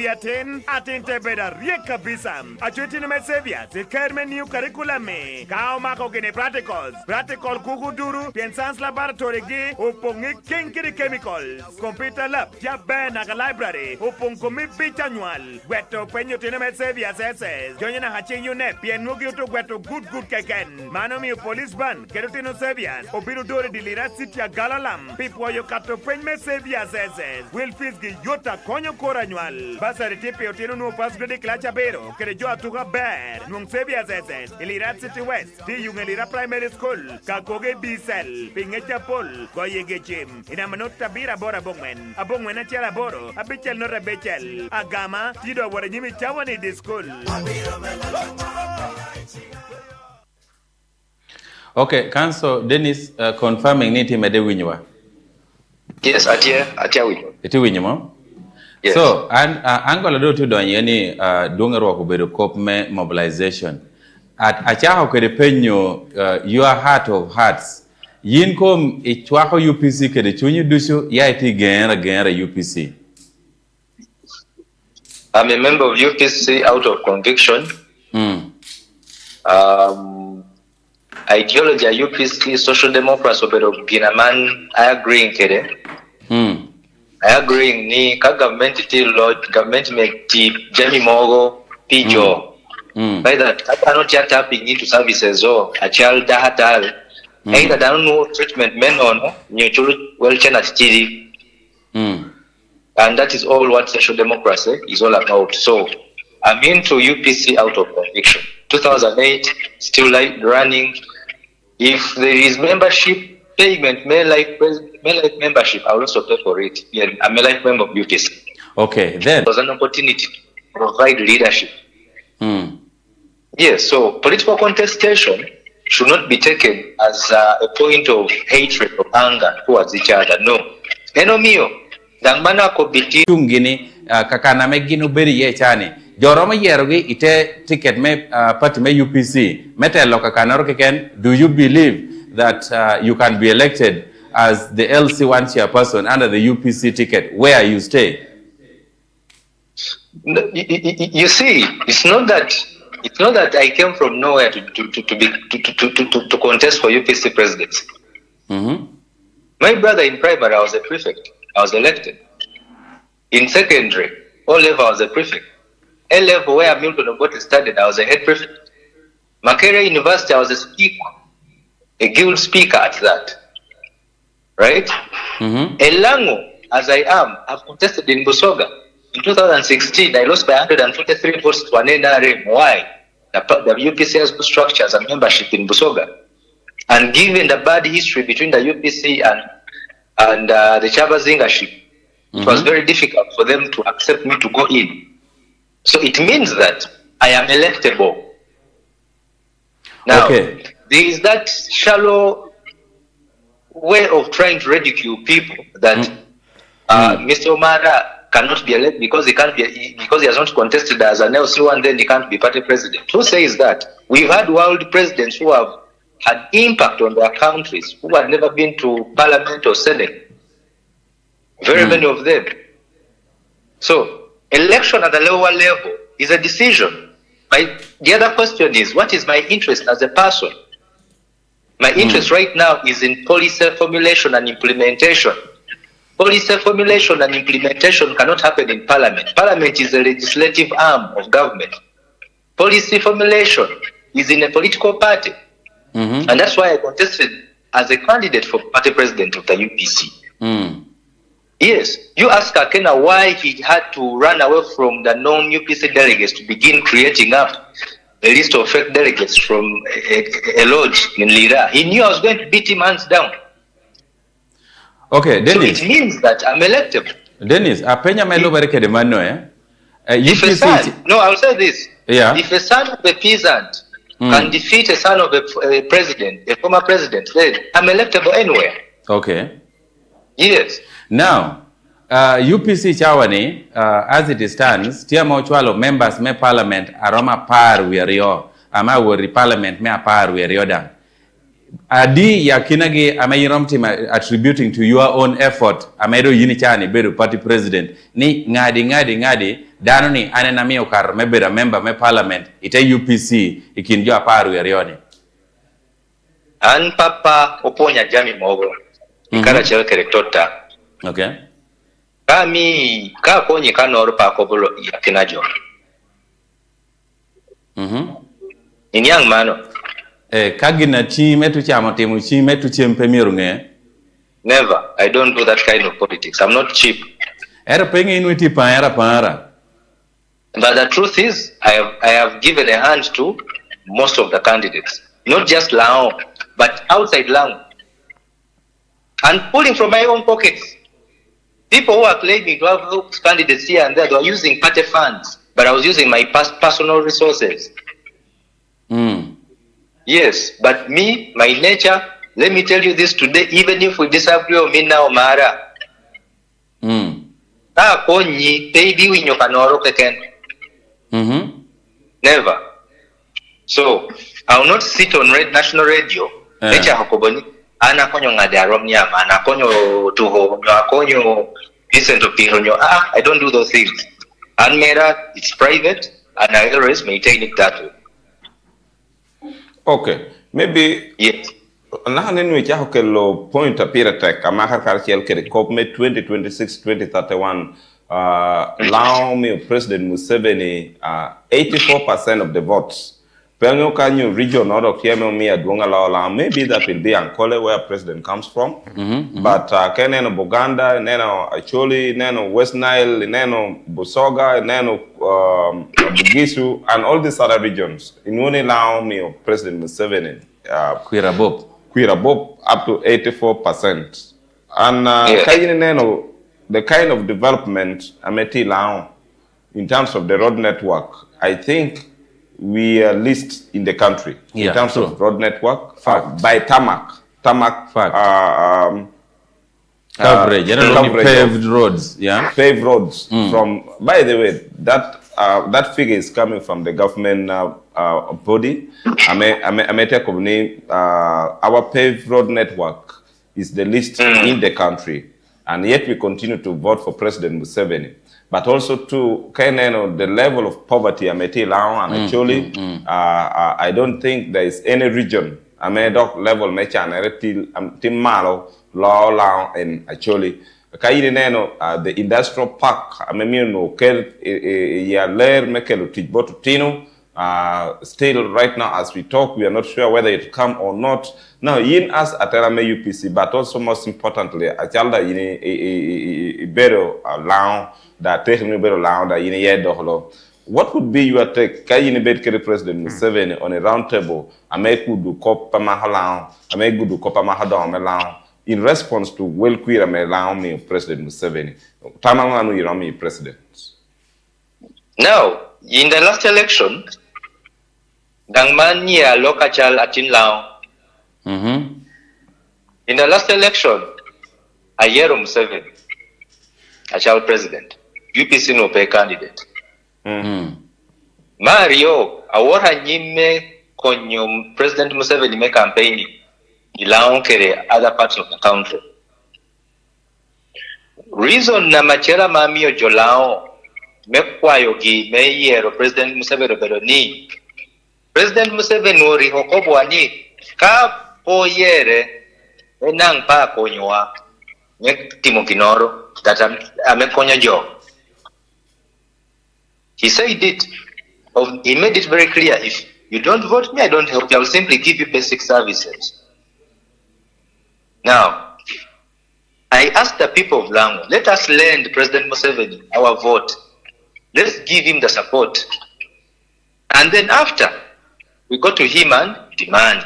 Speaker 21: atin Tebeda Rieka Bisam, Achutiname Saviors, the Kermen New Curriculum, Kao Mako Gene Practicals, Practical Kukuduru, Piensans Laboratory, Opongi Kinkiri Chemical. Computer lab, Japan naga library, upong kumi bita annual. Weto penyo tiname Xavier SS. Join na hachi yune, pien mugi to weto good keken. Mano mi police ban, kerutino Xavier. Obiru dore dilira city ya galalam. Pipo yo kato penme Xavier SS. Will fisgi yota konyo kora annual. Basa retipe otino no pas grade klacha bero. Kere jo atuga bear. Nung Xavier SS. Ilira city west. Di yung ilira primary school. Kakoge bisel. Pingecha pol. Goyege gym. Inamanota bira bora bongwen. Abongwen na chala boro. Abichel no rebechel. Agama. Tido wara nyimi chawani di school.
Speaker 10: Okay, Council Dennis confirming niti mede winywa.
Speaker 8: Yes, atia wi.
Speaker 10: Iti winywa.
Speaker 8: Yes.
Speaker 10: So, angola do to don yeni dunga ro ko bedo cop me mobilization. At acha ho kede penyo your heart of hearts. Yin kom ichwako UPC kede chunyi dusho yaiti genera UPC.
Speaker 8: I'm a member of UPC out of conviction. Ideology of UPC, Social Democrats of Ginaman, I agree kede. I agree ni ka government ti lord government make ti Jamie Mogo Pijo. By that I cannot yet tapping into services or a child dahatal. Either down no treatment men on mutual well at TD. And that is all what social democracy is all about. So I'm into UPC out of conviction. 2008, still running. If there is membership payment, may like membership, I will also pay for it. Yeah, I'm a life member of UPC.
Speaker 10: Okay, then.
Speaker 8: It was an opportunity to provide leadership. Yes, so political contestation should not be taken as a point of hatred or anger towards each other. No. Enomio, dangmana ko biti
Speaker 10: tungini kakana me ginu beri ye chani. Joroma yerogi ite ticket me party me UPC. Mete loka kanaro keken. Do you believe that you can be elected as the LC1 chairperson under the UPC ticket where you stay?
Speaker 8: You see, it's not that I came from nowhere to contest for UPC presidency. My brother in primary, I was a prefect. I was elected. In secondary, O level, I was a prefect. A level where Milton Obote studied, I was a head prefect. Makerere University, I was a speaker, a guild speaker at that. Right? Elango, as I am, I've contested in Busoga. In 2016, I lost by 143 votes to an NRM. Why? The UPC has good structures and membership in Busoga. And given the bad history between the UPC and the Chaba Zingership, it was very difficult for them to accept me to go in. So it means that I am electable. Now, there is that shallow way of trying to ridicule people that Mr. Omara cannot be elected because he has not contested as an LCO and then he can't be party president. Who says that? We've had world presidents who have had impact on their countries, who have never been to parliament or senate. Very many of them. So, election at the lower level is a decision. The other question is, what is my interest as a person? My interest right now is in policy formulation and implementation. Policy formulation and implementation cannot happen in parliament. Parliament is a legislative arm of government. Policy formulation is in a political party. And that's why I contested as a candidate for party president of the UPC. Yes, you ask Akena why he had to run away from the non-UPC delegates to begin creating up a list of fake delegates from a lodge in Lira. He knew I was going to beat him hands down.
Speaker 10: Okay, Dennis.
Speaker 8: So it means that I'm electable.
Speaker 10: Dennis, apenya melo bareke de mano
Speaker 8: If a son, no, I'll say this.
Speaker 10: Yeah.
Speaker 8: If a son of a peasant can defeat a son of a president, a former president, then I'm electable anywhere.
Speaker 10: Okay.
Speaker 8: Yes.
Speaker 10: Now, UPC Chawani, as it stands, Tiamo Chwalo members me parliament aroma par wirio, ama wori parliament me par wirio dan. Adi ya kinagi amayiromti attributing to your own effort, amedo yinichani bedo party president, ni ngadi, dano ni anenami okar mebeda member me parliament, ite UPC, ikinjua par wirio ni.
Speaker 8: An papa oponya jami mogo, ikara chelke rektorta.
Speaker 10: Okay.
Speaker 8: Kami konyi kanoro pa kobolo yakinajo. Inyang mano.
Speaker 10: Kagina chi metu chamo timu chi metu chempe mirunge.
Speaker 8: Never. I don't do that kind of politics. I'm not cheap.
Speaker 10: Era pengi inuiti para.
Speaker 8: But the truth is, I have given a hand to most of the candidates. Not just Lao, but outside Lao. And pulling from my own pockets. People who are claiming to have candidates here and there, they are using party funds, but I was using my personal resources. Yes, but me, my nature, let me tell you this today, even if we disagree on me now, Mara. Never. So, I will not sit on national radio. Ana konyo ngadarom nyama, ana konyo tuho, konyo Vincent Opinyo. I don't do those things. And Mera, it's private, and I always maintain it that way.
Speaker 9: Okay, maybe
Speaker 8: yes.
Speaker 9: Nahanen we chaho kelo point apira tek amahar karchiel kere kopme 2026-2031 allow me President Museveni 84% of the votes. Pengo kanyu region or kiemo mi adwonga la maybe that will be Ankole where president comes from. But keneno Buganda, neno Acholi, neno West Nile, neno Busoga, neno Bugisu, and all these other regions. In one allow me President Museveni Kwirabob up to 84%. And neno the kind of development ameti lao in terms of the road network, I think we are least in the country in terms of road network by tarmac
Speaker 10: coverage, paved roads,
Speaker 9: paved roads. From, by the way, that figure is coming from the government body. Our paved road network is the least in the country, and yet we continue to vote for President Museveni. But also to the level of poverty and actually I don't think there is any region level timalo law and actually the industrial park still right now as we talk we are not sure whether it come or not. Now in us at UPC, but also most importantly achalda better allow that what would be your take? President Museveni on a round table, in response to well queer President Museveni. President.
Speaker 8: Now, In the last election, Gangman Nia Lokachal Atin Lao. In the last election, Ayero Museveni, Achal president, UPC no pay candidate. Mario, awara nyime konyo President Museveni me campaign ilao kere other parts of the country. Reason na machera mamio jolao mekwayo gi meyero President Museveni beroni. President Museveni ori hokobo ani ka poyere enang pa konyoa nek timo kinoro that amekonya jo. He said it. He made it very clear. If you don't vote me, I don't help you. I will simply give you basic services. Now, I ask the people of Lamu, let us lend President Museveni our vote. Let's give him the support. And then after, we go to him and demand.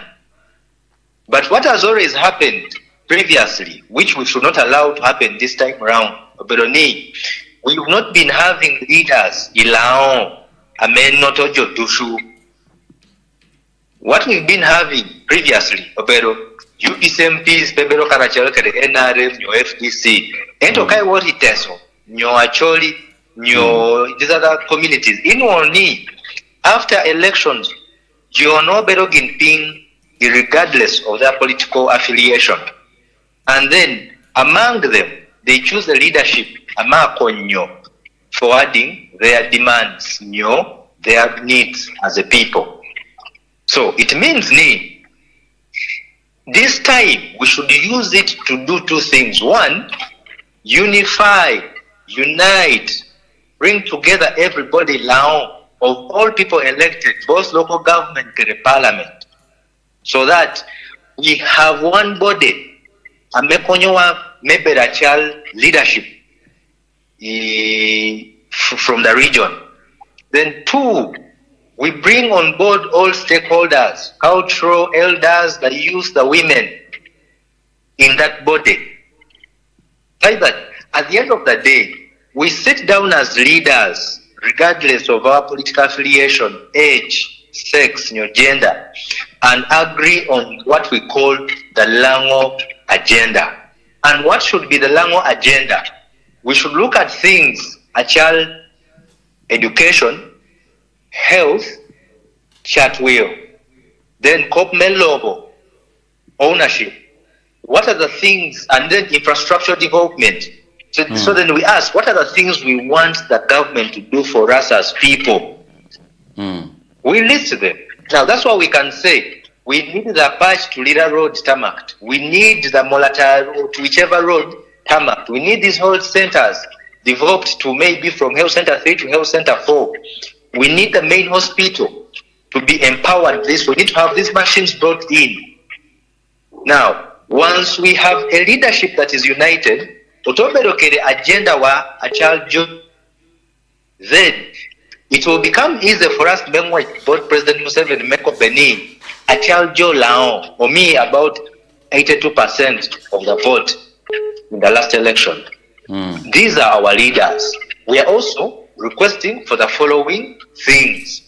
Speaker 8: But what has always happened previously, which we should not allow to happen this time around, Oberoni, we've not been having leaders, Ilao, Amen Notojo Dushu. What we've been having previously, Obero, UPCMPs, Bebero Karachel, NRM, Nyo FDC, and okay, what it is, Nyo Acholi, Nyo, these other communities. In Woni, after elections, you know Bero Ginping, regardless of their political affiliation. And then, among them, they choose the leadership, Amakonyo, forwarding their demands, their needs as a people. So it means this time we should use it to do two things. One, unify, unite, bring together everybody now of all people elected, both local government and the parliament, so that we have one body, a mekonyoa meberachal leadership from the region. Then two, we bring on board all stakeholders, cultural elders, the youth, the women in that body. Like that, at the end of the day, we sit down as leaders, regardless of our political affiliation, age, sex, gender, and agree on what we call the Lango agenda. And what should be the Lango agenda? We should look at things, child education, health, chatwheel, then Kopmelobo, ownership. What are the things, and then infrastructure development. So then we ask, what are the things we want the government to do for us as people? We list them. Now that's what we can say. We need the patch to Lira Road tarmac. We need the Molata Road to whichever road tarmac. We need these health centers developed to maybe from Health Center 3 to Health Center 4. We need the main hospital to be empowered. We need to have these machines brought in. Now, once we have a leadership that is united, agenda wa a child job, then it will become easier for us to make both President Museveni Meko Benin, a child Joe Lao, or me about 82% of the vote in the last election. These are our leaders. We are also requesting for the following things.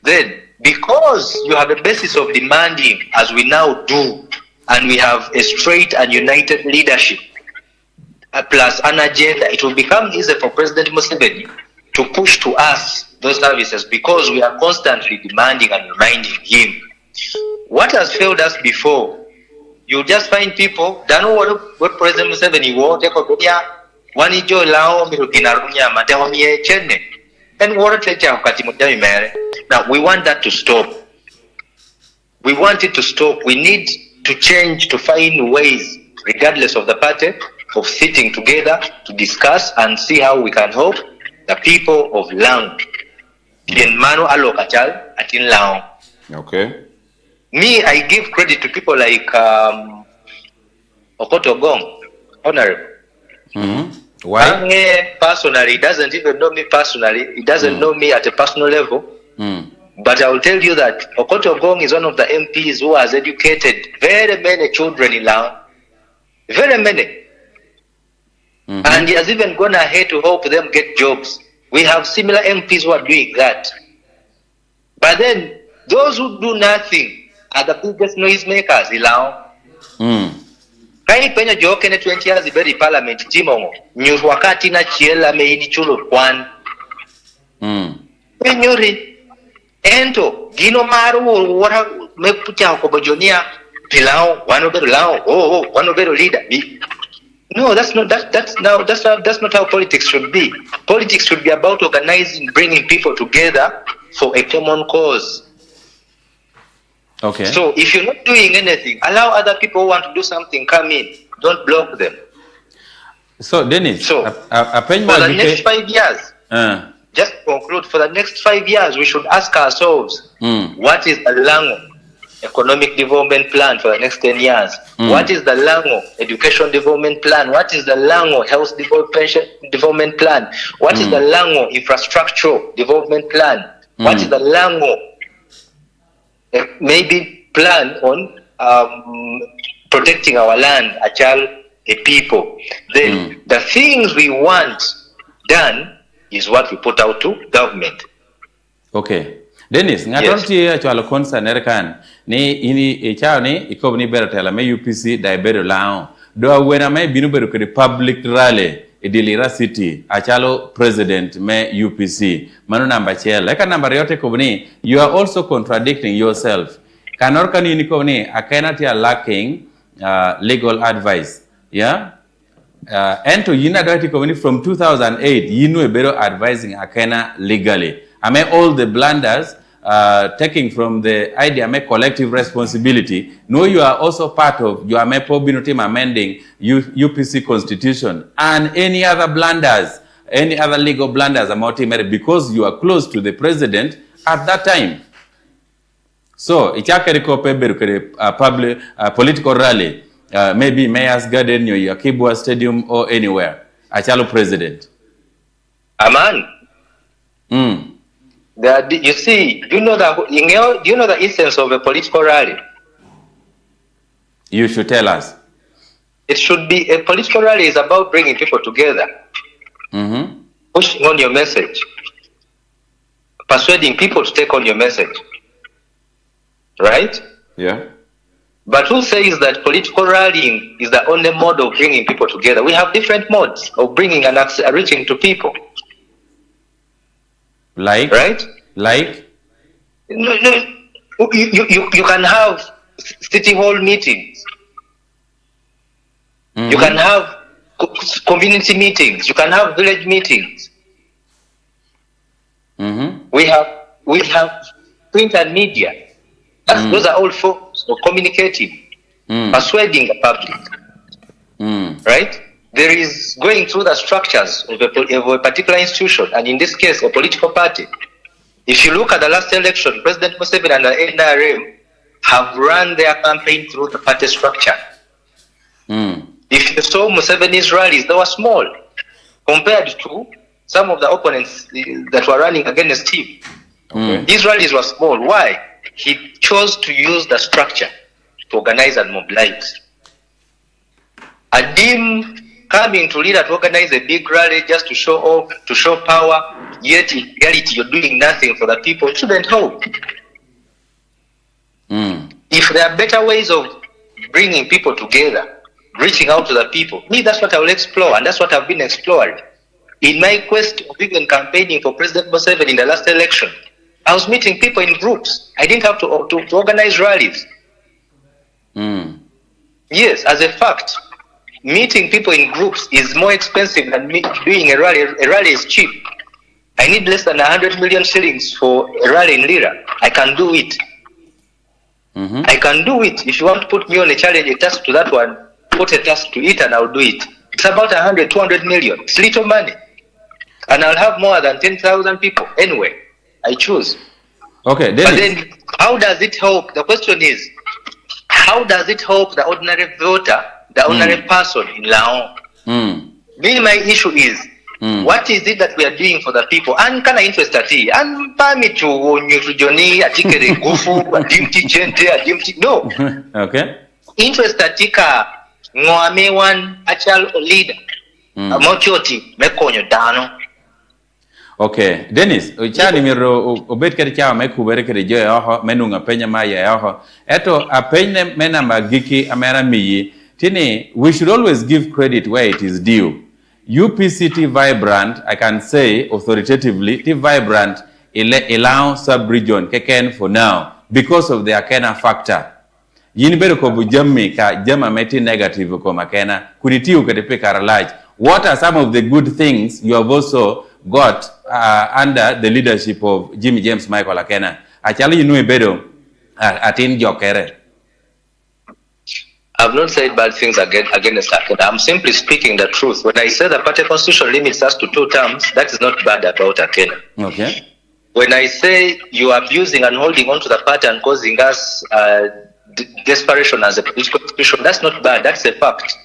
Speaker 8: Then, because you have a basis of demanding, as we now do, and we have a straight and united leadership, plus an agenda, it will become easier for President Museveni to push to us those services, because we are constantly demanding and reminding him. What has failed us before? You just find people, don't know what President Museveni wants, now we want that to stop. We want it to stop. We need to change, to find ways, regardless of the party, of sitting together to discuss and see how we can help the people of Lang.
Speaker 9: Okay.
Speaker 8: Me, I give credit to people like Okoto Gong, Honorable.
Speaker 10: Why?
Speaker 8: Personally, he doesn't even know me personally. He doesn't know me at a personal level. But I will tell you that Okoto Gong is one of the MPs who has educated very many children in Laos. Very many. And he has even gone ahead to help them get jobs. We have similar MPs who are doing that. But then, those who do nothing are the biggest noisemakers. Kai penye joke ne 20 years iberi parliament timongo. News wakati na chiela me Yite Twolo kwan. Penyori. Ento, gino maru wara me putia ko bojonia pilao, one over lao, one over leader. No, that's not how politics should be. Politics should be about organizing, bringing people together for a common cause.
Speaker 10: Okay.
Speaker 8: So if you're not doing anything, allow other people who want to do something come in. Don't block them.
Speaker 10: So Dennis,
Speaker 8: for the next 5 years, just to conclude, for the next 5 years, we should ask ourselves, what is the Lango economic development plan for the next 10 years? What is the Lango education development plan? What is the Lango health development plan? What is the Lango infrastructural development plan? What is the Lango maybe plan on protecting our land, a people? Then the things we want done is what we put out to government.
Speaker 10: Okay. Dennis, ngatonti achwalo concern erkan ni ini chao ni ikobni berotela me UPC dai bero lao do wena me binu bero ke public rally edilira city achalo president me UPC mano number chela ka number yote kobni you are also contradicting yourself kanor kanini kobni akena tia lacking legal advice and to yina dati kobni from 2008 yinu bero advising akena legally ame all the blunders taking from the idea make collective responsibility. No, you are also part of your Mepo team amending UPC constitution and any other blunders, any other legal blunders because you are close to the president at that time. So, public political rally, maybe Mayor's Garden, your Kibwa Stadium or anywhere. Achalo president.
Speaker 8: Aman. You see, do you know the essence of a political rally?
Speaker 10: You should tell us.
Speaker 8: It should be a political rally is about bringing people together, pushing on your message, persuading people to take on your message, right?
Speaker 9: Yeah.
Speaker 8: But who says that political rallying is the only mode of bringing people together? We have different modes of bringing and reaching to people.
Speaker 10: Like?
Speaker 8: Right?
Speaker 10: Like?
Speaker 8: No, you can have city hall meetings. You can have community meetings. You can have village meetings. We have print and media. Those are all forms of communicating, persuading the public. Right? There is going through the structures of a particular institution, and in this case, a political party. If you look at the last election, President Museveni and the NRM have run their campaign through the party structure. If you saw Museveni's rallies, they were small compared to some of the opponents that were running against him. These rallies were small. Why? He chose to use the structure to organize and mobilize. Adim coming to leader to organize a big rally just to show off, to show power, yet in reality you're doing nothing for the people. It shouldn't help. If there are better ways of bringing people together, reaching out to the people, me, that's what I will explore, and that's what I've been exploring. In my quest of even campaigning for President Museveni in the last election, I was meeting people in groups. I didn't have to organize rallies. Yes, as a fact, meeting people in groups is more expensive than doing a rally. A rally is cheap. I need less than 100 million shillings for a rally in Lira. I can do it. I can do it. If you want to put me on a challenge, a task to that one, put a task to it and I'll do it. It's about 100, 200 million. It's little money. And I'll have more than 10,000 people. Anyway, I choose.
Speaker 10: Okay,
Speaker 8: but then how does it help? The question is, how does it help the ordinary voter, the ordinary person in Laon? Me, my issue is, what is it that we are doing for the people? And can I interest at it? And permit to Johnny, Atikere Gufu, Adimti Gente, Adimti. No.
Speaker 10: Okay.
Speaker 8: Interest at Tika, Noame one, actual leader. Mochoti, Mekonyo Dano.
Speaker 10: Okay, Dennis, uchani miro obet kadi chawa me kubere kadi jo yoho menunga penya ma ya yoho. Eto a penye mena magiki amera miyi. Tini, we should always give credit where it is due. UPCT Vibrant, I can say authoritatively, T Vibrant allow sub-region keken for now because of the Akena factor. Yini bedo ko bu jammi ka jama meti negative ko makena kuritiu ketepe karalaj. What are some of the good things you have also got under the leadership of Jimmy James Michael Akena? Actually, you know bedo atin jokere.
Speaker 8: I've not said bad things against Akena. I'm simply speaking the truth. When I say the party constitution limits us to 2 terms, that is not bad about Akena.
Speaker 10: Okay.
Speaker 8: When I say you are abusing and holding on to the party and causing us desperation as a political institution, that's not bad. That's a fact.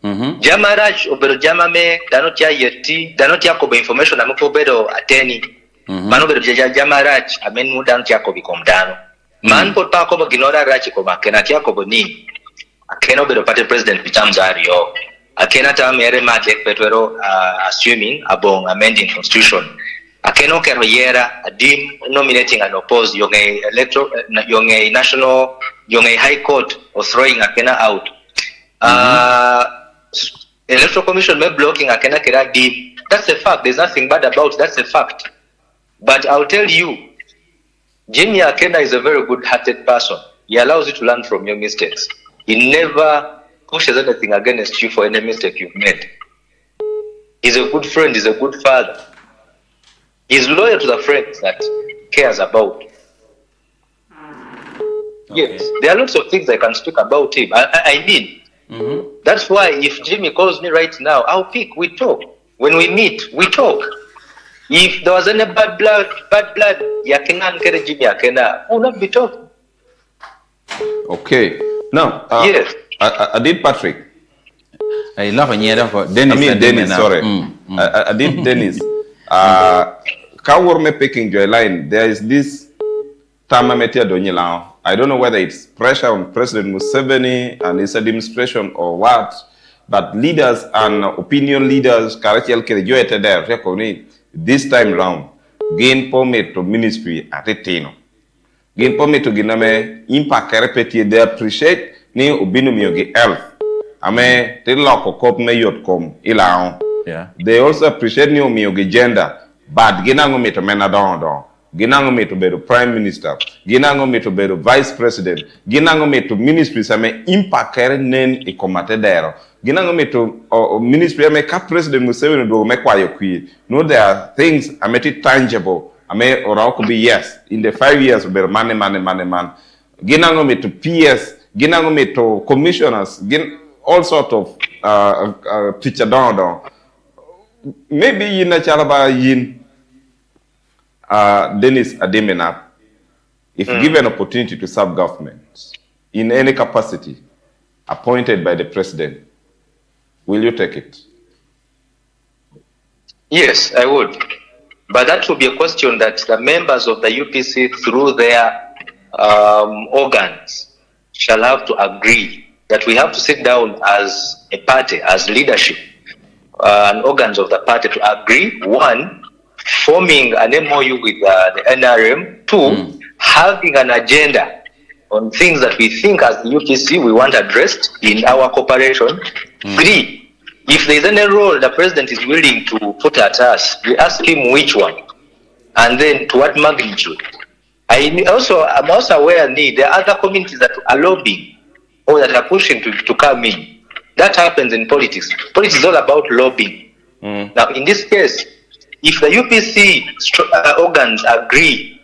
Speaker 8: Jama Raj obero jama me danot ya yeti danot ya kobe information amako obero ateni. Mano obero jama Raj amen mu danot ya kobe komdano. Man pot pa kobo ginora Raj ko Akena kia kobo ni. Akena obero party president pitamzario. Akena ta mere madek petwero assuming abong amending constitution. Akeno kero yera adim nominating and oppose yung a national yung a high court or throwing Akena out. Electoral commission may blocking Akena kera dim. That's a fact. There's nothing bad about it. That's a fact. But I'll tell you, Jimmy Akena is a very good-hearted person. He allows you to learn from your mistakes. He never pushes anything against you for any mistake you've made. He's a good friend. He's a good father. He's loyal to the friends that cares about. Yes, there are lots of things I can speak about him. I mean, that's why if Jimmy calls me right now, I'll pick. We talk. When we meet, we talk. If there was any bad blood, Yakena and Jimmy Akena, I will not be talking.
Speaker 9: Okay. Now,
Speaker 8: yes.
Speaker 9: I did Patrick.
Speaker 10: I love Dennis.
Speaker 9: I mean Dennis, sorry. I did Dennis. Kaworme picking joy line, there is this Tamametia Donyilau. I don't know whether it's pressure on President Museveni and his administration or what, but leaders and opinion leaders, this time round, gain permit to ministry at a teno. Gain permit to Giname impact repeti, they appreciate ni ubinumiogi health. Ame tilako kop me yot kom ilao.
Speaker 10: Yeah.
Speaker 9: They also appreciate new miogi gender, but ginango me to mena don. Ginango me to be the prime minister. Ginango me to be the vice president. Ginango me to ministry same impact nen e komate dero. Ginango me to ministry ame ka president Museveni do me kwa yokwi. No, there are things ameti tangible. Ame or could be yes in the 5 years be man. Ginango me to PS. Ginango me to commissioners. All sort of teacher down. Maybe yin na chalaba yin Dennis Ademena, if given opportunity to serve government in any capacity appointed by the president, will you take it?
Speaker 8: Yes, I would. But that will be a question that the members of the UPC through their organs shall have to agree, that we have to sit down as a party, as leadership, and organs of the party to agree, one, forming an MOU with the NRM, two, having an agenda on things that we think as the UPC we want addressed in our cooperation, three, if there is any role the president is willing to put at us, we ask him which one, and then to what magnitude. I'm also aware there are other communities that are lobbying or that are pushing to come in. That happens in politics. Politics is all about lobbying. Now, in this case, if the UPC organs agree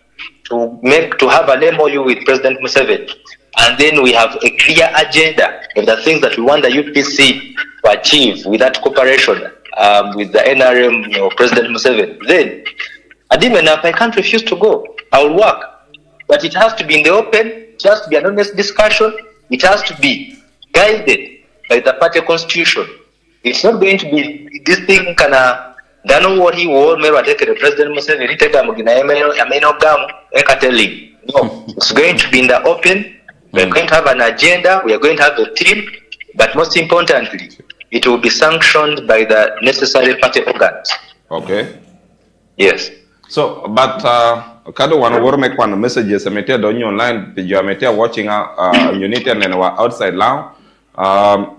Speaker 8: to have an MOU with President Museveni, and then we have a clear agenda of the things that we want the UPC to achieve with that cooperation with the NRM or President Museveni, then I can't refuse to go. I will work. But it has to be in the open, it has to be an honest discussion, it has to be guided by the party constitution. It's not going to be this thing kana dano what he will take the President Museveni take telling. No, it's going to be in the open. We're going to have an agenda, we are going to have a team, but most importantly, it will be sanctioned by the necessary party organs.
Speaker 9: Okay.
Speaker 8: Yes.
Speaker 9: So, but kado wana woro make one messages ametia donyo online pijo ametia watching unity and our outside now.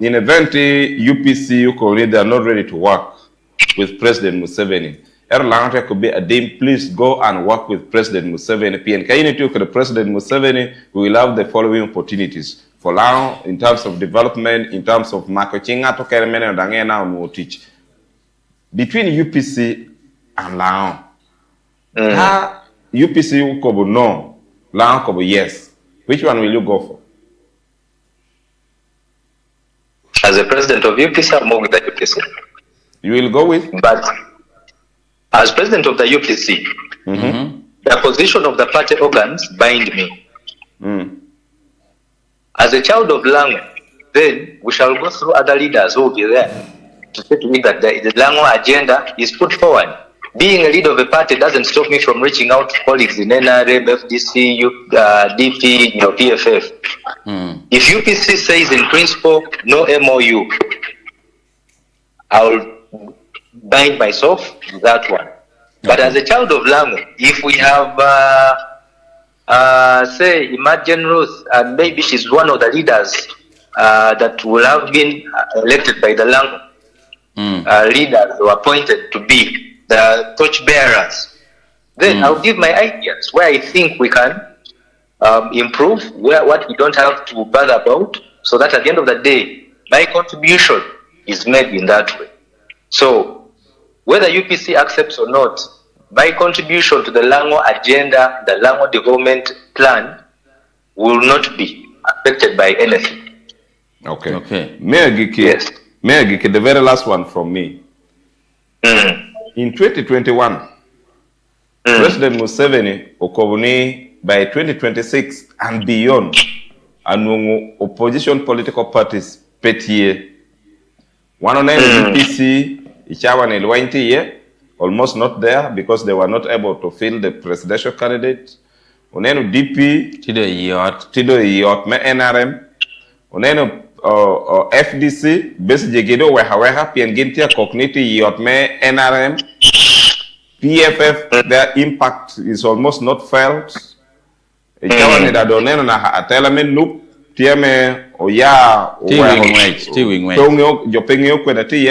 Speaker 9: In event UPC yuko they are not ready to work with President Museveni. Erlang could be a dim, please go and work with President Museveni. PNK to the President Museveni, we will have the following opportunities. For now, in terms of development, in terms of marketing, to teach. Between UPC and Lao. UPC kobo no, Lao kobo yes. Which one will you go for?
Speaker 8: As a president of UPC, I'll move with the UPC.
Speaker 9: You will go with?
Speaker 8: But as president of the UPC, the position of the party organs bind me. As a child of Lango, then we shall go through other leaders who will be there to say to me that the Lango agenda is put forward. Being a leader of a party doesn't stop me from reaching out to colleagues in NRM, FDC, DP, PFF. If UPC says in principle, no MOU, I'll bind myself to that one. But as a child of Lango, if we have, say, Imagine Ruth, and maybe she's one of the leaders that will have been elected by the Lango leaders who are appointed to be the torch bearers, then I'll give my ideas where I think we can improve, what we don't have to bother about, so that at the end of the day, my contribution is made in that way. So, whether UPC accepts or not, my contribution to the Lango agenda, the Lango development plan, will not be affected by anything.
Speaker 9: Okay. Mayor Giki, the very last one from me. In 2021, President Museveni Okobuni by 2026 and beyond, and opposition political parties petiye. One on UPC, Ichawan Elwainti, almost not there because they were not able to fill the presidential candidate. Onenu DP, Tido Yot, me NRM, Onenu FDC, besi jegedo weha piengintia cogniti Yot me NRM, PFF, their impact is almost not felt. Ichawan Nidadoneno na atelamen loop, tieme oya,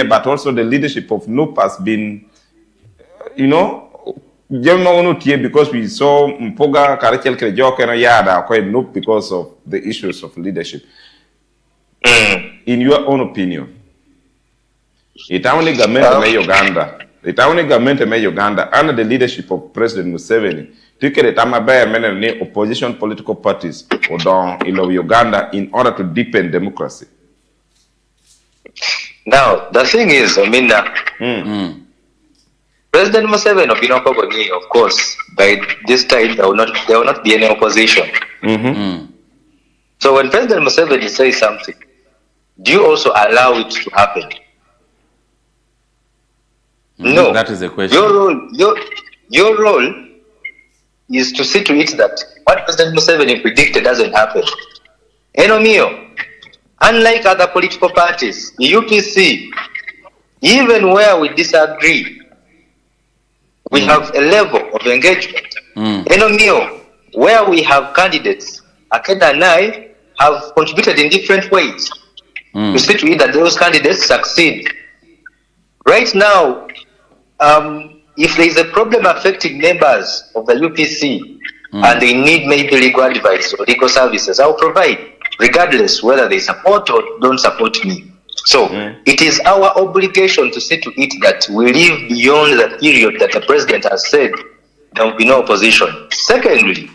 Speaker 9: but also the leadership of NUP has been, because we saw Mpoga Karachel Krejoke and Yada quite NUP because of the issues of leadership. In your own opinion, it only government in Uganda under the leadership of President Museveni took the Tamabaya many opposition political parties or down in Uganda in order to deepen democracy.
Speaker 8: Now, the thing is, President Museveni of course, by this time there will not be any opposition. So when President Museveni says something, do you also allow it to happen? No.
Speaker 10: That is the question.
Speaker 8: Your role is to see to it that what President Museveni predicted doesn't happen. Unlike other political parties, the UPC, even where we disagree, we have a level of engagement. Where we have candidates, Akeda and I have contributed in different ways to see to it that those candidates succeed. Right now, if there is a problem affecting members of the UPC and they need maybe legal advice or legal services, I'll provide, regardless whether they support or don't support me. So it is our obligation to see to it that we live beyond the period that the president has said there will be no opposition. Secondly,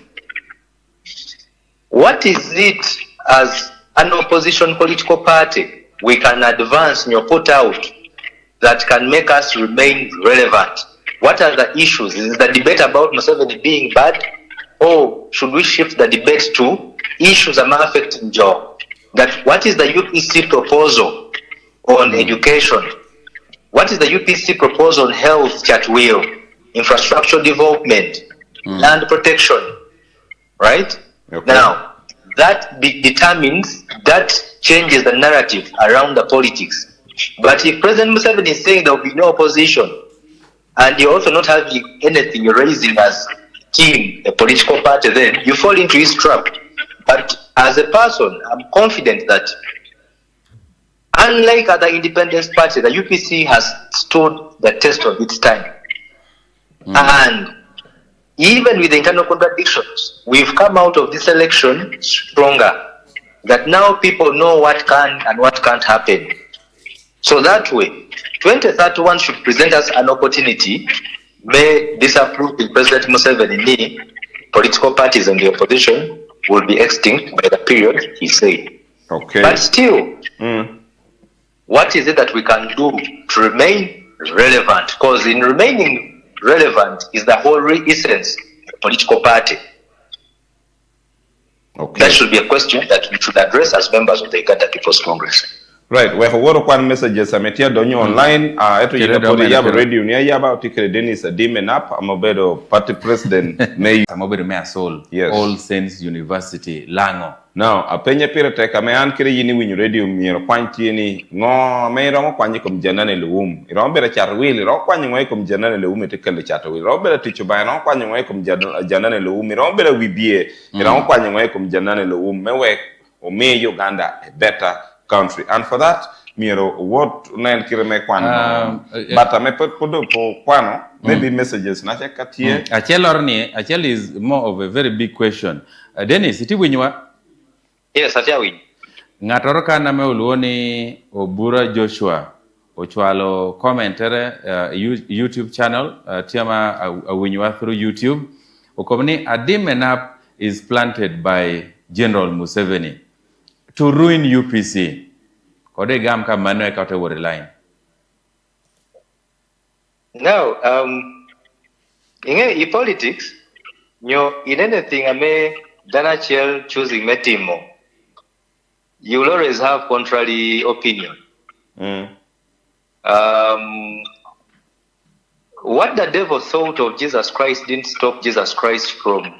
Speaker 8: what is it as an opposition political party we can advance and put out that can make us remain relevant? What are the issues? Is the debate about Museveni being bad? Or should we shift the debate to issues that are affecting job? That what is the UPC proposal on education? What is the UPC proposal on health, Chatwheel, infrastructure development, land protection, right? Now, that determines, that changes the narrative around the politics. But if President Museveni is saying there will be no opposition, and you're also not having anything you're raising as team, a political party, then you fall into his trap. But as a person, I'm confident that unlike other independence parties, the UPC has stood the test of its time. And even with the internal contradictions, we've come out of this election stronger. That now people know what can and what can't happen. So that way, 2031 should present us an opportunity. May disapprove with President Museveni, political parties and the opposition will be extinct by the period he said.
Speaker 9: Okay.
Speaker 8: But still, what is it that we can do to remain relevant? Because in remaining relevant is the whole essence of the political party.
Speaker 9: Okay.
Speaker 8: That should be a question that we should address as members of the Uganda People's Congress.
Speaker 9: Right, we have one messages ametia donyo online eto yinapodi yaba radio ni yaba utikere Dennis Adime nap amobedo party president may
Speaker 10: amobedo me asol
Speaker 9: yes.
Speaker 10: All Saints University Lango.
Speaker 9: Now apenye pira teka me an kire yini winyu radio miero kwanti ni ngo me rongo kwanyi kom janane luum irombe charwili ro kwanyi ngwe kom janane luum etekele chatwi rombe ticho ba ro kwanyi ngwe kom janane luum irombe wibie ro kwanyi ngwe kom janane luum mewe o me Uganda a better country, and for that, Miro, what nine kireme kwano, but I may put po kwano, maybe messages na chekatie.
Speaker 10: Achel is more of a very big question. Dennis, iti winywa?
Speaker 8: Yes, atia win.
Speaker 10: Ngatoroka na me uluoni Obura Joshua, ochwalo commentere YouTube channel, tiama winywa through YouTube. Okomni Adimenap is planted by General Museveni to ruin UPC. Kode gam ka mano ka to line.
Speaker 8: Now, in politics, in anything I may Danachel choosing Metimo, you will always have contrary opinion. What the devil thought of Jesus Christ didn't stop Jesus Christ from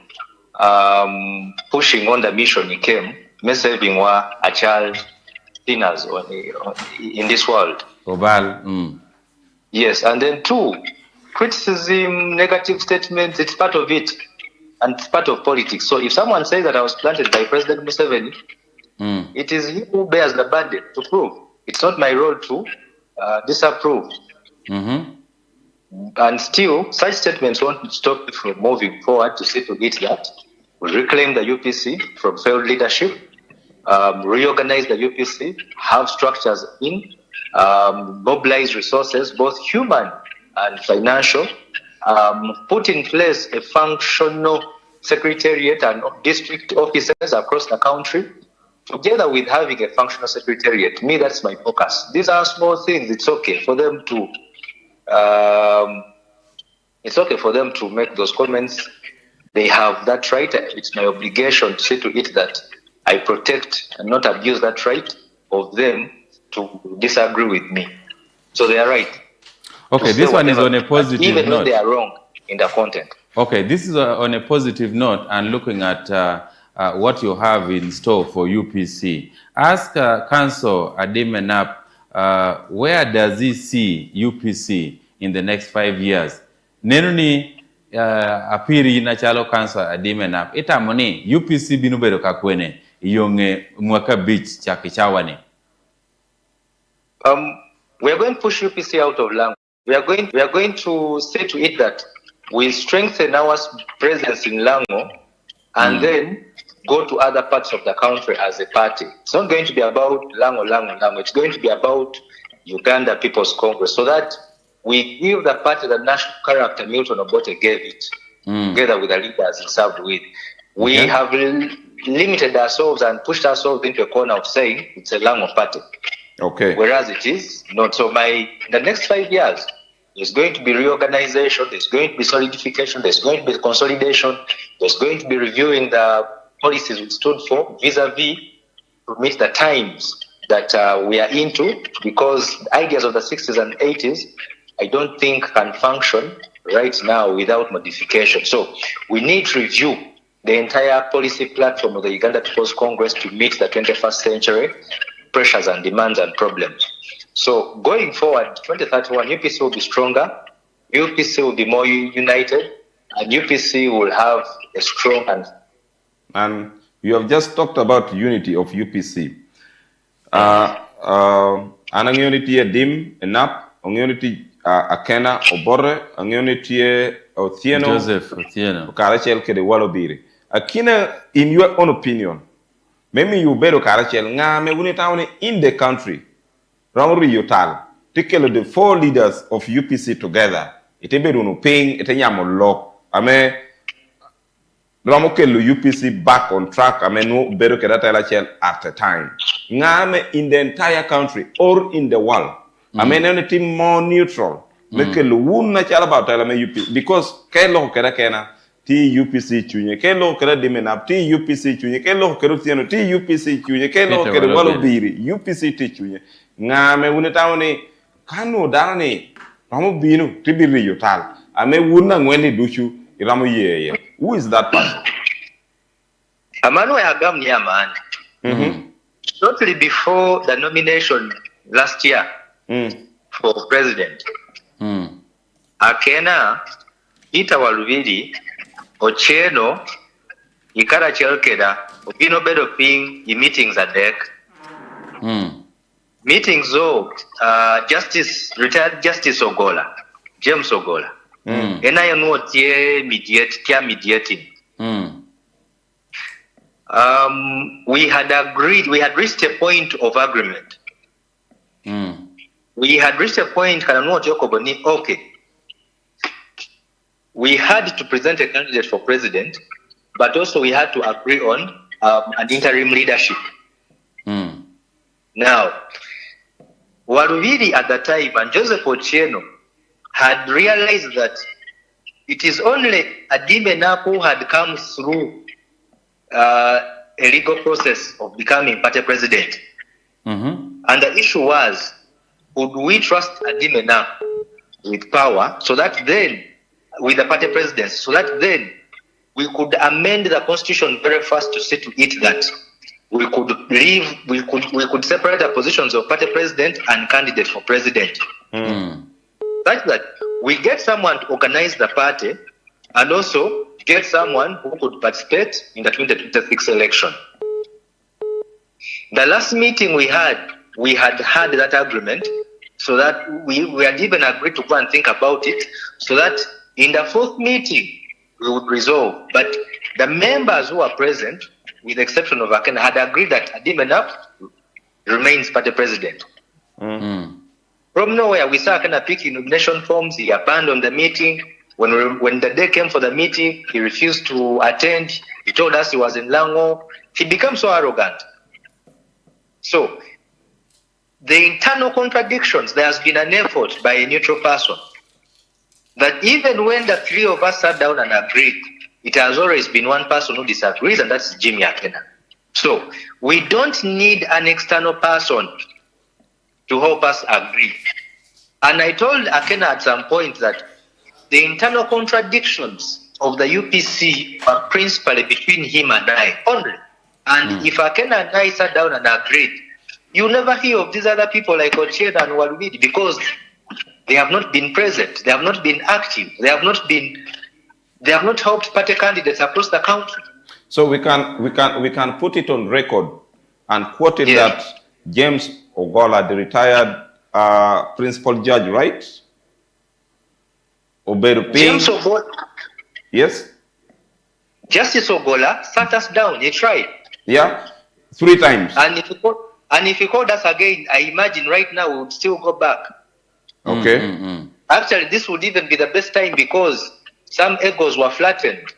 Speaker 8: pushing on the mission he came. Me saving a child sinners in this world. Yes, and then two, criticism, negative statements, it's part of it, and it's part of politics. So if someone says that I was planted by President Museveni, it is he who bears the burden to prove. It's not my role to disapprove. And still, such statements won't stop me from moving forward to see to it that we reclaim the UPC from failed leadership, reorganize the UPC, have structures in, mobilize resources, both human and financial, put in place a functional secretariat and district offices across the country, together with having a functional secretariat. Me, that's my focus. These are small things. It's okay for them to make those comments. They have that right. It's my obligation to say to it that I protect and not abuse that right of them to disagree with me. So they are right.
Speaker 10: Okay, this one is on a positive
Speaker 8: even
Speaker 10: note.
Speaker 8: Though they are wrong in the content.
Speaker 10: Okay, this is on a positive note and looking at what you have in store for UPC. Ask Council Adimenap, where does he see UPC in the next 5 years? Nenuni apiri na chalo Council Adimenap. Itamoni UPC binubero kakwene yonge mwaka beach chakichawani.
Speaker 8: We are going to push UPC out of Lango. We are going to say to it that we strengthen our presence in Lango and then go to other parts of the country as a party. It's not going to be about Lango. It's going to be about Uganda People's Congress, so that we give the party the national character Milton Obote gave it, together with the leaders he served with. We have limited ourselves and pushed ourselves into a corner of saying it's a Lango party.
Speaker 9: Okay.
Speaker 8: Whereas it is not. So in the next 5 years, there's going to be reorganization, there's going to be solidification, there's going to be consolidation, there's going to be reviewing the policies we stood for vis-a-vis to meet the times that we are into, because the ideas of the 60s and 80s, I don't think can function right now without modification. So we need to review the entire policy platform of the Uganda People's Congress to meet the 21st century pressures and demands and problems. So going forward, 2031, UPC will be stronger, UPC will be more united, and UPC will have a strong
Speaker 9: and you have just talked about unity of UPC. Anang unity a dim enough, ang unity akena obore, ang unity Othieno,
Speaker 10: Joseph Othieno,
Speaker 9: Karachel ke de Walobiri. Akina, in your own opinion, maybe you better Karachel nga me unitaone in the country. Ramuri yotal. Take the 4 leaders of UPC together. Ite beru no paying ite nyamo lock. Ame Ramokelu UPC back on track. Ame no better Karachel at a time. Nga me in the entire country or in the world. Ame anything more neutral. Mekelu wuna chala about me UPC because kelo kera kena ti UPC chunye kelo kera dimenap ti UPC chunye kelo kero tieno ti UPC chunye kelo kero Walobiri UPC ti chunye ngame unetaone kanu darane ramu binu tibiri yotal ame wuna ngweni duchu iramu yeye. Who is that person?
Speaker 8: Amanu Agam Niaman. Shortly before the nomination last year for president, Akena, Ita Waluvidi, Ocheno, Ikara Chelkeda, Obino Bedo Ping, meetings at deck. Meetings retired Justice Ogola, James Ogola. And I know mediating. We had agreed, we had reached a point of agreement. We had reached a point, okay. We had to present a candidate for president, but also we had to agree on an interim leadership. Now, Waluvidi at the time and Joseph Ochieno had realized that it is only Adimenap who had come through a legal process of becoming party president. And the issue was, would we trust Adimenap with power so that then, with the party presidency, so that then we could amend the constitution very fast to see to it that we could could separate the positions of party president and candidate for president. Such that we get someone to organize the party and also get someone who could participate in the 2026 election. The last meeting we had that agreement so that we had even agreed to go and think about it so that in the 4th meeting we would resolve. But the members who are present, with the exception of Akena, had agreed that Adimenap remains party president. From nowhere, we saw Akena picking nomination forms. He abandoned the meeting. When the day came for the meeting, he refused to attend. He told us he was in Lango. He became so arrogant. So, the internal contradictions, there has been an effort by a neutral person that even when the 3 of us sat down and agreed, it has always been one person who disagrees, and that's Jimmy Akena. So, we don't need an external person to help us agree. And I told Akena at some point that the internal contradictions of the UPC are principally between him and I only. And if Akena and I sat down and agreed, you never hear of these other people like Ochieng and Waluvidi because they have not been present, they have not been active, they have not helped party candidates across the country.
Speaker 9: So we can put it on record and quote it that James Ogola, the retired principal judge, right?
Speaker 8: James Ogola.
Speaker 9: Yes.
Speaker 8: Justice Ogola sat us down. He tried.
Speaker 9: Yeah, 3 times.
Speaker 8: And if he called us again, I imagine right now we would still go back.
Speaker 9: Okay.
Speaker 8: Actually, this would even be the best time because some egos were flattened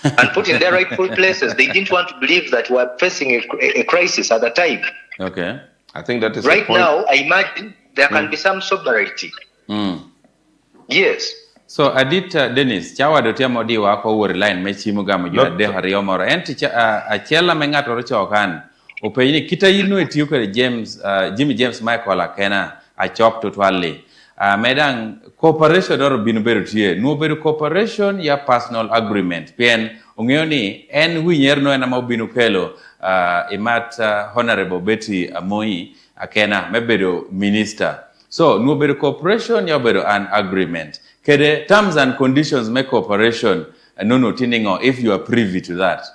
Speaker 8: and put in their rightful places. They didn't want to believe that we were facing a crisis at the time.
Speaker 10: Okay.
Speaker 9: I think that is
Speaker 8: right now. I imagine there can be some sovereignty. Yes.
Speaker 10: So adit Dennis, chawa do tiamo di wa ko wor line me chimu gamo jura de hariyo moro enti a chela me ngato ro chokan o pe ni kita yinu etiyo ko Jimmy James Michael Akena a chok to twali medang cooperation or binu beru tie no beru cooperation ya personal agreement pen ongeoni en winyer no na mo binu kelo imat honorable Betty Amoi Akena mebedo minister So, no better cooperation, you better an agreement. Kede terms and conditions make cooperation no tinning or if you are privy to that.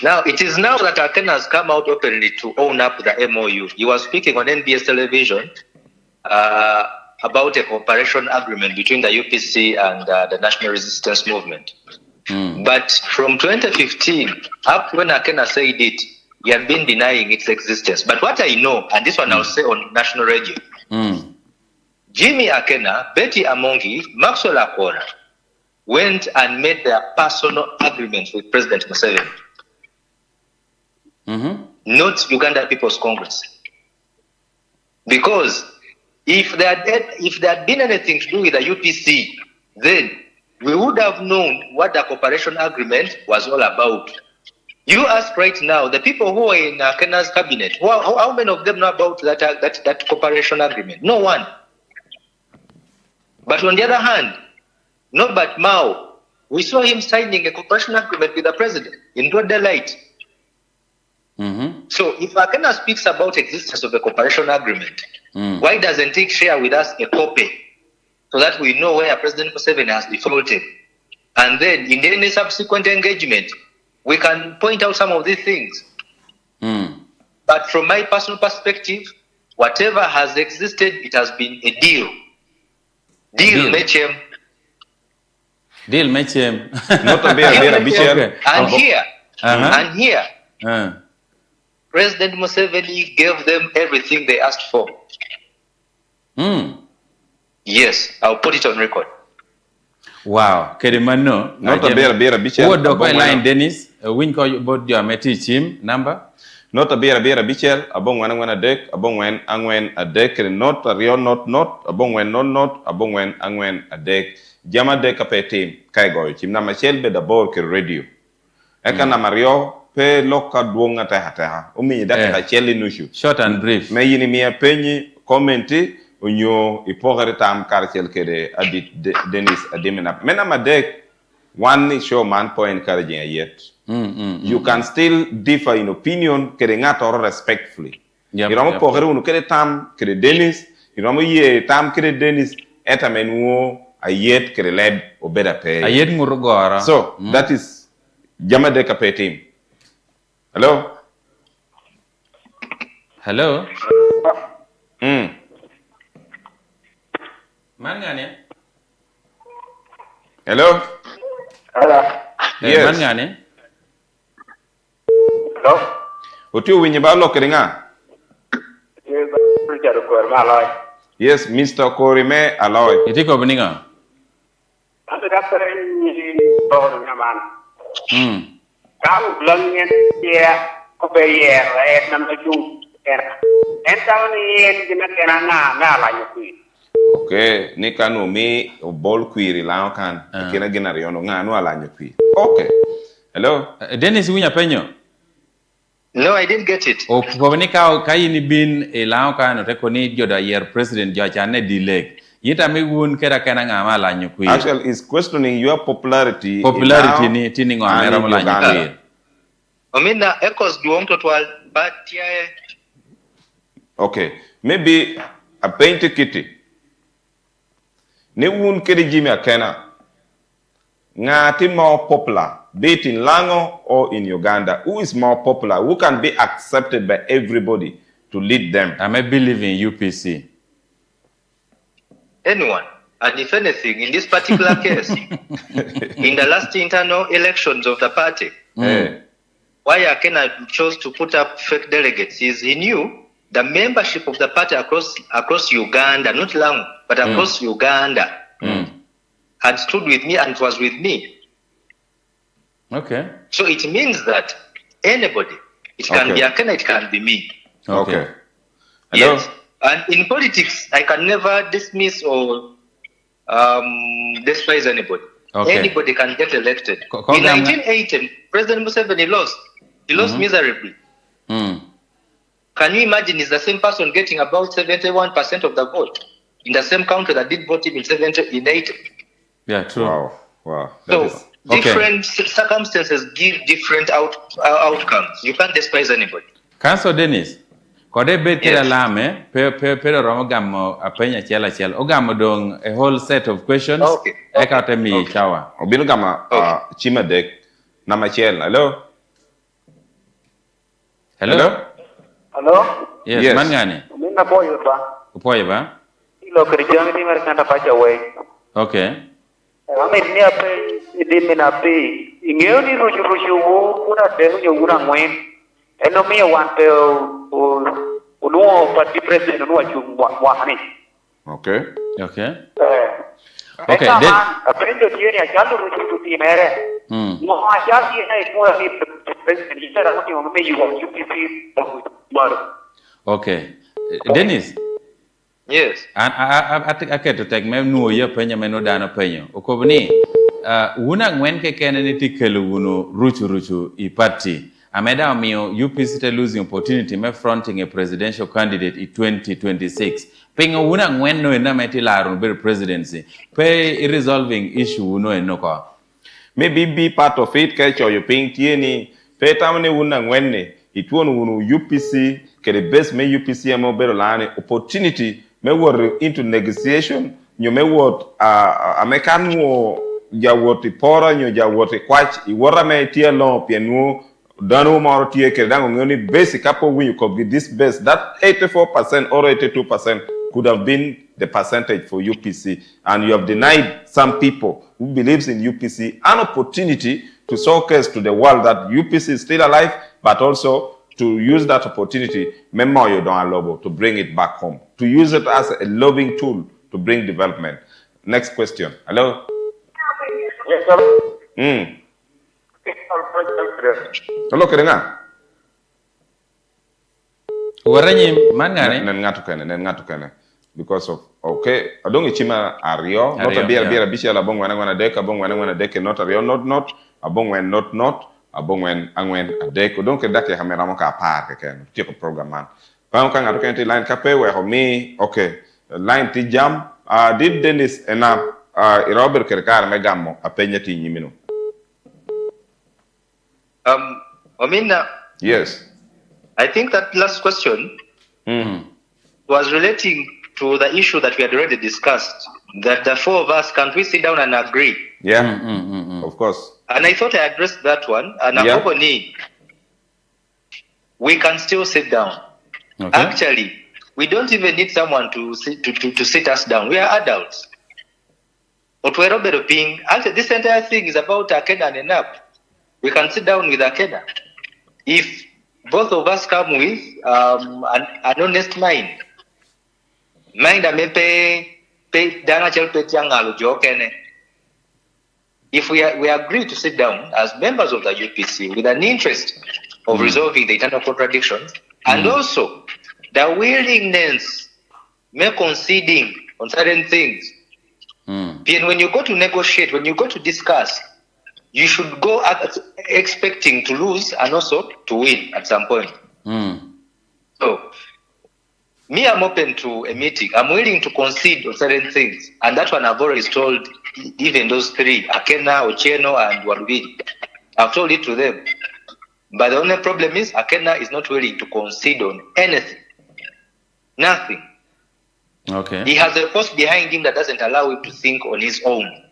Speaker 8: Now, it is now that Aken has come out openly to own up the MOU. He was speaking on NBS television about a cooperation agreement between the UPC and the National Resistance Movement. But from 2015, up when Aken said it, he had been denying its existence. But what I know, and this one I'll say on national radio, Jimmy Akena, Betty Amongi, Maxwell Akora went and made their personal agreements with President Museveni. Not Uganda People's Congress. Because if there had been anything to do with the UPC, then we would have known what the cooperation agreement was all about. You ask right now, the people who are in Kena's cabinet, how many of them know about that cooperation agreement? No one. But on the other hand, Norbert Mao, we saw him signing a cooperation agreement with the president in broad daylight. So if Akena speaks about existence of a cooperation agreement, why doesn't he share with us a copy so that we know where President Museveni has defaulted? And then in any subsequent engagement, we can point out some of these things. But from my personal perspective, whatever has existed, it has been a deal. Deal, Mechem.
Speaker 10: Deal, Mechem.
Speaker 9: Not a beer,
Speaker 8: And here, President Museveni gave them everything they asked for. Yes, I'll put it on record.
Speaker 10: Wow, Kedimano.
Speaker 9: Not a beer, bichel.
Speaker 10: What do I line, Dennis? Win call you about your meti team number?
Speaker 9: Not a beer, bichel. Abong when a deck, abong when angwen a deck, not a real not, abong when not, abong when angwen a deck. Jama deck a pay team, Kaigo, Chimna Machel be the ball radio. Ekana Mario. Pe loka duonga teha umi daka cheli nushu
Speaker 10: short and brief
Speaker 9: me yini mi penyi commenti unyo ipogare tam karchel kede adit Dennis adimena mena madek one show man point encouraging yet you can still differ in opinion kede ngato respectfully iramo pogare unu kede tam kede Dennis iramo ye tam kede Dennis etamenwo ayet kede led obeda pe
Speaker 10: ayet murugora
Speaker 9: so that is jama de kape team. Hello?
Speaker 10: Hello? Mangane?
Speaker 9: Hello?
Speaker 6: Hello?
Speaker 9: Yes.
Speaker 10: Mangane?
Speaker 6: Hello?
Speaker 9: Utiu winyibalo keringa? Yes, Mr. Korime Aloy.
Speaker 10: Itiko beninga?
Speaker 6: Kamu belum dia kebayar, nama jung era. Entah ni jenak era na nyukui.
Speaker 9: Okay, ni kanu mi bol query la kan. Kina gina riono nganu ala nyukui. Okay. Hello?
Speaker 10: Dennis winya penyo?
Speaker 8: No, I didn't get it.
Speaker 10: O kubanika kai ni bin la kan rekoni joda year president jocha ne delay. Yita mi wun kera kana ngama la nyukui.
Speaker 9: Actually, is questioning your popularity.
Speaker 10: Popularity ni tiningo amera la nyukui.
Speaker 8: Omina echoes duong total but yeah.
Speaker 9: Okay, maybe a painted kitty. Ne wun kere Jimmy Akena. Ngati more popular, be it in Lango or in Uganda. Who is more popular? Who can be accepted by everybody to lead them?
Speaker 10: I may believe in UPC.
Speaker 8: Anyone. And if anything, in this particular case, in the last internal elections of the party, why Akena chose to put up fake delegates is he knew the membership of the party across Uganda, not Lamu, but across Uganda, had stood with me and was with me.
Speaker 10: Okay.
Speaker 8: So it means that anybody, it can be Akena, it can be me.
Speaker 9: Okay. Hello?
Speaker 8: Yes. And in politics, I can never dismiss or despise anybody.
Speaker 10: Okay.
Speaker 8: Anybody can get elected. In 1980, President Museveni lost. He lost miserably. Can you imagine he's the same person getting about 71% of the vote in the same country that did vote him in 80?
Speaker 10: Yeah, true.
Speaker 9: Wow.
Speaker 8: So different circumstances give different outcomes. You can't despise anybody.
Speaker 10: Council Dennis, Kode bet kila lame, pero romo gamo apenya chela. Ogamo dong a whole set of questions.
Speaker 8: Okay.
Speaker 10: Eka temi chawa.
Speaker 9: Obino gama chima dek nama chel. Hello?
Speaker 6: Hello?
Speaker 10: Yes, man gani?
Speaker 6: Mina boyo ba?
Speaker 10: Upoye ba?
Speaker 6: Ilo kerjaan ni mereka nda pacha way.
Speaker 10: Okay.
Speaker 6: Ame ni ape di menapi. Ingeo ni rushu wo kuna dehu nyura ngwen. Eno mi wante unuo party president unuo chungwa.
Speaker 9: Okay.
Speaker 10: Okay.
Speaker 6: Okay. Then aprendo tiene achalo rushu tuti mere. No achali hai kwa ni president itara kuti ngome yuwa UPC baro.
Speaker 10: Okay. Dennis.
Speaker 8: Yes.
Speaker 10: I to take me no ye penya me no dano penyo. Okobni una ngwen ke kene ni tikelu uno ruchu I party. Ameda mio UPC te losing opportunity me fronting a presidential candidate in 2026. Pengo una ngwen no na meti laro be presidency. Pe resolving issue uno enoko.
Speaker 9: Maybe be part of it catch you ping tieni pe tamne una ngwen ne it won uno UPC ke the best me UPC amo bero lane opportunity me were into negotiation nyo me wot amekan wo ja woti pora nyo ja woti kwach I wora me tie long pienu dano maro tie ke dango ngoni basic apo win you could be this best that 84% or 82% could have been the percentage for UPC and you have denied some people who believes in UPC an opportunity to showcase to the world that UPC is still alive but also to use that opportunity, memory don't allow to bring it back home, to use it as a lobbying tool to bring development. Next question. Hello?
Speaker 6: Yes, sir.
Speaker 9: Hello, Kerenga?
Speaker 10: Waranyi mangane?
Speaker 9: Nen ngatu kene. Because of, okay, adongi chima ario, not a beer, bishi ala bong wana deke, not ario, not, abong wen not, abongwen angwen adeko donc dake hamera mo ka par ken tiko program man pa kan ngatu ken line kape we ho mi okay line ti jam did Dennis ena Robert Kerkar me gammo apenyati nyimino yes
Speaker 8: I think that last question was relating to the issue that we had already discussed that the four of us can't we sit down and agree
Speaker 9: of course.
Speaker 8: And I thought I addressed that one. And we can still sit down. Okay. Actually, we don't even need someone to sit us down. We are adults. Actually, this entire thing is about Akena and enough. We can sit down with Akena. If both of us come with an honest mind that may pay Dana Chelpetiang Jokene. If we agree to sit down as members of the UPC with an interest of resolving the internal contradictions and also the willingness, conceding on certain things. When you go to negotiate, when you go to discuss, you should go expecting to lose and also to win at some point. So, me, I'm open to a meeting. I'm willing to concede on certain things. And that one I've always told even those three, Akena, Ocheno, and Walubidi. I've told it to them. But the only problem is Akena is not willing to concede on anything. Nothing.
Speaker 10: Okay.
Speaker 8: He has a force behind him that doesn't allow him to think on his own.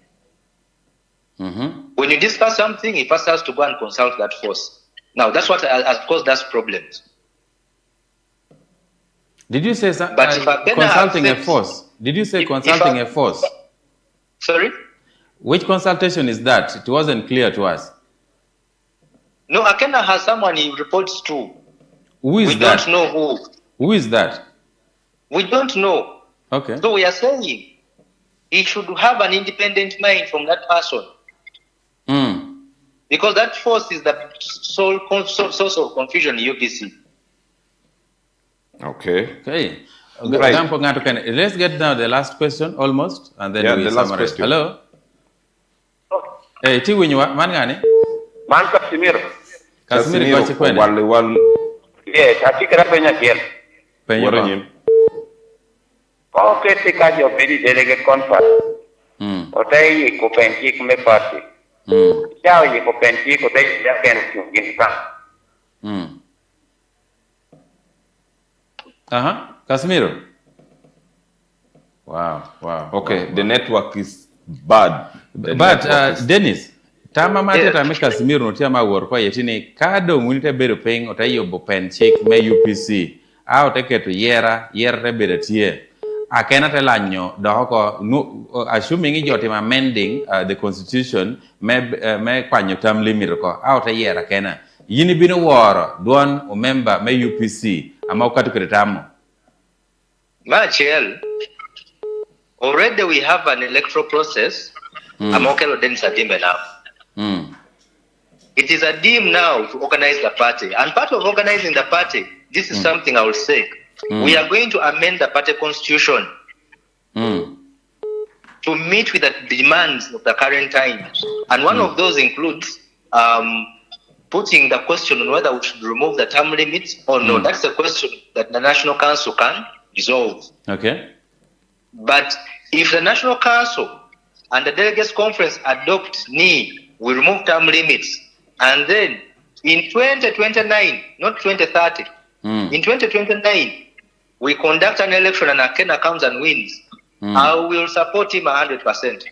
Speaker 8: When you discuss something, he first has to go and consult that force. Now, that's what has caused us problems.
Speaker 10: Did you say consulting a force? Did you say consulting a force?
Speaker 8: Sorry?
Speaker 10: Which consultation is that? It wasn't clear to us.
Speaker 8: No, Akena has someone he reports to.
Speaker 10: Who is that?
Speaker 8: We don't know who.
Speaker 10: Who is that?
Speaker 8: We don't know.
Speaker 10: Okay.
Speaker 8: So we are saying he should have an independent mind from that person. Because that force is the sole source of confusion in UPC.
Speaker 9: Okay.
Speaker 10: Right. Let's get now the last question almost, and then we summarize. Hello. Hey, Tiwinwa, mangani?
Speaker 6: Man Casimiro.
Speaker 10: Casimiro kwa chikwene.
Speaker 6: Yes, atikara penya kiel.
Speaker 10: Penya ba.
Speaker 6: Okay, tika jo bidi delegate conference. Otai yi ko penki kume party. Chao yi ko penki ko dai ya ken chungin pa.
Speaker 10: Casimiro. Wow.
Speaker 9: Okay, the network is bad.
Speaker 10: Dennis, tama mate tame Casimiro no tiama wor ko yetini kado munite bedo peng otayobo pen check me UPC. Ao teke to yera te bedo tie. Akena te lanyo doko assuming joti amending the constitution me kwanyo term limit ko ao te yera kena. Yini bino woro duan o member me UPC ama ukatu kretamo.
Speaker 8: Machel, already we have an electoral process. Amokelo Dennis Adimbe now. It is a deem now to organize the party. And part of organizing the party, this is something I will say. We are going to amend the party constitution to meet with the demands of the current times. And one of those includes putting the question on whether we should remove the term limits or no. That's a question that the National Council can resolve.
Speaker 10: Okay.
Speaker 8: But if the National Council and the Delegates Conference adopt we remove term limits, and then in 2029, not 2030, in 2029, we conduct an election and Akena comes and wins, I will support him 100%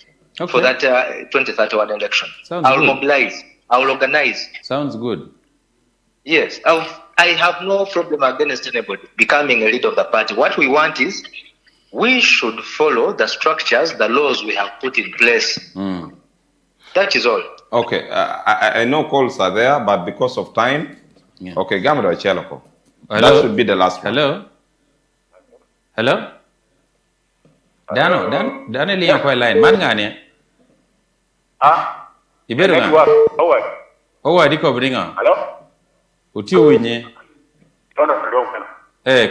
Speaker 8: for that 2031 election. I will mobilize. I will organize.
Speaker 10: Sounds good.
Speaker 8: Yes. I have no problem against anybody becoming a leader of the party. What we want is we should follow the structures, the laws we have put in place. That is all.
Speaker 9: Okay. I know calls are there, but because of time, okay, Gamro Cheloko. That should be the last one.
Speaker 10: Hello? Dano liya ko line. Man nga niya? Ibero nga? Owa, di ko bringa.
Speaker 7: Hello?
Speaker 10: Uti uwinye.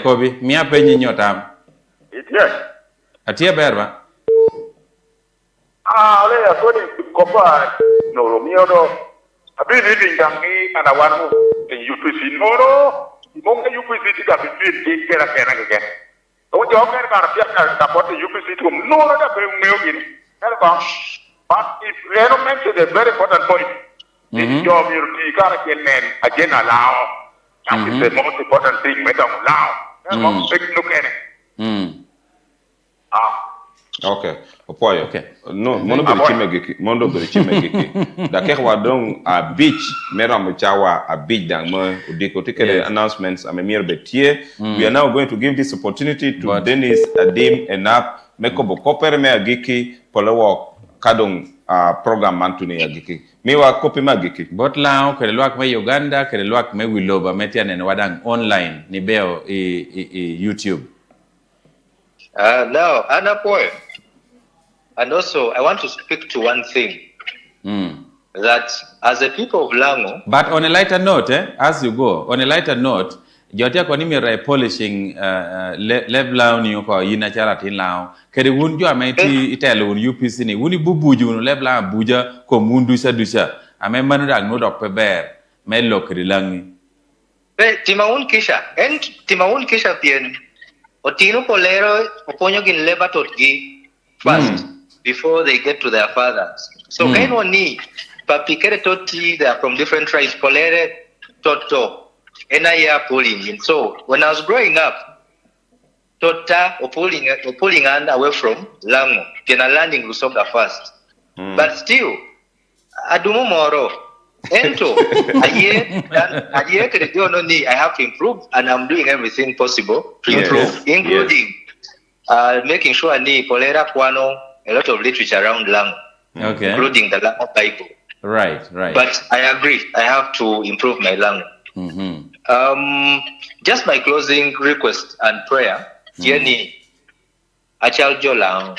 Speaker 10: Kobi, miya penyi nyotam.
Speaker 7: Yes.
Speaker 10: Atia berba?
Speaker 7: Ole ya kodi kopa no romio do. Abi ni ndangi ana wanu in UPC noro. Monga UPC tika bibi kera ke. O jo ker kar pia na support UPC to noro da be meo gini. But if you mention a very important point, this job you kara kenen again allow. That is the most important thing we don't allow. Big look at it.
Speaker 9: Okay. Opoyo. Okay. No, mondo beri chimegiki. Da kekwa dong a beach mera mchawa a beach dang mo udiko tikele announcements amemir betie. We are now going to give this opportunity to Dennis Adim Enap Mekobo Kopere me agiki polewo kadong program mantuni agiki. Miwa kopi magiki.
Speaker 10: Bot lao kere luak me Uganda kere luak me Wiloba metia nene wadang online ni beo YouTube.
Speaker 8: Now, Anna Boy, and also I want to speak to one thing. That as a people of Lango.
Speaker 10: But on a lighter note, as you go, on a lighter note, jotia kwa nimi rai polishing level down you ko yina chara tin lao. Kere wunju ameti itelo un UPC ni wuni bubuju un level abuja ko mundu dusha. Ame manu dag no dok peber me lokri langi.
Speaker 8: Timaun kisha tien. Otino polero oponyo gin leba totgi first before they get to their fathers. So kaino ni papikere toti, they are from different tribes. Polere toto enaya pulling in. So when I was growing up, tota or pulling and away from Lango, kena landing Lusonga first. But still, adumo moro. Ento, I have to improve, and I'm doing everything possible to improve, including making sure ni polera kwano a lot of literature around Lango, including the Lango Bible.
Speaker 10: Right.
Speaker 8: But I agree, I have to improve my Lango. Just my closing request and prayer, Jenny, Achal Jolang,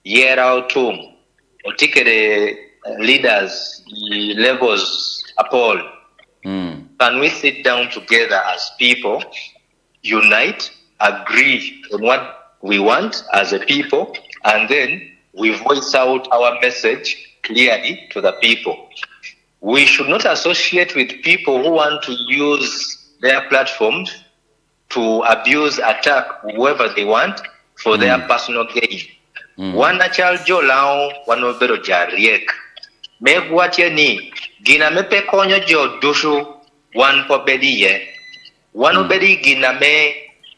Speaker 8: Yerao Tum, Otikere leaders, levels upon. Can we sit down together as people, unite, agree on what we want as a people, and then we voice out our message clearly to the people. We should not associate with people who want to use their platforms to abuse, attack whoever they want for their personal gain. One child Jolau, one of the Jariek. Megwatia ni gina mepe konyo jo dushu one po bedi ye one obedi gina me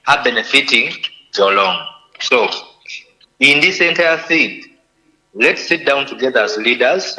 Speaker 8: are benefiting Jolong. So, in this entire thing, let's sit down together as leaders